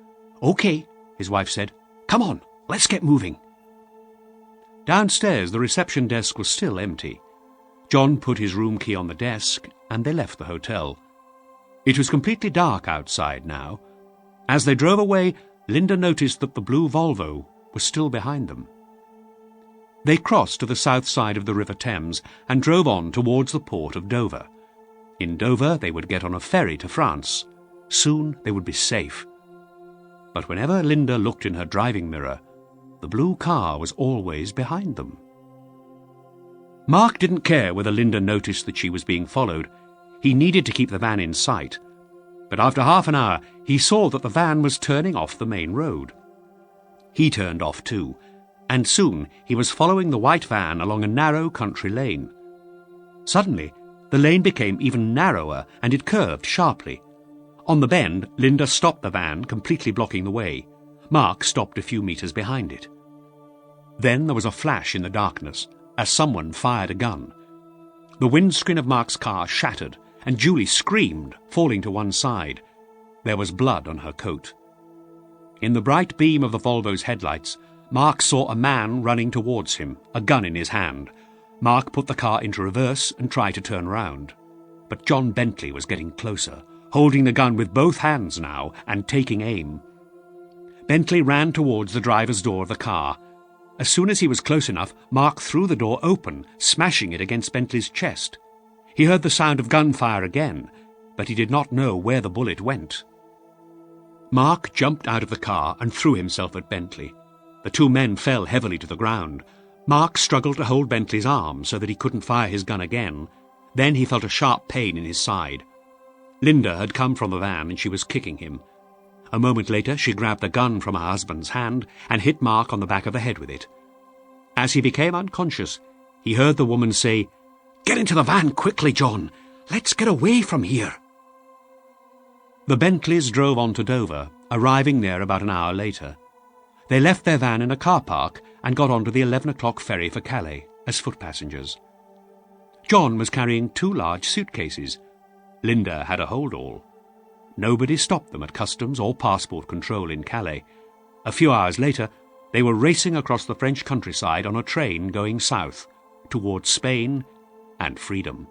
"Okay," his wife said. "Come on, let's get moving." Downstairs, the reception desk was still empty. John put his room key on the desk, and they left the hotel. It was completely dark outside now. As they drove away, Linda noticed that the blue Volvo was still behind them. They crossed to the south side of the River Thames and drove on towards the port of Dover. In Dover, they would get on a ferry to France. Soon they would be safe. But whenever Linda looked in her driving mirror, the blue car was always behind them. Mark didn't care whether Linda noticed that she was being followed. He needed to keep the van in sight. But after half an hour, he saw that the van was turning off the main road. He turned off too, and soon he was following the white van along a narrow country lane. Suddenly, the lane became even narrower and it curved sharply. On the bend, Linda stopped the van, completely blocking the way. Mark stopped a few meters behind it. Then there was a flash in the darkness, as someone fired a gun. The windscreen of Mark's car shattered, and Julie screamed, falling to one side. There was blood on her coat. In the bright beam of the Volvo's headlights, Mark saw a man running towards him, a gun in his hand. Mark put the car into reverse and tried to turn round. But John Bentley was getting closer, holding the gun with both hands now and taking aim. Bentley ran towards the driver's door of the car. As soon as he was close enough, Mark threw the door open, smashing it against Bentley's chest. He heard the sound of gunfire again, but he did not know where the bullet went. Mark jumped out of the car and threw himself at Bentley. The two men fell heavily to the ground. Mark struggled to hold Bentley's arm so that he couldn't fire his gun again. Then he felt a sharp pain in his side. Linda had come from the van and she was kicking him. A moment later, she grabbed the gun from her husband's hand and hit Mark on the back of the head with it. As he became unconscious, he heard the woman say, "Get into the van quickly, John. Let's get away from here." The Bentleys drove on to Dover, arriving there about an hour later. They left their van in a car park and got onto the 11 o'clock ferry for Calais as foot passengers. John was carrying 2 large suitcases. Linda had a hold-all. Nobody stopped them at customs or passport control in Calais. A few hours later, they were racing across the French countryside on a train going south, towards Spain and freedom.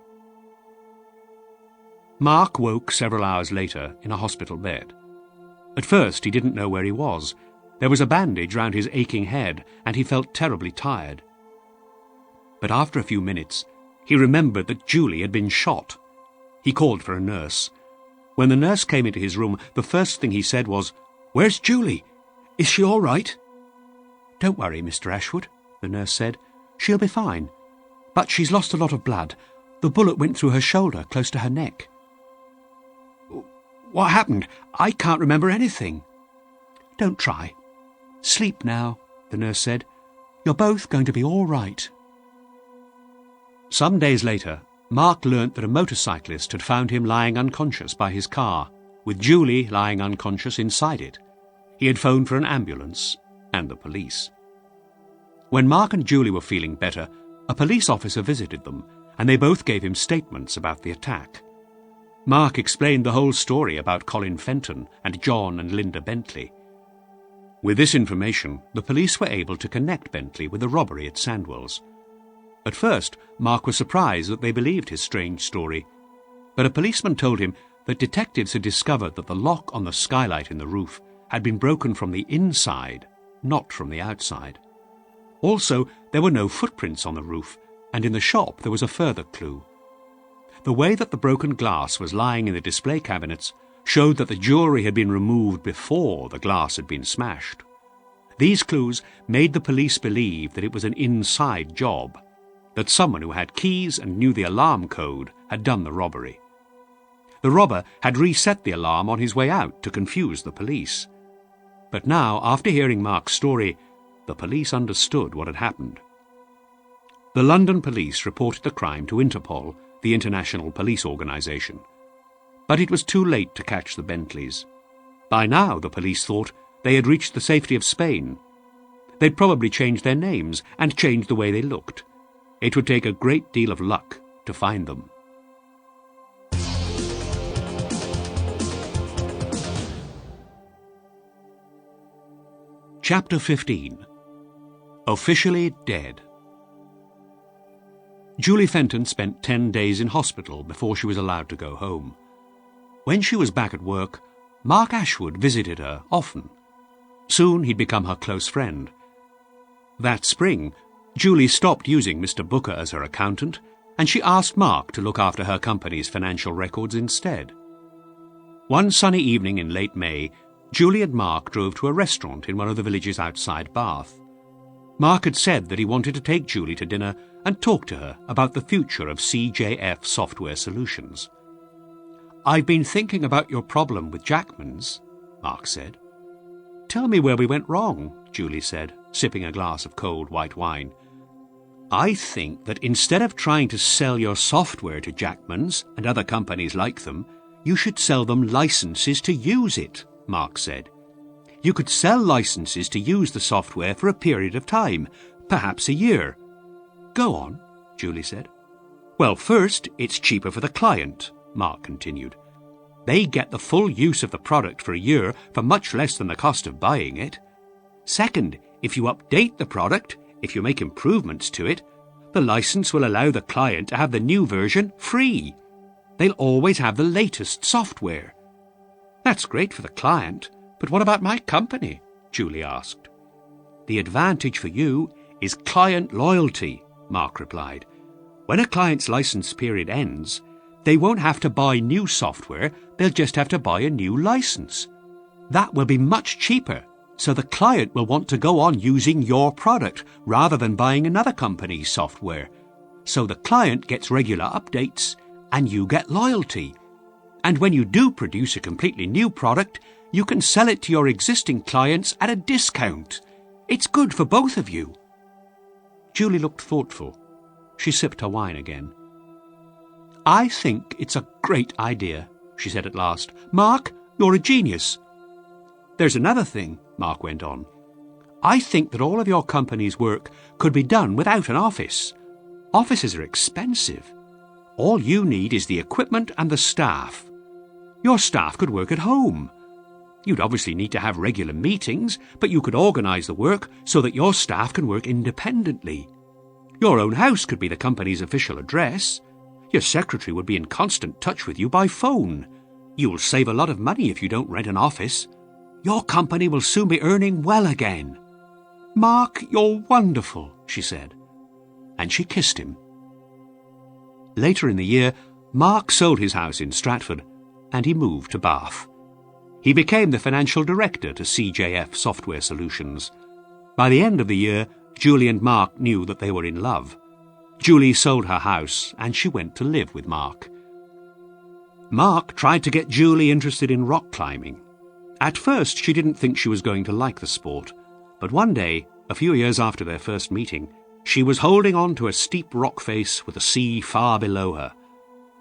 Mark woke several hours later in a hospital bed. At first, he didn't know where he was. There was a bandage round his aching head, and he felt terribly tired. But after a few minutes, he remembered that Julie had been shot. He called for a nurse. When the nurse came into his room, the first thing he said was, "Where's Julie? Is she all right?" "Don't worry, Mr. Ashwood," the nurse said. "She'll be fine. But she's lost a lot of blood. The bullet went through her shoulder, close to her neck." "What happened? I can't remember anything." "Don't try. Sleep now," the nurse said. "You're both going to be all right." Some days later, Mark learnt that a motorcyclist had found him lying unconscious by his car, with Julie lying unconscious inside it. He had phoned for an ambulance and the police. When Mark and Julie were feeling better, a police officer visited them, and they both gave him statements about the attack. Mark explained the whole story about Colin Fenton and John and Linda Bentley. With this information, the police were able to connect Bentley with the robbery at Sandwell's. At first, Mark was surprised that they believed his strange story, but a policeman told him that detectives had discovered that the lock on the skylight in the roof had been broken from the inside, not from the outside. Also, there were no footprints on the roof, and in the shop there was a further clue. The way that the broken glass was lying in the display cabinets showed that the jewellery had been removed before the glass had been smashed. These clues made the police believe that it was an inside job. that someone who had keys and knew the alarm code had done the robbery. The robber had reset the alarm on his way out to confuse the police. But now, after hearing Mark's story, the police understood what had happened. The London police reported the crime to Interpol, the international police organisation. But it was too late to catch the Bentleys. By now, the police thought, they had reached the safety of Spain. They'd probably changed their names and changed the way they looked. It would take a great deal of luck to find them. Chapter 15. Officially Dead. Julie Fenton spent 10 days in hospital before she was allowed to go home. When she was back at work, Mark Ashwood visited her often. Soon he'd become her close friend. That spring, Julie stopped using Mr. Booker as her accountant, and she asked Mark to look after her company's financial records instead. One sunny evening in late May, Julie and Mark drove to a restaurant in one of the villages outside Bath. Mark had said that he wanted to take Julie to dinner and talk to her about the future of CJF Software Solutions. "I've been thinking about your problem with Jackman's," Mark said. "Tell me where we went wrong," Julie said, sipping a glass of cold white wine. "I think that instead of trying to sell your software to Jackman's and other companies like them, you should sell them licenses to use it," Mark said. "You could sell licenses to use the software for a period of time, perhaps a year." "Go on," Julie said. "Well, first, it's cheaper for the client," Mark continued. "They get the full use of the product for a year for much less than the cost of buying it. Second, if you update the product, if you make improvements to it, the license will allow the client to have the new version free. They'll always have the latest software." "That's great for the client, but what about my company?" Julie asked. "The advantage for you is client loyalty," Mark replied. "When a client's license period ends, they won't have to buy new software, they'll just have to buy a new license. That will be much cheaper, so the client will want to go on using your product rather than buying another company's software. So the client gets regular updates, and you get loyalty. And when you do produce a completely new product, you can sell it to your existing clients at a discount. It's good for both of you." Julie looked thoughtful. She sipped her wine again. "I think it's a great idea," she said at last. "Mark, you're a genius." "There's another thing," Mark went on. "I think that all of your company's work could be done without an office. Offices are expensive. All you need is the equipment and the staff. Your staff could work at home. You'd obviously need to have regular meetings, but you could organise the work so that your staff can work independently. Your own house could be the company's official address. Your secretary would be in constant touch with you by phone. You'll save a lot of money if you don't rent an office. Your company will soon be earning well again." "Mark, you're wonderful," she said. And she kissed him. Later in the year, Mark sold his house in Stratford, and he moved to Bath. He became the financial director to CJF Software Solutions. By the end of the year, Julie and Mark knew that they were in love. Julie sold her house, and she went to live with Mark. Mark tried to get Julie interested in rock climbing. At first, she didn't think she was going to like the sport, but one day, a few years after their first meeting, she was holding on to a steep rock face with the sea far below her.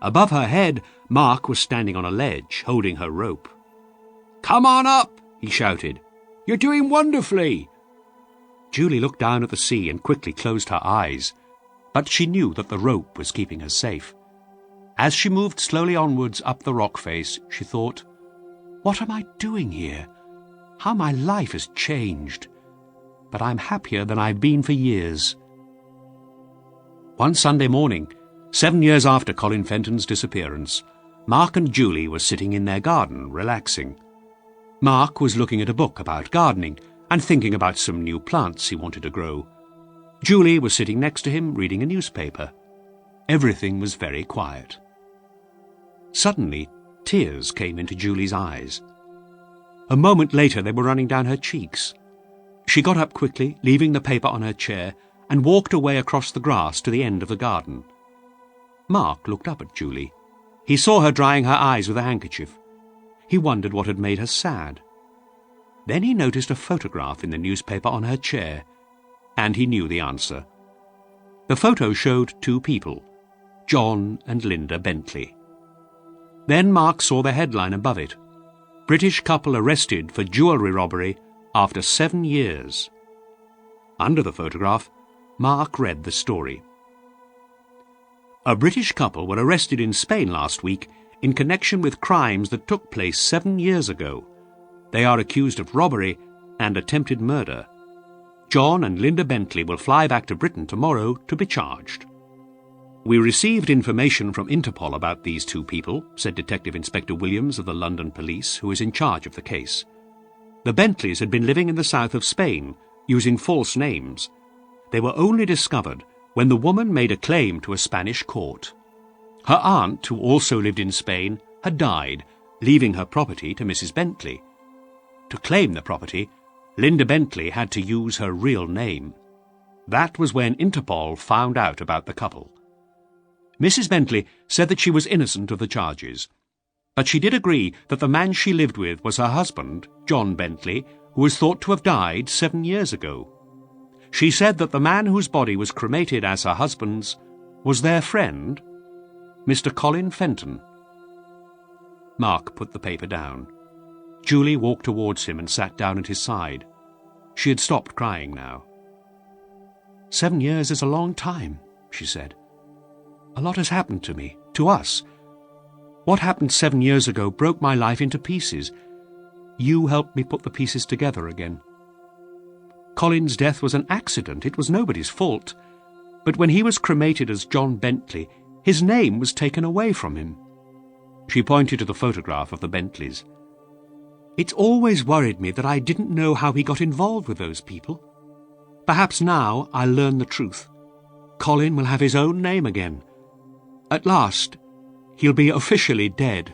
Above her head, Mark was standing on a ledge, holding her rope. "Come on up," he shouted. "You're doing wonderfully." Julie looked down at the sea and quickly closed her eyes, but she knew that the rope was keeping her safe. As she moved slowly onwards up the rock face, she thought, "What am I doing here? How my life has changed. But I'm happier than I've been for years." One Sunday morning, 7 years after Colin Fenton's disappearance, Mark and Julie were sitting in their garden, relaxing. Mark was looking at a book about gardening and thinking about some new plants he wanted to grow. Julie was sitting next to him, reading a newspaper. Everything was very quiet. Suddenly, tears came into Julie's eyes. A moment later, they were running down her cheeks. She got up quickly, leaving the paper on her chair, and walked away across the grass to the end of the garden. Mark looked up at Julie. He saw her drying her eyes with a handkerchief. He wondered what had made her sad. Then he noticed a photograph in the newspaper on her chair, and he knew the answer. The photo showed two people, John and Linda Bentley. Then Mark saw the headline above it, "British couple arrested for jewellery robbery after 7 years." Under the photograph, Mark read the story. A British couple were arrested in Spain last week in connection with crimes that took place 7 years ago. They are accused of robbery and attempted murder. John and Linda Bentley will fly back to Britain tomorrow to be charged. "We received information from Interpol about these two people," said Detective Inspector Williams of the London Police, who is in charge of the case. "The Bentleys had been living in the south of Spain, using false names. They were only discovered when the woman made a claim to a Spanish court. Her aunt, who also lived in Spain, had died, leaving her property to Mrs. Bentley. To claim the property, Linda Bentley had to use her real name. That was when Interpol found out about the couple. Mrs. Bentley said that she was innocent of the charges, but she did agree that the man she lived with was her husband, John Bentley, who was thought to have died 7 years ago. She said that the man whose body was cremated as her husband's was their friend, Mr. Colin Fenton." Mark put the paper down. Julie walked towards him and sat down at his side. She had stopped crying now. "7 years is a long time," she said. "A lot has happened to me, to us. What happened 7 years ago broke my life into pieces. You helped me put the pieces together again. Colin's death was an accident. It was nobody's fault. But when he was cremated as John Bentley, his name was taken away from him." She pointed to the photograph of the Bentleys. "It's always worried me that I didn't know how he got involved with those people. Perhaps now I'll learn the truth. Colin will have his own name again. At last, he'll be officially dead."